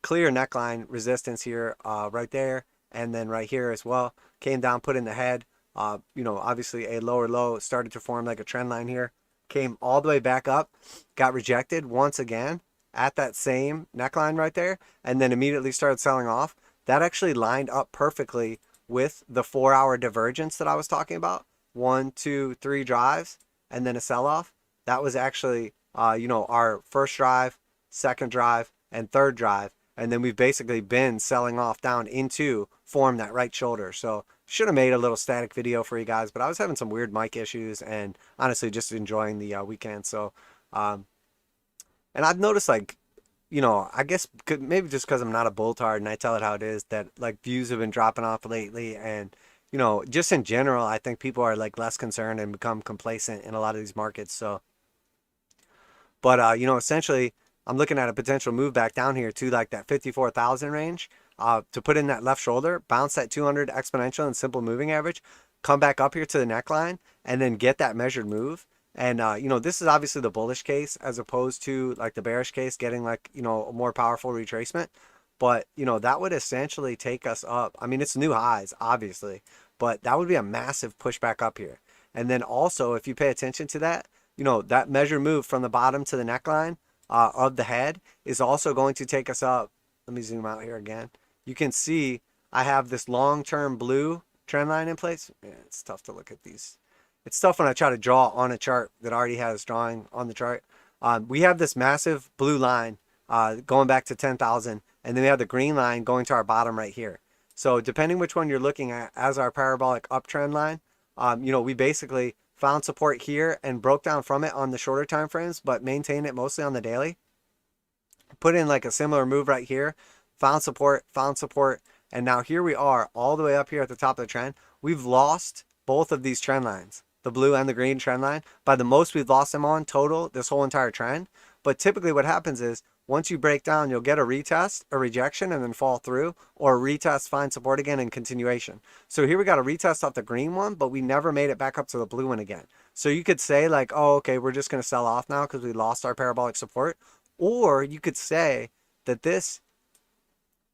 clear neckline resistance here, right there, and then right here as well. Came down, put in the head, obviously a lower low, started to form like a trend line here. Came all the way back up, got rejected once again at that same neckline right there, and then immediately started selling off. That actually lined up perfectly with the 4 hour divergence that I was talking about. 1, 2, 3 drives, and then a sell off. That was actually, our first drive, second drive, and third drive. And then we've basically been selling off down into form that right shoulder. So should have made a little static video for you guys, but I was having some weird mic issues and honestly just enjoying the weekend. So, and I've noticed like I guess maybe just because I'm not a bulltard and I tell it how it is, that like views have been dropping off lately, and just in general, I think people are like less concerned and become complacent in a lot of these markets. So, but essentially, I'm looking at a potential move back down here to like that 54,000 range, to put in that left shoulder, bounce that 200 exponential and simple moving average, come back up here to the neckline, and then get that measured move. And this is obviously the bullish case as opposed to like the bearish case, getting like a more powerful retracement. But that would essentially take us up. I mean, it's new highs, obviously, but that would be a massive pushback up here. And then also, if you pay attention to that, that measure move from the bottom to the neckline of the head is also going to take us up. Let me zoom out here again. You can see I have this long-term blue trend line in place. Yeah, it's tough to look at these. It's tough when I try to draw on a chart that already has drawing on the chart. We have this massive blue line going back to 10,000, and then we have the green line going to our bottom right here. So depending which one you're looking at as our parabolic uptrend line, we basically found support here and broke down from it on the shorter time frames, but maintained it mostly on the daily. Put in like a similar move right here, found support, and now here we are all the way up here at the top of the trend. We've lost both of these trend lines, the blue and the green trend line. By the most we've lost them on total this whole entire trend. But typically what happens is once you break down, you'll get a retest, a rejection, and then fall through, or a retest, find support again, and continuation. So here we got a retest off the green one, but we never made it back up to the blue one again. So you could say like, oh, okay, we're just going to sell off now because we lost our parabolic support. Or you could say that this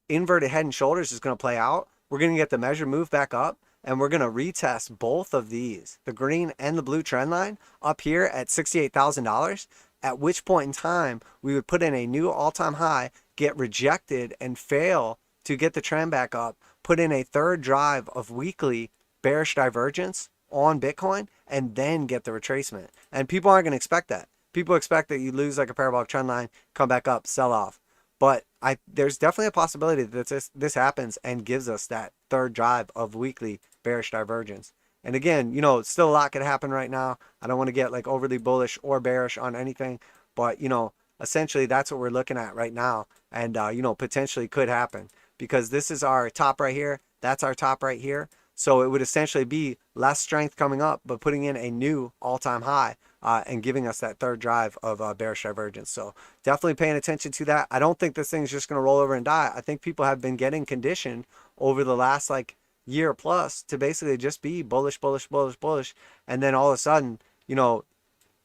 inverted head and shoulders is going to play out. We're going to get the measure move back up, and we're going to retest both of these, the green and the blue trend line, up here at $68,000, at which point in time we would put in a new all-time high, get rejected, and fail to get the trend back up, put in a third drive of weekly bearish divergence on Bitcoin, and then get the retracement. And people aren't going to expect that. People expect that you lose like a parabolic trend line, come back up, sell off. But there's definitely a possibility that this happens and gives us that third drive of weekly bearish divergence. And again, still a lot could happen right now. I don't want to get like overly bullish or bearish on anything, but essentially that's what we're looking at right now, and you know, potentially could happen because this is our top right here, that's our top right here. So it would essentially be less strength coming up, but putting in a new all-time high and giving us that third drive of bearish divergence. So definitely paying attention to that. I don't think this thing's just going to roll over and die. I think people have been getting conditioned over the last like year plus to basically just be bullish, bullish, bullish, bullish, and then all of a sudden, you know,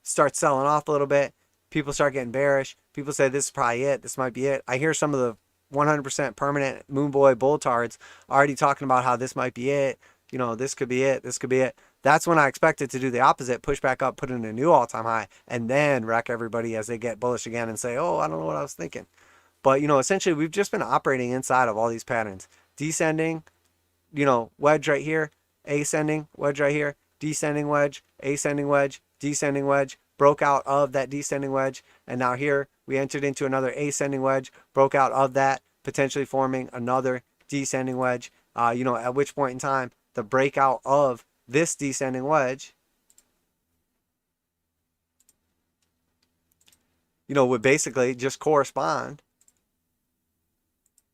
start selling off a little bit. People start getting bearish. People say this is probably it. This might be it. I hear some of the 100% permanent Moonboy bulltards already talking about how this might be it. You know, this could be it. This could be it. That's when I expect it to do the opposite, push back up, put in a new all-time high, and then wreck everybody as they get bullish again and say, oh, I don't know what I was thinking. But, you know, essentially we've just been operating inside of all these patterns. Descending, you know, wedge right here, ascending, wedge right here, descending wedge, ascending wedge, descending wedge, broke out of that descending wedge, and now here we entered into another ascending wedge, broke out of that, potentially forming another descending wedge, you know, at which point in time the breakout of this descending wedge, you know, would basically just correspond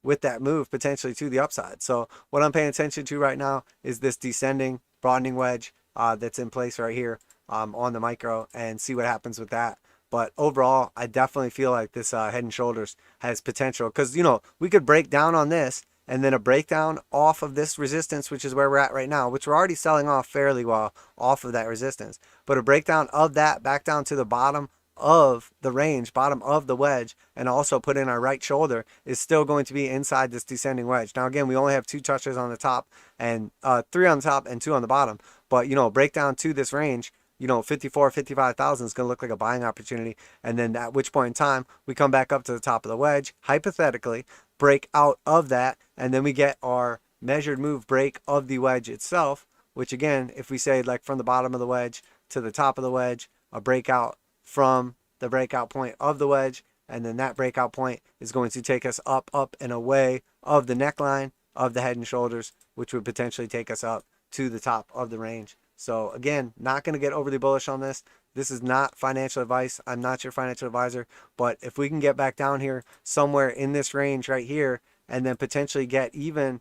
with that move potentially to the upside. So what I'm paying attention to right now is this descending broadening wedge that's in place right here on the micro, and see what happens with that. But overall, I definitely feel like this Head and Shoulders has potential because, you know, we could break down on this and then a breakdown off of this resistance, which is where we're at right now, which we're already selling off fairly well off of that resistance. But a breakdown of that back down to the bottom of the range, bottom of the wedge, and also put in our right shoulder is still going to be inside this descending wedge. Now, again, we only have 2 touches on the top and 3 on the top and 2 on the bottom. But, you know, breakdown to this range, you know, 54, 55,000 is going to look like a buying opportunity. And then at which point in time, we come back up to the top of the wedge, hypothetically, break out of that, and then we get our measured move break of the wedge itself, which again, if we say like from the bottom of the wedge to the top of the wedge, a breakout from the breakout point of the wedge, and then that breakout point is going to take us up, up, and away of the neckline of the Head and Shoulders, which would potentially take us up to the top of the range. So again, not going to get overly bullish on this. This is not financial advice. I'm not your financial advisor, but if we can get back down here somewhere in this range right here, and then potentially get even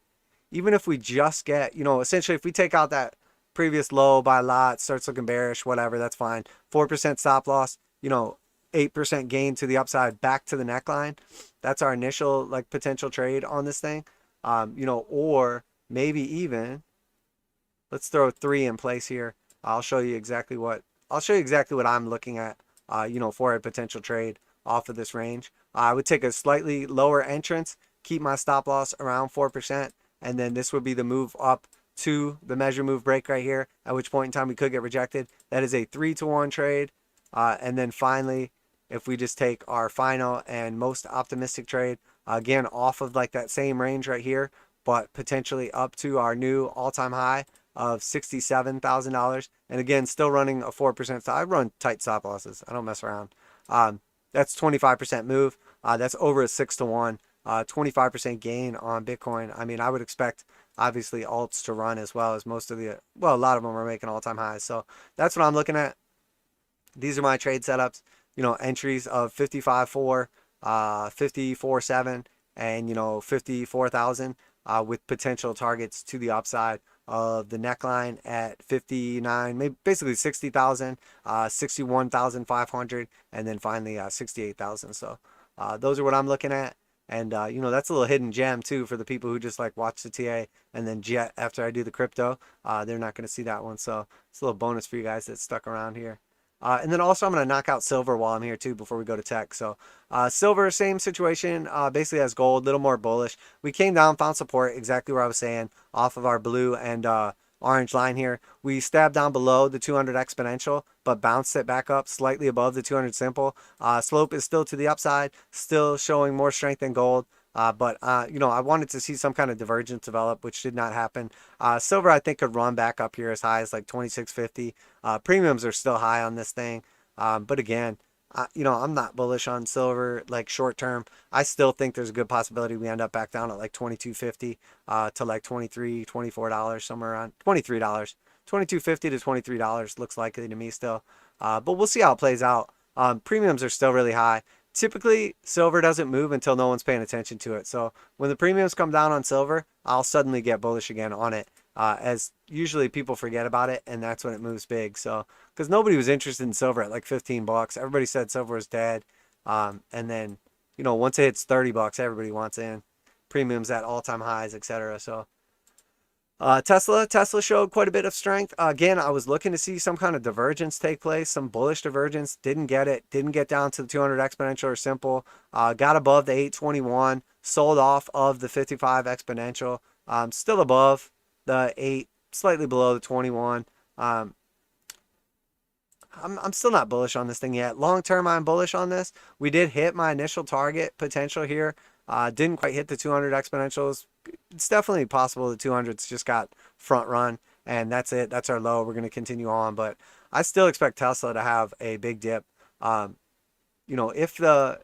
if we just get, you know, essentially if we take out that previous low by a lot, starts looking bearish, whatever, that's fine. 4% stop loss, you know, 8% gain to the upside back to the neckline. That's our initial like potential trade on this thing. You know, or maybe even let's throw 3 in place here. I'll show you exactly what I'm looking at, you know, for a potential trade off of this range. I would take a slightly lower entrance, keep my stop loss around 4%, and then this would be the move up to the measure move break right here, at which point in time we could get rejected. That is a 3-to-1 trade. And then finally, if we just take our final and most optimistic trade, again, off of like that same range right here, but potentially up to our new all-time high of $67,000. And again, still running a 4%. So I run tight stop losses. I don't mess around. That's 25% move. That's over a 6-to-1, 25% gain on Bitcoin. I mean, I would expect obviously alts to run as well, as most of the, well, a lot of them are making all-time highs. So that's what I'm looking at. These are my trade setups, you know, entries of 55.4, 54.7, and, you know, 54,000 with potential targets to the upside of the neckline at 59, maybe basically 60,000, 61,500, and then finally 68,000. So those are what I'm looking at. And, you know, that's a little hidden gem, too, for the people who just, like, watch the TA and then jet after I do the crypto. They're not going to see that one. So it's a little bonus for you guys that stuck around here. And then also I'm going to knock out silver while I'm here, too, before we go to tech. So silver, same situation, basically as gold, a little more bullish. We came down, found support, exactly where I was saying, off of our blue and orange line here. We stabbed down below the 200 exponential, but bounced it back up slightly above the 200 simple. Slope is still to the upside, still showing more strength than gold. But you know, I wanted to see some kind of divergence develop, which did not happen. Silver, I think, could run back up here as high as like 26.50. Premiums are still high on this thing. But again, you know, I'm not bullish on silver like short term. I still think there's a good possibility we end up back down at like 22.50 to like $23, $24, somewhere around $23. $22.50 to $23 looks likely to me still. But we'll see how it plays out. Premiums are still really high. typically silver doesn't move until no one's paying attention to it. So when the premiums come down on silver, I'll suddenly get bullish again on it, as usually people forget about it, and that's when it moves big. So because nobody was interested in silver at like 15 bucks, everybody said silver was dead, and then once it hits 30 bucks, everybody wants in. Premiums at all-time highs, etc. So Tesla showed quite a bit of strength. Again, I was looking to see some kind of divergence take place, some bullish divergence. Didn't get it. Didn't get down to the 200 exponential or simple. Got above the 821. Sold off of the 55 exponential. Still above the 8, slightly below the 21. I'm still not bullish on this thing yet. Long term, I'm bullish on this. We did hit my initial target potential here. Didn't quite hit the 200 exponentials. It's definitely possible the 200s just got front run, and that's it. That's our low. We're going to continue on, but I still expect Tesla to have a big dip. If the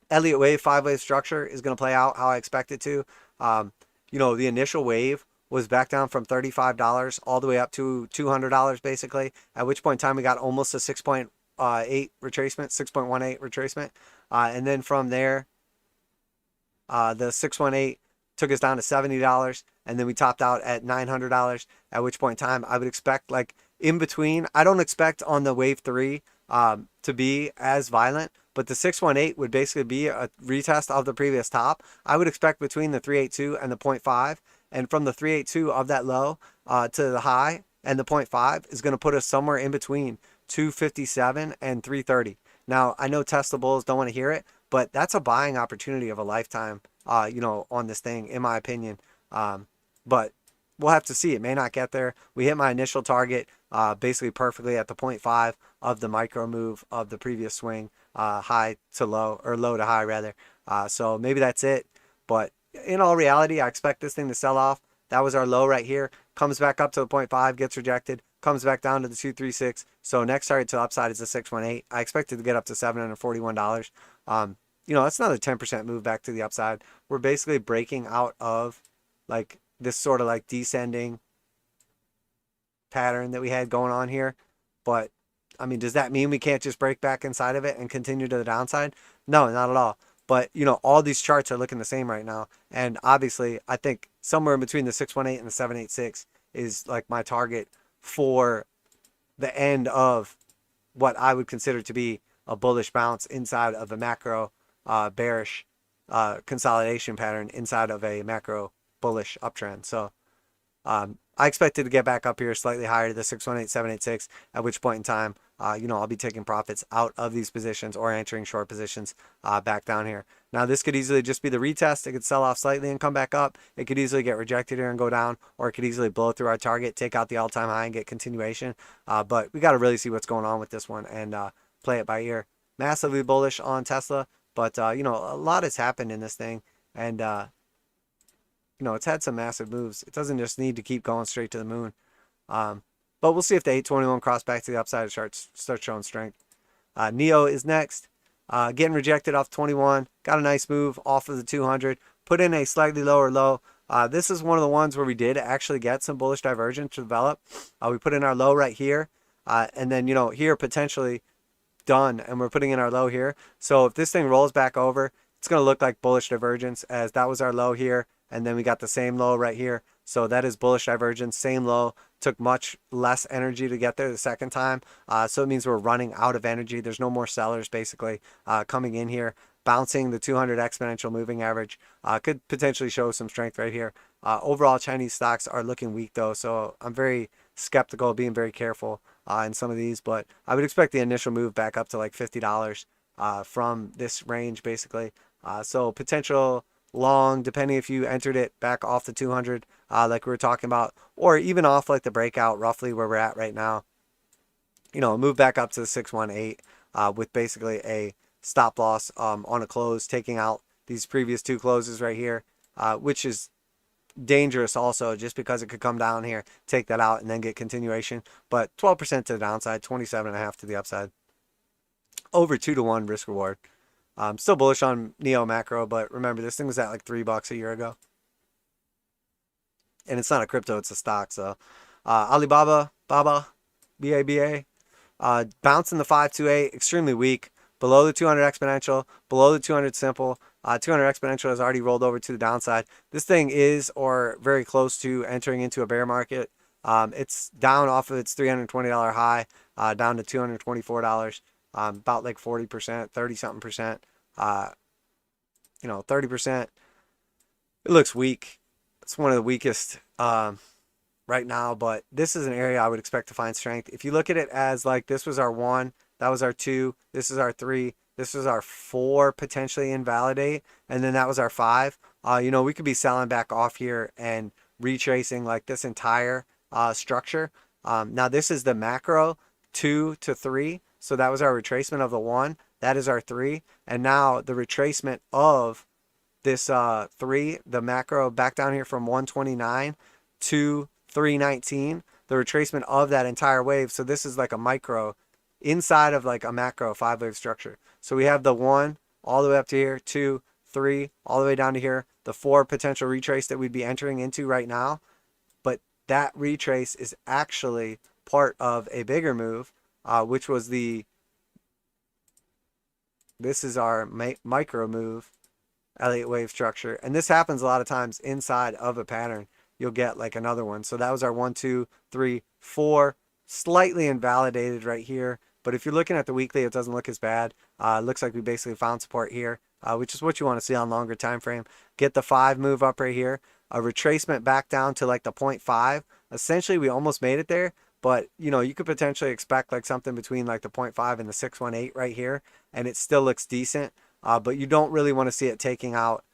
Elliott wave 5-wave structure is going to play out how I expect it to, the initial wave was back down from $35 all the way up to $200 basically, at which point in time we got almost a 6.8 retracement, 6.18 retracement. And then from there, the 618 took us down to $70, and then we topped out at $900, at which point in time I would expect, like, in between. I don't expect on the wave 3 to be as violent, but the 618 would basically be a retest of the previous top. I would expect between the 382 and the 0.5, and from the 382 of that low to the high and the 0.5 is going to put us somewhere in between 257 and 330. Now, I know Tesla bulls don't want to hear it, but that's a buying opportunity of a lifetime, on this thing, in my opinion. But we'll have to see. It may not get there. We hit my initial target basically perfectly at the 0.5 of the micro move of the previous swing, high to low, or low to high rather. So maybe that's it. But in all reality, I expect this thing to sell off. That was our low right here. Comes back up to the 0.5, gets rejected, comes back down to the 236. So next target to the upside is the 618. I expect it to get up to $741. That's another 10% move back to the upside. We're basically breaking out of like this sort of like descending pattern that we had going on here. But I mean, does that mean we can't just break back inside of it and continue to the downside? No, not at all. But, all these charts are looking the same right now. And obviously, I think somewhere in between the 618 and the 786 is like my target for the end of what I would consider to be a bullish bounce inside of a macro bearish consolidation pattern inside of a macro bullish uptrend. So I expect it to get back up here slightly higher to the 618, 786, at which point in time, I'll be taking profits out of these positions or entering short positions back down here. Now, this could easily just be the retest. It could sell off slightly and come back up. It could easily get rejected here and go down, or it could easily blow through our target, take out the all-time high and get continuation. But we got to really see what's going on with this one and play it by ear. Massively bullish on Tesla, but, a lot has happened in this thing, and it's had some massive moves. It doesn't just need to keep going straight to the moon. But we'll see if the 821 cross back to the upside starts showing strength. NEO is next. Getting rejected off 21. Got a nice move off of the 200. Put in a slightly lower low. This is one of the ones where we did actually get some bullish divergence to develop. We put in our low right here. And then, here potentially done. And we're putting in our low here. So if this thing rolls back over, it's going to look like bullish divergence, as that was our low here. And then we got the same low right here. So that is bullish divergence, same low. Took much less energy to get there the second time. So it means we're running out of energy. There's no more sellers basically coming in here. Bouncing the 200 exponential moving average could potentially show some strength right here. Overall, Chinese stocks are looking weak though. So I'm very skeptical, being very careful in some of these. But I would expect the initial move back up to like $50 from this range basically. So potential long, depending if you entered it back off the 200 like we were talking about, or even off like the breakout roughly where we're at right now, move back up to the 618 with basically a stop loss on a close, taking out these previous two closes right here, which is dangerous also just because it could come down here, take that out and then get continuation. But 12% to the downside, 27.5 to the upside, over 2-to-1 risk reward. Still bullish on Neo Macro, but remember, this thing was at like $3 a year ago. And it's not a crypto, it's a stock. So Alibaba, BABA, bouncing the 528, extremely weak. below the 200 exponential, below the 200 simple. 200 exponential has already rolled over to the downside. This thing is or very close to entering into a bear market. It's down off of its $320 high, down to $224, about like 40%, 30 something percent, 30%. It looks weak. It's one of the weakest right now, but this is an area I would expect to find strength. If you look at it as like this was our 1, that was our 2, this is our 3, this was our 4 potentially invalidate, and then that was our 5. We could be selling back off here and retracing like this entire structure. Now this is the macro 2 to 3, so that was our retracement of the 1. That is our 3, and now the retracement of this 3, the macro back down here from 129 to 319, the retracement of that entire wave. So this is like a micro inside of like a macro 5-wave structure. So we have the 1 all the way up to here, 2, 3, all the way down to here, the 4 potential retrace that we'd be entering into right now. But that retrace is actually part of a bigger move, which was this is our micro move, Elliott wave structure. And this happens a lot of times inside of a pattern. You'll get like another one. So that was our 1, 2, 3, 4, slightly invalidated right here. But if you're looking at the weekly, it doesn't look as bad. It looks like we basically found support here, which is what you want to see on longer time frame. Get the 5 move up right here, a retracement back down to like the 0.5. Essentially, we almost made it there, but you could potentially expect like something between like the 0.5 and the 618 right here, and it still looks decent. But you don't really want to see it taking out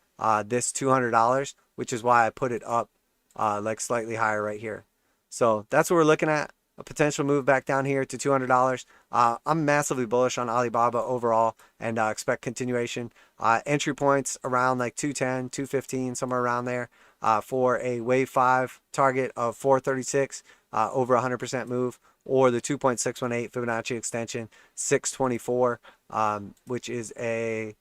this $200, which is why I put it up like slightly higher right here. So that's what we're looking at. A potential move back down here to $200. I'm massively bullish on Alibaba overall and expect continuation. Entry points around like 210, 215, somewhere around there for a wave 5 target of 436, over 100% move, or the 2.618 Fibonacci extension, 624, which is a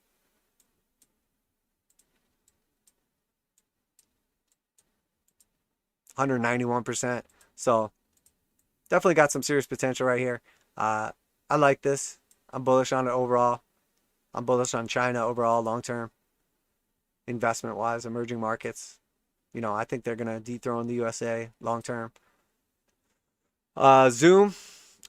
191%. So definitely got some serious potential right here. I like this. I'm bullish on it overall. I'm bullish on China overall long term. Investment wise, emerging markets. I think they're going to dethrone the USA long term. Zoom.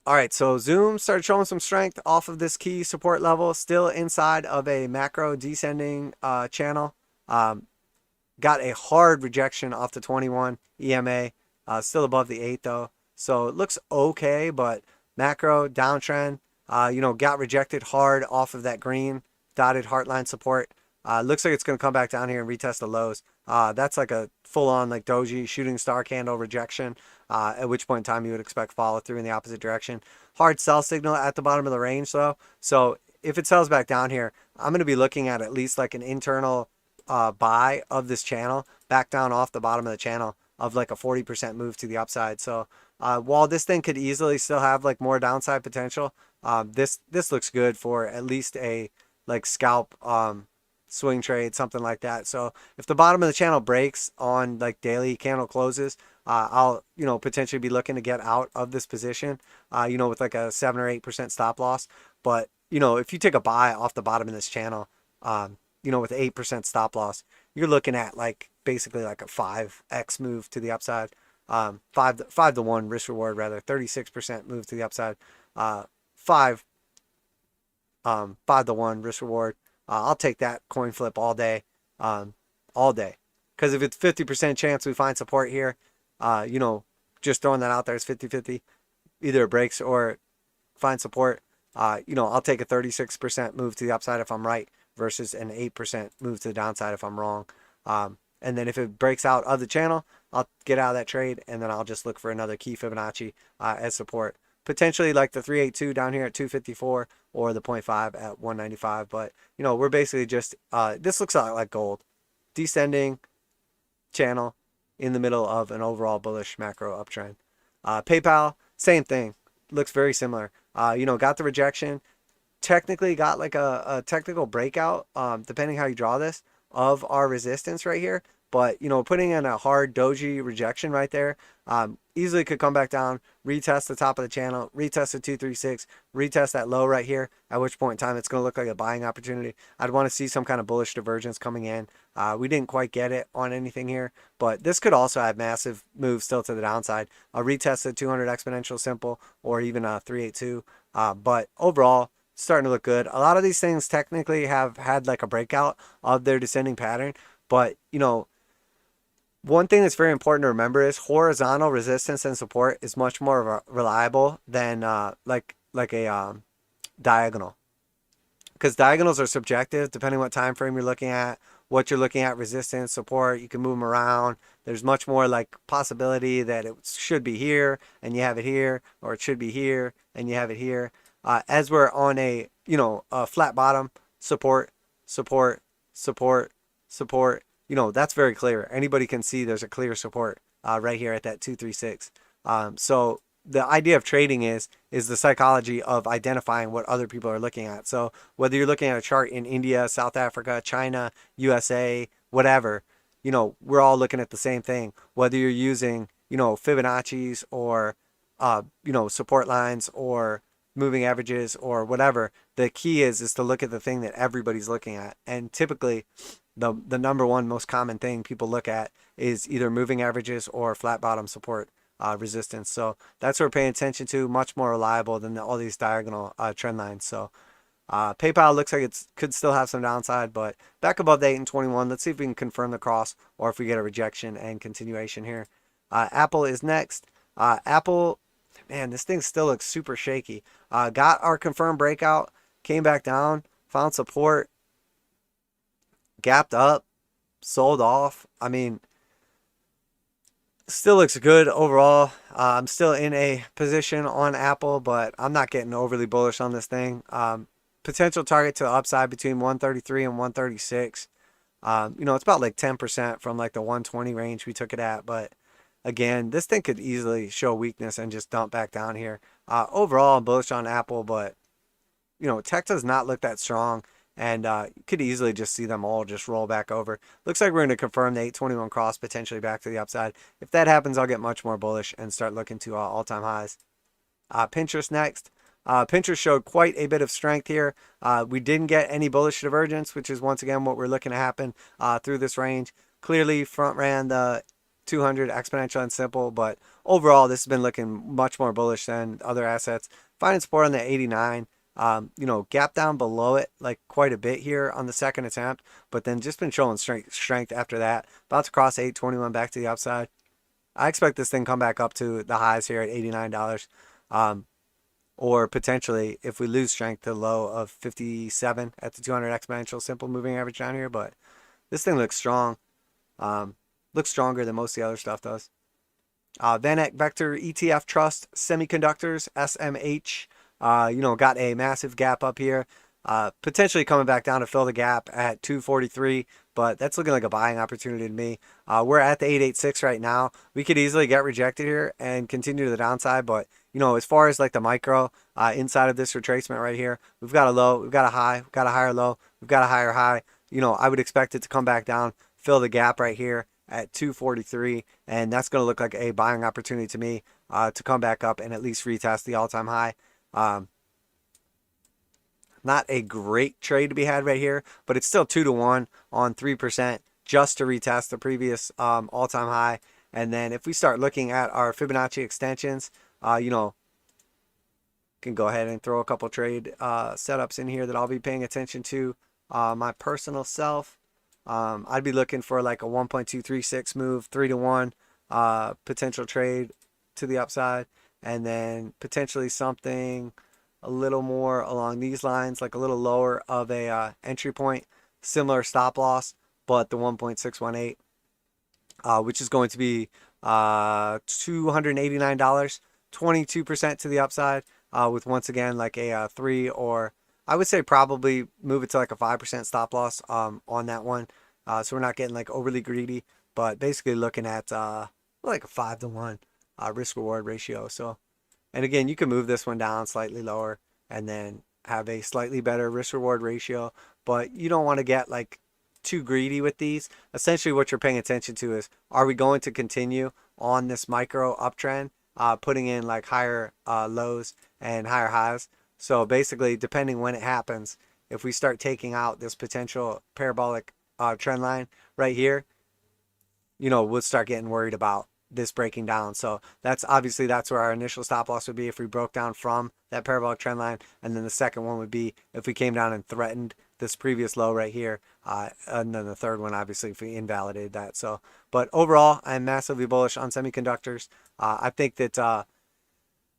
All right, so Zoom started showing some strength off of this key support level, still inside of a macro descending channel. Got a hard rejection off the 21 EMA, still above the 8 though. So it looks okay, but macro downtrend, got rejected hard off of that green dotted heartline support. Looks like it's going to come back down here and retest the lows. That's like a full-on like doji shooting star candle rejection, at which point in time you would expect follow through in the opposite direction. Hard sell signal at the bottom of the range though. So if it sells back down here, I'm going to be looking at least like an internal buy of this channel back down off the bottom of the channel of like a 40% move to the upside. So while this thing could easily still have like more downside potential, this looks good for at least a like scalp swing trade, something like that. So if the bottom of the channel breaks on like daily candle closes, I'll potentially be looking to get out of this position, with like a 7 or 8% stop loss. But if you take a buy off the bottom of this channel, with 8% stop loss, you're looking at like basically like a 5x move to the upside, 5 to 1 risk reward rather, 36% move to the upside, 5 to 1 risk reward. I'll take that coin flip all day, because if it's 50% chance we find support here, just throwing that out there is 50-50, either it breaks or find support. I'll take a 36% move to the upside if I'm right versus an 8% move to the downside if I'm wrong. And then if it breaks out of the channel, I'll get out of that trade, and then I'll just look for another key Fibonacci as support. Potentially like the 382 down here at 254 or the 0.5 at 195. But, we're basically just, this looks a lot like gold. Descending channel in the middle of an overall bullish macro uptrend. PayPal, same thing. Looks very similar. Got the rejection. Technically got like a technical breakout, depending how you draw this, of our resistance right here. but you know, putting in a hard doji rejection right there, easily could come back down, retest the top of the channel, retest the 236, retest that low right here, at which point in time it's going to look like a buying opportunity. I'd want to see some kind of bullish divergence coming in. We didn't quite get it on anything here, but this could also have massive moves still to the downside. A retest at 200 exponential simple or even a 382. But overall, starting to look good. A lot of these things technically have had like a breakout of their descending pattern, but you know, one thing that's very important to remember is horizontal resistance and support is much more reliable than like a diagonal, because diagonals are subjective depending what time frame you're looking at, what you're looking at, resistance, support. You can move them around. There's much more like possibility that it should be here and you have it here, or it should be here and you have it here. As we're on a, you know, a flat bottom, support, support, support, support, you know, that's very clear. Anybody can see there's a clear support right here at that 236. So the idea of trading is the psychology of identifying what other people are looking at. So whether you're looking at a chart in India, South Africa, China, USA, whatever, you know, we're all looking at the same thing. Whether you're using, you know, Fibonacci's or, you know, support lines or moving averages or whatever, the key is to look at the thing that everybody's looking at. And typically the number one most common thing people look at is either moving averages or flat bottom support resistance. So that's what we're paying attention to, much more reliable than all these diagonal trend lines. So PayPal looks like it could still have some downside, but back above the 8 and 21. Let's see if we can confirm the cross or if we get a rejection and continuation here. Apple is next. Apple, man, this thing still looks super shaky. Got our confirmed breakout, came back down, found support, gapped up, sold off. I mean, still looks good overall. I'm still in a position on Apple, but I'm not getting overly bullish on this thing. Potential target to the upside between 133 and 136. You know, it's about like 10% from like the 120 range we took it at, but again, this thing could easily show weakness and just dump back down here. Overall, I'm bullish on Apple, but you know, tech does not look that strong, and you could easily just see them all just roll back over. Looks like we're going to confirm the 821 cross, potentially back to the upside. If that happens, I'll get much more bullish and start looking to all-time highs. Pinterest next. Pinterest showed quite a bit of strength here. We didn't get any bullish divergence, which is once again what we're looking to happen through this range. Clearly front ran the 200 exponential and simple, but overall this has been looking much more bullish than other assets. Finding support on the 89. You know, gap down below it like quite a bit here on the second attempt, but then just been showing strength after that. About to cross 821 back to the upside. I expect this thing come back up to the highs here at $89. Or potentially if we lose strength to the low of 57 at the 200 exponential simple moving average down here. But this thing looks strong. Looks stronger than most of the other stuff does. VanEck Vector ETF Trust Semiconductors, SMH. You know, got a massive gap up here. Potentially coming back down to fill the gap at 243, but that's looking like a buying opportunity to me. We're at the 886 right now. We could easily get rejected here and continue to the downside, but you know, as far as like the micro inside of this retracement right here, we've got a low, we've got a high, we've got a higher low, we've got a higher high. You know, I would expect it to come back down, fill the gap right here at 243, and that's going to look like a buying opportunity to me to come back up and at least retest the all-time high. Not a great trade to be had right here, but it's still 2-to-1 on 3% just to retest the previous all-time high. And then if we start looking at our Fibonacci extensions, you know, can go ahead and throw a couple trade setups in here that I'll be paying attention to. My personal self, I'd be looking for like a 1.236 move, 3-to-1 potential trade to the upside, and then potentially something a little more along these lines, like a little lower of a entry point, similar stop loss, but the 1.618, which is going to be $289, 22% to the upside, with once again like a 3, or I would say probably move it to like a 5% stop loss on that one. So we're not getting like overly greedy, but basically looking at like a 5-to-1 risk reward ratio. So, and again, you can move this one down slightly lower and then have a slightly better risk reward ratio, but you don't want to get like too greedy with these. Essentially what you're paying attention to is, are we going to continue on this micro uptrend, putting in like higher lows and higher highs. So basically, depending when it happens, if we start taking out this potential parabolic trend line right here, we'll start getting worried about this breaking down. So that's where our initial stop loss would be if we broke down from that parabolic trend line. And then the second one would be if we came down and threatened this previous low right here. And then the third one, obviously, if we invalidated that. So, but overall, I'm massively bullish on semiconductors. I think that,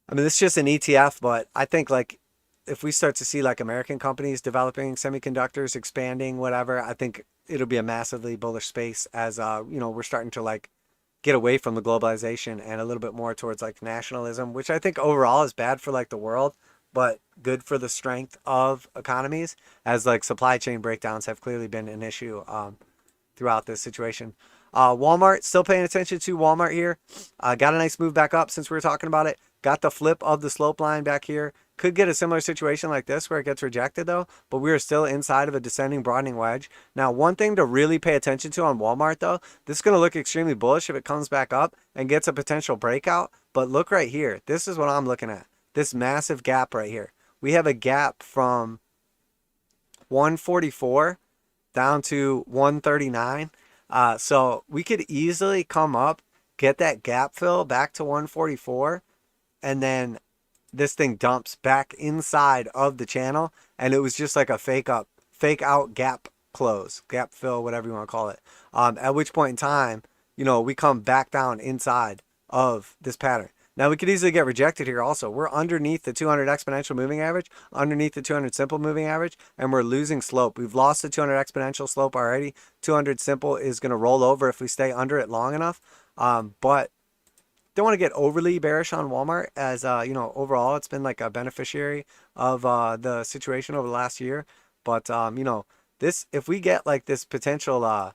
this is just an ETF, but I think like if we start to see like American companies developing semiconductors, expanding, whatever, I think it'll be a massively bullish space as, we're starting to like get away from the globalization and a little bit more towards like nationalism, which I think overall is bad for like the world, but good for the strength of economies, as like supply chain breakdowns have clearly been an issue throughout this situation. Walmart, still paying attention to Walmart here. Got a nice move back up since we were talking about it. Got the flip of the slope line back here. Could get a similar situation like this where it gets rejected though, but we are still inside of a descending broadening wedge. Now, one thing to really pay attention to on Walmart though, this is going to look extremely bullish if it comes back up and gets a potential breakout. But look right here. This is what I'm looking at. This massive gap right here. We have a gap from 144 down to 139. So we could easily come up, get that gap fill back to 144, and then this thing dumps back inside of the channel, and it was just like a fake out gap close, gap fill, whatever you want to call it. At which point in time, we come back down inside of this pattern. Now, we could easily get rejected here also. We're underneath the 200 exponential moving average, underneath the 200 simple moving average, and we're losing slope. We've lost the 200 exponential slope already. 200 simple is going to roll over if we stay under it long enough. But don't want to get overly bearish on Walmart, as overall it's been like a beneficiary of the situation over the last year. But this, if we get like this potential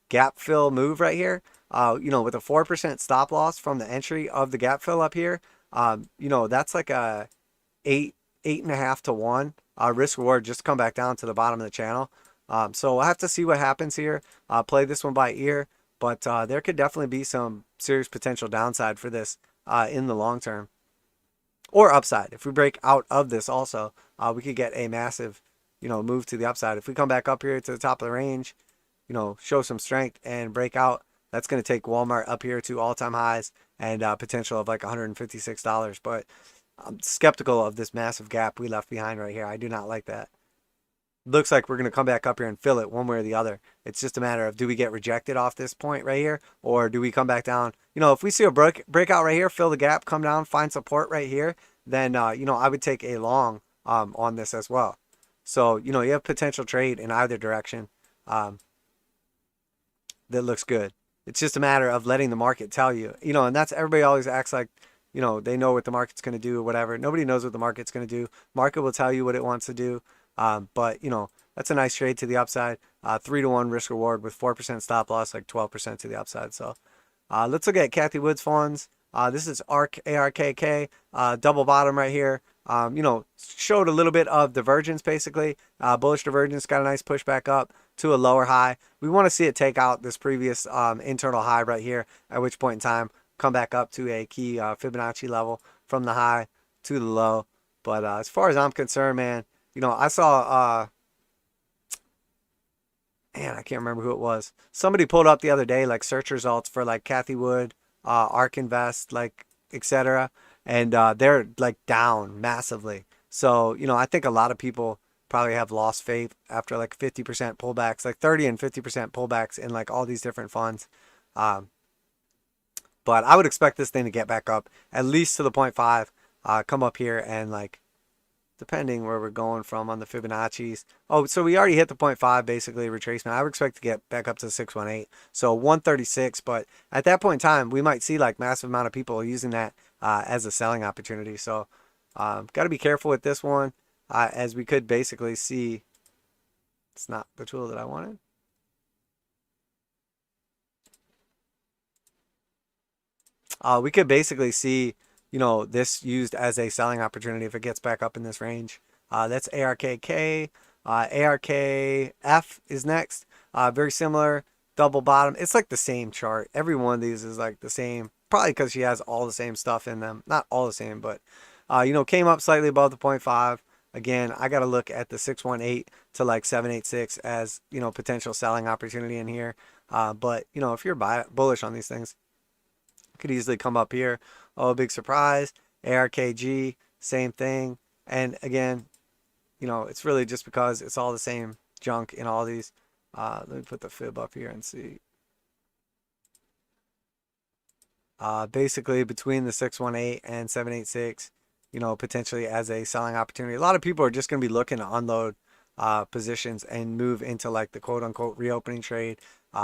gap fill move right here, with a 4% stop loss from the entry of the gap fill up here, that's like a 8.5 to 1 risk reward just to come back down to the bottom of the channel. So we'll have to see what happens here. Play this one by ear. But there could definitely be some serious potential downside for this in the long term. Or upside. If we break out of this also, we could get a massive, move to the upside. If we come back up here to the top of the range, show some strength and break out, that's going to take Walmart up here to all-time highs and potential of like $156. But I'm skeptical of this massive gap we left behind right here. I do not like that. Looks like we're going to come back up here and fill it one way or the other. It's just a matter of, do we get rejected off this point right here, or do we come back down? If we see a breakout right here, fill the gap, come down, find support right here, then I would take a long on this as well. So you have potential trade in either direction. That looks good. It's just a matter of letting the market tell you. And that's, everybody always acts like they know what the market's going to do or whatever. Nobody knows what the market's going to do. Market will tell you what it wants to do. But that's a nice trade to the upside. 3 to 1 risk reward with 4% stop loss, like 12% to the upside. So let's look at Cathie Wood's funds. This is ARKK, double bottom right here. Showed a little bit of divergence basically. Bullish divergence, got a nice push back up to a lower high. We want to see it take out this previous internal high right here, at which point in time come back up to a key Fibonacci level from the high to the low. But as far as I'm concerned, man, I saw, I can't remember who it was. Somebody pulled up the other day, like search results for like Cathie Wood, ARK Invest, like, etc. And they're like down massively. So, I think a lot of people probably have lost faith after like 50% pullbacks, like 30 and 50% pullbacks in like all these different funds. But I would expect this thing to get back up at least to the 0.5, come up here and like, depending where we're going from on the Fibonacci's. Oh, so we already hit the 0.5 basically retracement. I would expect to get back up to 618. So 136, but at that point in time, we might see like massive amount of people using that as a selling opportunity. So got to be careful with this one, as we could basically see, it's not the tool that I wanted. We could basically see this used as a selling opportunity if it gets back up in this range. That's ARKK. ARKF is next. Very similar, double bottom. It's like the same chart. Every one of these is like the same, probably because she has all the same stuff in them. Not all the same, but came up slightly above the 0.5. Again, I got to look at the 618 to like 786 as, potential selling opportunity in here. But, if you're bullish on these things, could easily come up here. Oh, big surprise. ARKG, same thing. And again, it's really just because it's all the same junk in all these. Let me put the fib up here and see. Basically between the 618 and 786, potentially as a selling opportunity. A lot of people are just going to be looking to unload positions and move into like the quote unquote reopening trade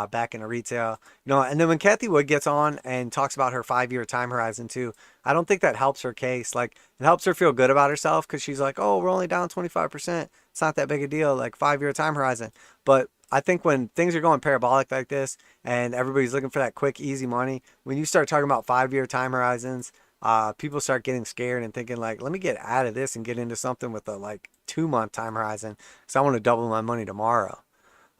back into retail. And then when Cathie Wood gets on and talks about her 5-year time horizon too, I don't think that helps her case. Like, it helps her feel good about herself because she's like, oh, we're only down 25%. It's not that big a deal, like 5-year time horizon. But I think when things are going parabolic like this and everybody's looking for that quick, easy money, when you start talking about 5-year time horizons, people start getting scared and thinking like, let me get out of this and get into something with a like 2-month time horizon because I want to double my money tomorrow.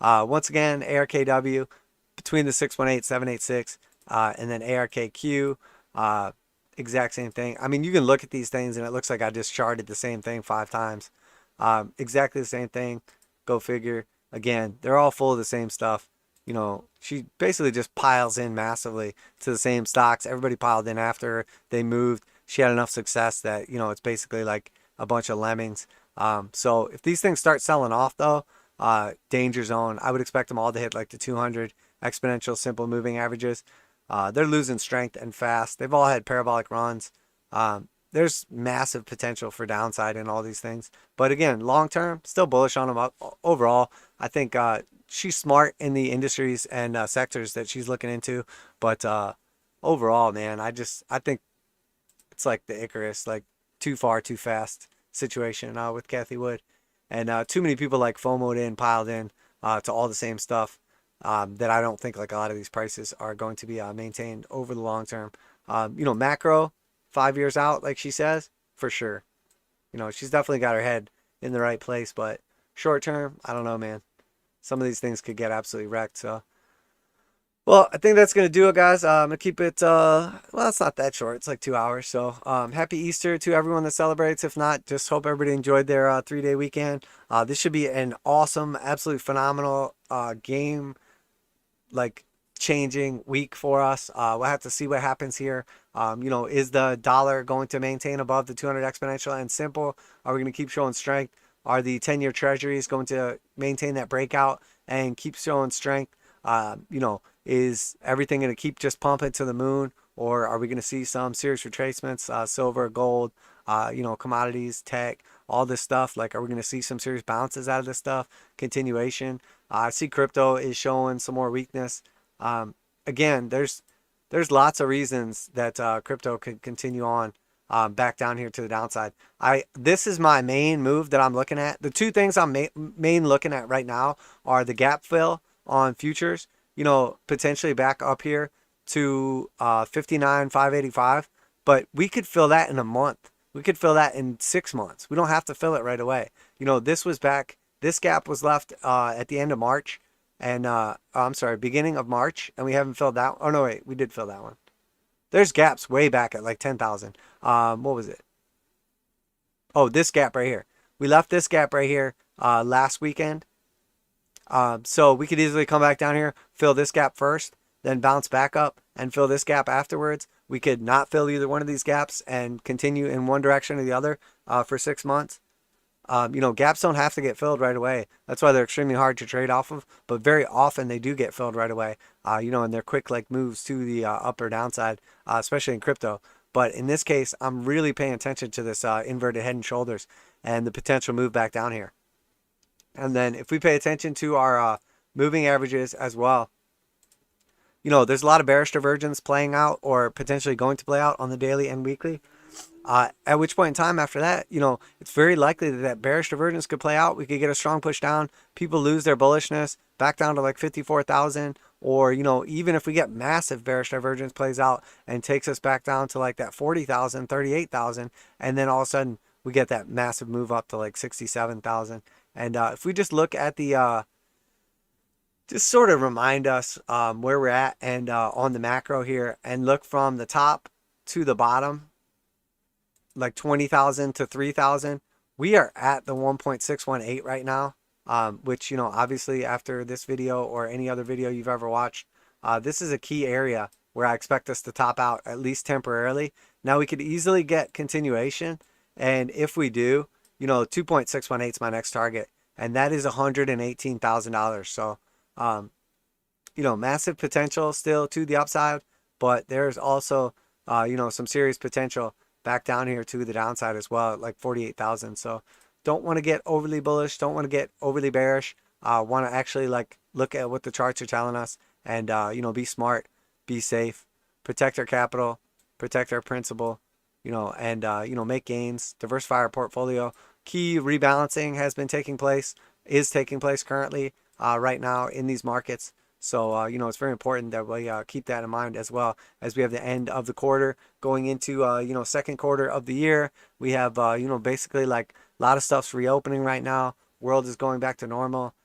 Once again, ARKW between the 618, 786, and then ARKQ, exact same thing. I mean, you can look at these things and it looks like I just charted the same thing 5 times. Exactly the same thing. Go figure. Again, they're all full of the same stuff. She basically just piles in massively to the same stocks. Everybody piled in after her. They moved. She had enough success that, it's basically like a bunch of lemmings. So if these things start selling off though, danger zone, I would expect them all to hit like the 200 exponential simple moving averages. They're losing strength and fast. They've all had parabolic runs. There's massive potential for downside in all these things. But again, long term, still bullish on them overall. I think she's smart in the industries and sectors that she's looking into. But overall, man, I think it's like the Icarus, like too far, too fast situation with Cathie Wood. And too many people like FOMO'd in, piled in to all the same stuff that I don't think like a lot of these prices are going to be maintained over the long term. Macro, 5 years out, like she says, for sure. She's definitely got her head in the right place, but short term, I don't know, man. Some of these things could get absolutely wrecked. So, well, I think that's going to do it, guys. I'm going to keep it, well, it's not that short. It's like 2 hours. So, happy Easter to everyone that celebrates. If not, just hope everybody enjoyed their 3-day weekend. This should be an awesome, absolutely phenomenal game, like, changing week for us. We'll have to see what happens here. Is the dollar going to maintain above the 200 exponential and simple? Are we going to keep showing strength? Are the 10-year treasuries going to maintain that breakout and keep showing strength? Is everything going to keep just pumping to the moon, or are we going to see some serious retracements? Silver, gold, commodities, tech, all this stuff. Like, are we going to see some serious bounces out of this stuff? Continuation. I see crypto is showing some more weakness. Again, there's lots of reasons that crypto could continue on back down here to the downside. This is my main move that I'm looking at. The two things I'm main looking at right now are the gap fill on futures, potentially back up here to 59,585, but we could fill that in a month. We could fill that in 6 months. We don't have to fill it right away. This gap was left at the end of March. And, I'm sorry, beginning of March, and we haven't filled that. Oh, no, wait, we did fill that one. There's gaps way back at like 10,000. What was it? Oh, this gap right here. We left this gap right here last weekend. So we could easily come back down here, fill this gap first, then bounce back up and fill this gap afterwards. We could not fill either one of these gaps and continue in one direction or the other for 6 months. Gaps don't have to get filled right away. That's why they're extremely hard to trade off of, but very often they do get filled right away, and they're quick like moves to the up or downside, especially in crypto. But in this case, I'm really paying attention to this inverted head and shoulders and the potential move back down here. And then if we pay attention to our moving averages as well, there's a lot of bearish divergence playing out or potentially going to play out on the daily and weekly. At which point in time after that, it's very likely that bearish divergence could play out. We could get a strong push down. People lose their bullishness back down to like 54,000. Or, even if we get massive bearish divergence plays out and takes us back down to like that 40,000, 38,000. And then all of a sudden we get that massive move up to like 67,000. And if we just look at the just sort of remind us where we're at and on the macro here, and look from the top to the bottom, like 20,000 to 3,000. We are at the 1.618 right now, which, you know, obviously after this video or any other video you've ever watched, this is a key area where I expect us to top out, at least temporarily. Now we could easily get continuation, and if we do, you know, 2.618 is my next target, and that is $118,000. So, you know, massive potential still to the upside, but there's also, you know, some serious potential back down here to the downside as well, at like 48,000. So don't want to get overly bullish, don't want to get overly bearish. Want to actually like look at what the charts are telling us, and you know, be smart, be safe, protect our capital, protect our principal, you know, and you know, make gains, diversify our portfolio. Key rebalancing has been taking place, is taking place currently right now in these markets. So, you know, it's very important that we keep that in mind, as well as we have the end of the quarter going into, you know, second quarter of the year. We have, you know, basically like a lot of stuff's reopening right now. World is going back to normal.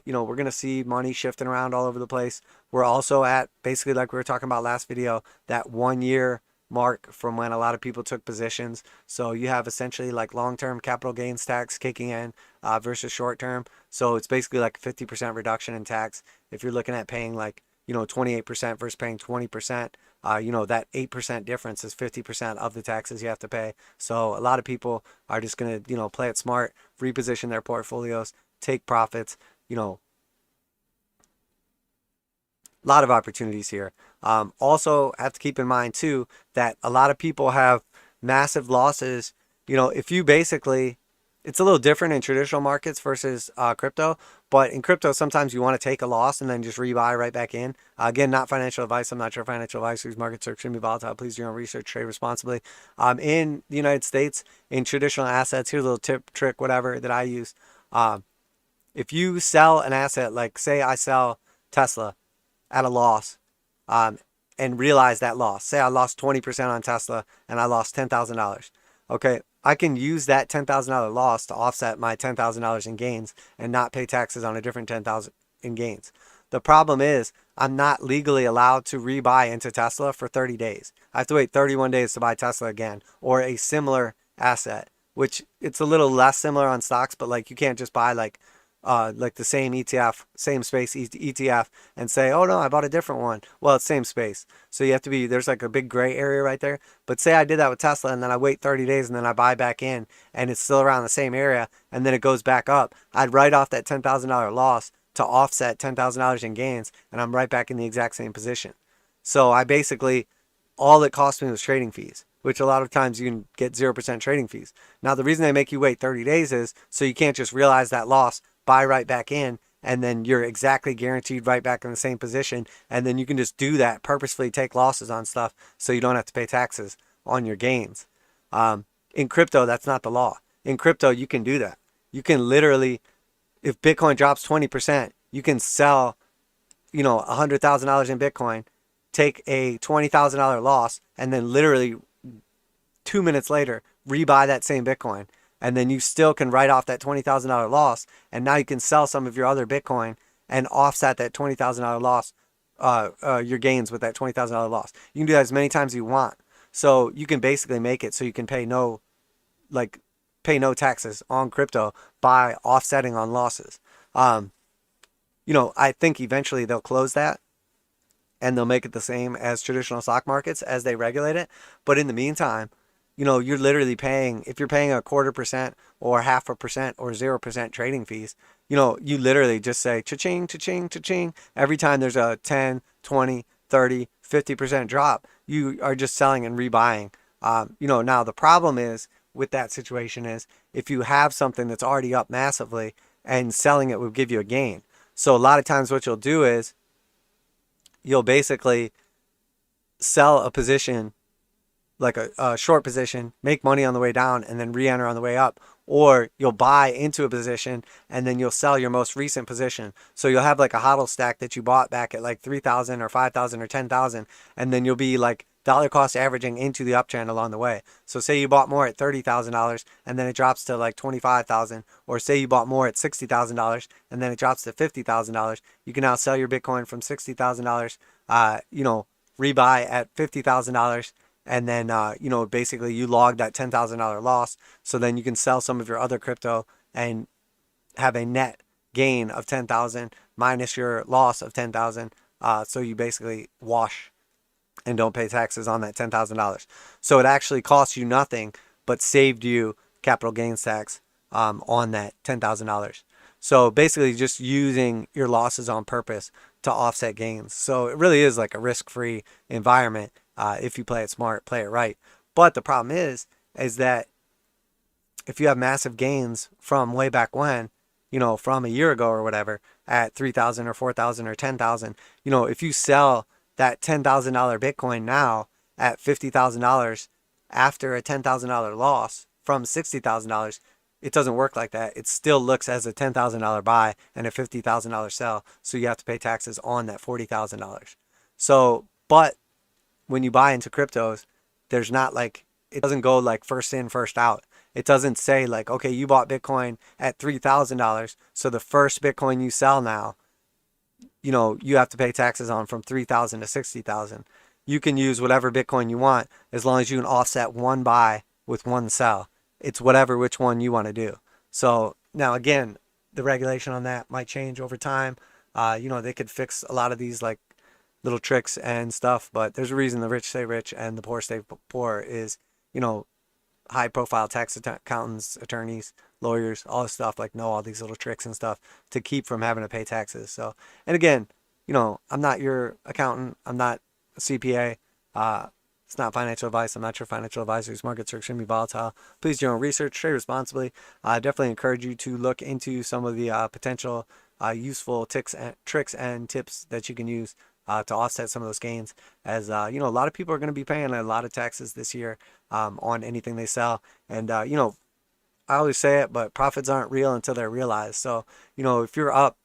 You know, we're going to see money shifting around all over the place. We're also at, basically like we were talking about last video, that 1 year mark from when a lot of people took positions. So you have essentially like long-term capital gains tax kicking in versus short-term. So it's basically like a 50% reduction in tax. If you're looking at paying like, you know, 28% versus paying 20%, you know, that 8% difference is 50% of the taxes you have to pay. So a lot of people are just going to, you know, play it smart, reposition their portfolios, take profits, you know, a lot of opportunities here. Also have to keep in mind too that a lot of people have massive losses. You know, if you basically, it's a little different in traditional markets versus crypto, but in crypto sometimes you want to take a loss and then just rebuy right back in. Again, not financial advice. I'm not sure financial advice. These markets are extremely volatile. Please do your own research, trade responsibly. In the United States, in traditional assets, here's a little tip, trick, whatever that I use. If you sell an asset, like say I sell Tesla at a loss, and realize that loss. Say I lost 20% on Tesla and I lost $10,000. Okay, I can use that $10,000 loss to offset my $10,000 in gains and not pay taxes on a different $10,000 in gains. The problem is I'm not legally allowed to rebuy into Tesla for 30 days. I have to wait 31 days to buy Tesla again, or a similar asset, which it's a little less similar on stocks, but like you can't just buy like the same ETF, same space ETF and say, oh no, I bought a different one. Well, it's same space. So you have to be, there's like a big gray area right there. But say I did that with Tesla and then I wait 30 days and then I buy back in and it's still around the same area and then it goes back up. I'd write off that $10,000 loss to offset $10,000 in gains and I'm right back in the exact same position. So I basically, all it cost me was trading fees, which a lot of times you can get 0% trading fees. Now, the reason they make you wait 30 days is so you can't just realize that loss, buy right back in, and then you're exactly guaranteed right back in the same position. And then you can just do that, purposefully take losses on stuff so you don't have to pay taxes on your gains. In crypto, that's not the law. In crypto, you can do that. You can literally, if Bitcoin drops 20%, you can sell, you know, $100,000 in Bitcoin, take a $20,000 loss, and then literally 2 minutes later, rebuy that same Bitcoin. And then you still can write off that $20,000 loss. And now you can sell some of your other Bitcoin and offset that $20,000 loss, your gains with that $20,000 loss. You can do that as many times as you want. So you can basically make it so you can pay no taxes on crypto by offsetting on losses. You know, I think eventually they'll close that and they'll make it the same as traditional stock markets as they regulate it. But in the meantime, you know, you're literally paying, if you're paying 0.25% or 0.5% or 0% trading fees, you know, you literally just say cha-ching, cha-ching, cha-ching. Every time there's a 10, 20, 30, 50% drop, you are just selling and rebuying. You know, now the problem is with that situation is if you have something that's already up massively and selling it will give you a gain. So a lot of times what you'll do is you'll basically sell a position, like a short position, make money on the way down and then re-enter on the way up, or you'll buy into a position and then you'll sell your most recent position. So you'll have like a hodl stack that you bought back at like 3,000 or 5,000 or 10,000, and then you'll be like dollar cost averaging into the uptrend along the way. So say you bought more at $30,000 and then it drops to like 25,000, or say you bought more at $60,000 and then it drops to $50,000. You can now sell your Bitcoin from $60,000, rebuy at $50,000, and then basically you log that $10,000 loss. So then you can sell some of your other crypto and have a net gain of 10,000 minus your loss of 10,000. So you basically wash and don't pay taxes on that $10,000. So it actually cost you nothing, but saved you capital gains tax on that $10,000. So basically just using your losses on purpose to offset gains. So it really is like a risk-free environment if you play it smart, play it right. But the problem is that if you have massive gains from way back when, from a year ago or whatever, at 3,000 or 4,000 or 10,000, if you sell that $10,000 Bitcoin now at $50,000 after a $10,000 loss from $60,000, it doesn't work like that. It still looks as a $10,000 buy and a $50,000 sell. So you have to pay taxes on that $40,000. So, but when you buy into cryptos, there's not like, it doesn't go like first in, first out. It doesn't say like, okay, you bought Bitcoin at $3,000. So the first Bitcoin you sell now, you have to pay taxes on from 3,000 to 60,000. You can use whatever Bitcoin you want as long as you can offset one buy with one sell. It's which one you want to do. So now again, the regulation on that might change over time. They could fix a lot of these like little tricks and stuff, but there's a reason the rich stay rich and the poor stay poor is, high profile tax accountants, attorneys, lawyers, all this stuff, like know all these little tricks and stuff to keep from having to pay taxes. So, and again, I'm not your accountant. I'm not a CPA. It's not financial advice. I'm not your financial advisor. These markets are extremely volatile. Please do your own research, trade responsibly. I definitely encourage you to look into some of the potential useful tricks and tips that you can use to offset some of those gains, as a lot of people are going to be paying a lot of taxes this year on anything they sell. And I always say it, but profits aren't real until they're realized. So if you're up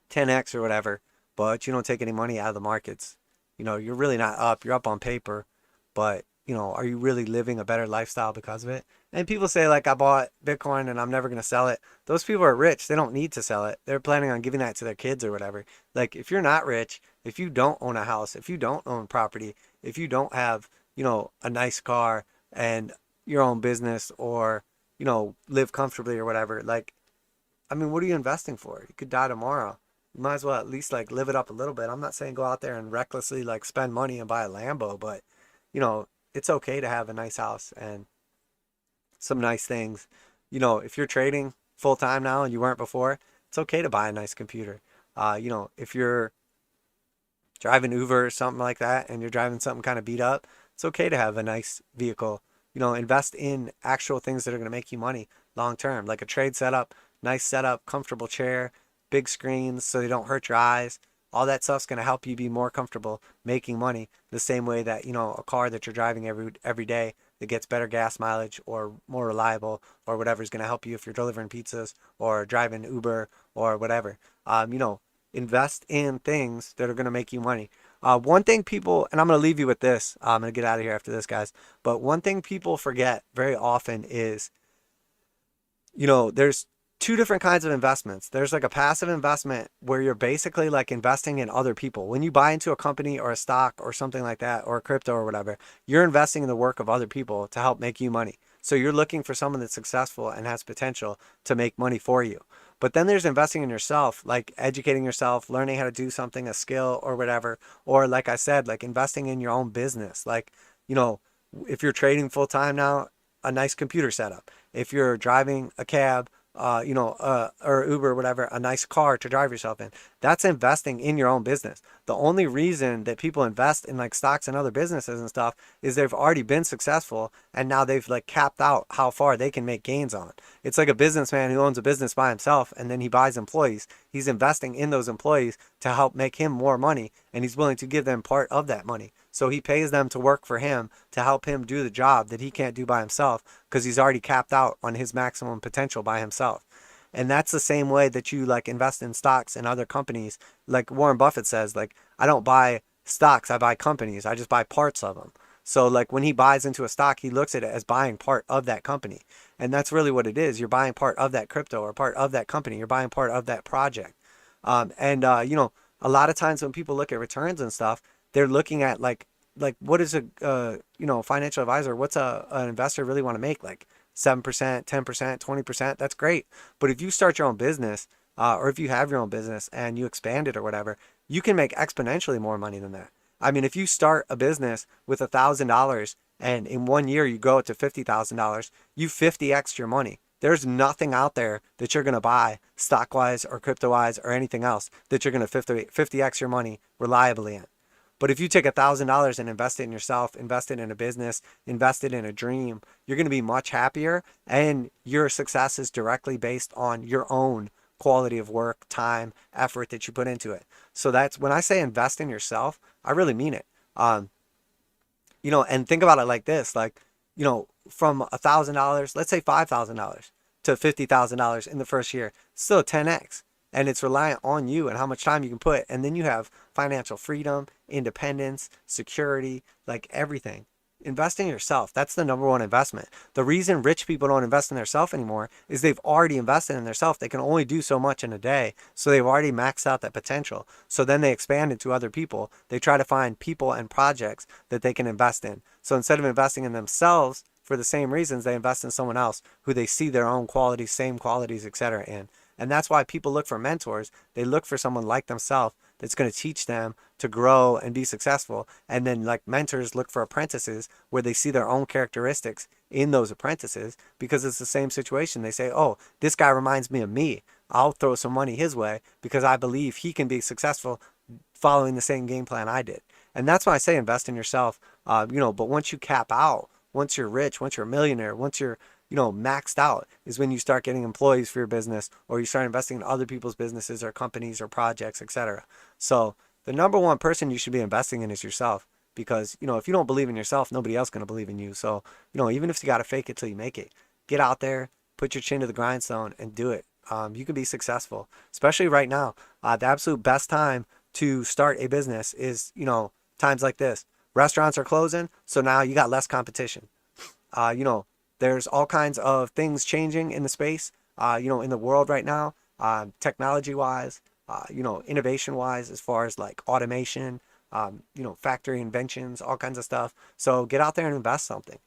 10x or whatever, but you don't take any money out of the markets, you're really not up. You're up on paper, but are you really living a better lifestyle because of it? And people say like, I bought Bitcoin and I'm never going to sell it. Those people are rich. They don't need to sell it. They're planning on giving that to their kids or whatever. Like if you're not rich, if you don't own a house, if you don't own property, if you don't have, a nice car and your own business, or, live comfortably or whatever, like, I mean, what are you investing for? You could die tomorrow. You might as well at least like live it up a little bit. I'm not saying go out there and recklessly like spend money and buy a Lambo, but it's okay to have a nice house and some nice things. If you're trading full time now and you weren't before, it's okay to buy a nice computer. If you're driving Uber or something like that and you're driving something kind of beat up, it's okay to have a nice vehicle. Invest in actual things that are going to make you money long term, like a trade setup, nice setup, comfortable chair, big screens so they don't hurt your eyes. All that stuff's going to help you be more comfortable making money, the same way that a car that you're driving every day that gets better gas mileage or more reliable or whatever is going to help you if you're delivering pizzas or driving Uber or whatever. Invest in things that are going to make you money. One thing people, and I'm going to leave you with this, I'm going to get out of here after this, guys, but one thing people forget very often is, there's two different kinds of investments. There's like a passive investment where you're basically like investing in other people. When you buy into a company or a stock or something like that, or crypto or whatever, you're investing in the work of other people to help make you money. So you're looking for someone that's successful and has potential to make money for you. But then there's investing in yourself, like educating yourself, learning how to do something, a skill or whatever. Or like I said, like investing in your own business. Like, if you're trading full time now, a nice computer setup. If you're driving a cab, or Uber, whatever, a nice car to drive yourself in. That's investing in your own business. The only reason that people invest in like stocks and other businesses and stuff is they've already been successful and now they've like capped out how far they can make gains on. It's like a businessman who owns a business by himself and then he buys employees. He's investing in those employees to help make him more money, and he's willing to give them part of that money. So he pays them to work for him to help him do the job that he can't do by himself because he's already capped out on his maximum potential by himself. And that's the same way that you like invest in stocks and other companies. Like Warren Buffett says, like, I don't buy stocks. I buy companies. I just buy parts of them. So like when he buys into a stock, he looks at it as buying part of that company. And that's really what it is. You're buying part of that crypto or part of that company. You're buying part of that project. You know, a lot of times when people look at returns and stuff, they're looking at like what is a you know, financial advisor, what's an investor really want to make? Like 7%, 10%, 20%. That's great. But if you start your own business, or if you have your own business and you expand it or whatever, you can make exponentially more money than that. I mean, if you start a business with $1,000 and in 1 year you grow it to $50,000, you 50x your money. There's nothing out there that you're going to buy stock wise or crypto wise or anything else that you're going to 50x your money reliably in. But if you take $1,000 and invest it in yourself, invest it in a business, invest it in a dream, you're going to be much happier, and your success is directly based on your own quality of work, time, effort that you put into it. So that's when I say invest in yourself, I really mean it. You know, and think about it like this, like, you know, from $1,000, let's say $5,000 to $50,000 in the first year, still 10x. And it's reliant on you and how much time you can put. And then you have financial freedom, independence, security, like everything. Invest in yourself. That's the number one investment. The reason rich people don't invest in themselves anymore is they've already invested in themselves. They can only do so much in a day. So they've already maxed out that potential. So then they expand into other people. They try to find people and projects that they can invest in. So instead of investing in themselves for the same reasons, they invest in someone else who they see their own qualities, same qualities, etc. in. And that's why people look for mentors. They look for someone like themselves that's going to teach them to grow and be successful. And then like mentors look for apprentices where they see their own characteristics in those apprentices, because it's the same situation. They say, oh, this guy reminds me of me. I'll throw some money his way because I believe he can be successful following the same game plan I did. And that's why I say invest in yourself. You know, but once you cap out, once you're rich, once you're a millionaire, once you're, you know, maxed out, is when you start getting employees for your business, or you start investing in other people's businesses or companies or projects, etc. So the number one person you should be investing in is yourself, because, you know, if you don't believe in yourself, nobody else is going to believe in you. So, you know, even if you got to fake it till you make it, get out there, put your chin to the grindstone and do it. You can be successful, especially right now. The absolute best time to start a business is, you know, times like this. Restaurants are closing, so now you got less competition. You know, there's all kinds of things changing in the space, you know, in the world right now, technology-wise, you know, innovation-wise, as far as like automation, you know, factory inventions, all kinds of stuff. So get out there and invest something.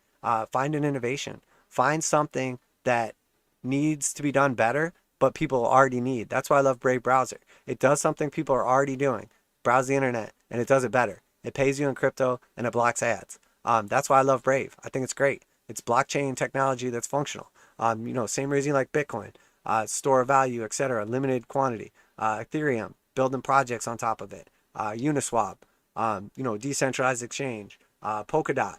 Find an innovation. Find something that needs to be done better, but people already need. That's why I love Brave Browser. It does something people are already doing. Browse the internet, and it does it better. It pays you in crypto, and it blocks ads. That's why I love Brave. I think it's great. It's blockchain technology that's functional. You know, same reason like Bitcoin, store of value, etc., limited quantity. Ethereum, building projects on top of it. Uniswap, you know, decentralized exchange. Polkadot.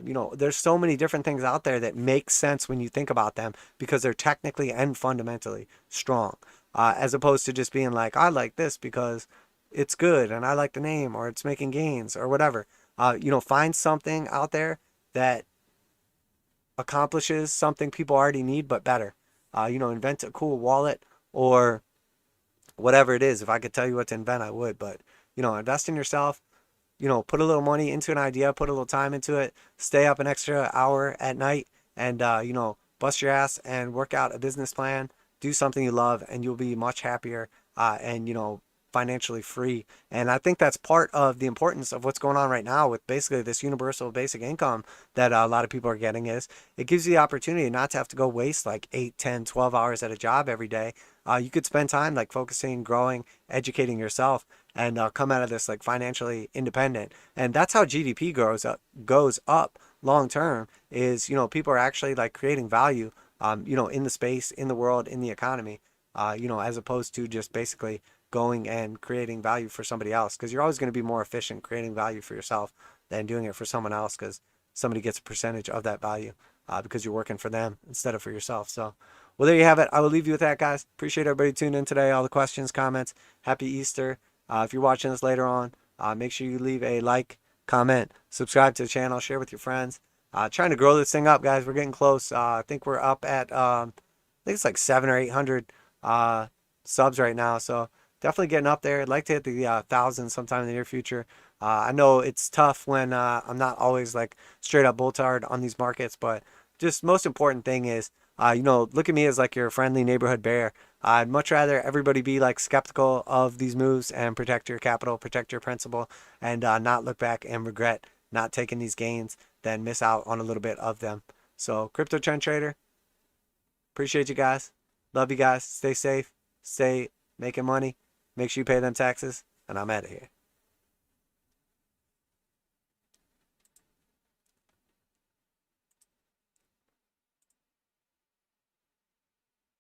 You know, there's so many different things out there that make sense when you think about them, because they're technically and fundamentally strong, as opposed to just being like, I like this because it's good and I like the name, or it's making gains or whatever. You know, find something out there that accomplishes something people already need, but better. You know, invent a cool wallet or whatever it is. If I could tell you what to invent, I would. But, you know, invest in yourself. You know, put a little money into an idea, put a little time into it, stay up an extra hour at night, and, you know, bust your ass and work out a business plan. Do something you love, and you'll be much happier and, you know, financially free. And I think that's part of the importance of what's going on right now with basically this universal basic income that a lot of people are getting, is it gives you the opportunity not to have to go waste like 8, 10, 12 hours at a job every day. You could spend time like focusing, growing, educating yourself, and come out of this like financially independent. And that's how GDP goes up long term, is, you know, people are actually like creating value, you know, in the space, in the world, in the economy, you know, as opposed to just basically going and creating value for somebody else, because you're always going to be more efficient creating value for yourself than doing it for someone else, because somebody gets a percentage of that value because you're working for them instead of for yourself. So, well, there you have it. I will leave you with that, guys. Appreciate everybody tuning in today, all the questions, comments. Happy Easter. If you're watching this later on, make sure you leave a like, comment, subscribe to the channel, share with your friends. Trying to grow this thing up, guys. We're getting close. I think we're up at I think it's like 700 or 800 subs right now. So definitely getting up there. I'd like to hit the 1,000 sometime in the near future. I know it's tough when I'm not always like straight up bull tired on these markets, but just most important thing is, look at me as like your friendly neighborhood bear. I'd much rather everybody be like skeptical of these moves and protect your capital, protect your principal, and not look back and regret not taking these gains than miss out on a little bit of them. So, crypto trend trader, appreciate you guys. Love you guys. Stay safe. Stay making money. Make sure you pay them taxes. And I'm out of here.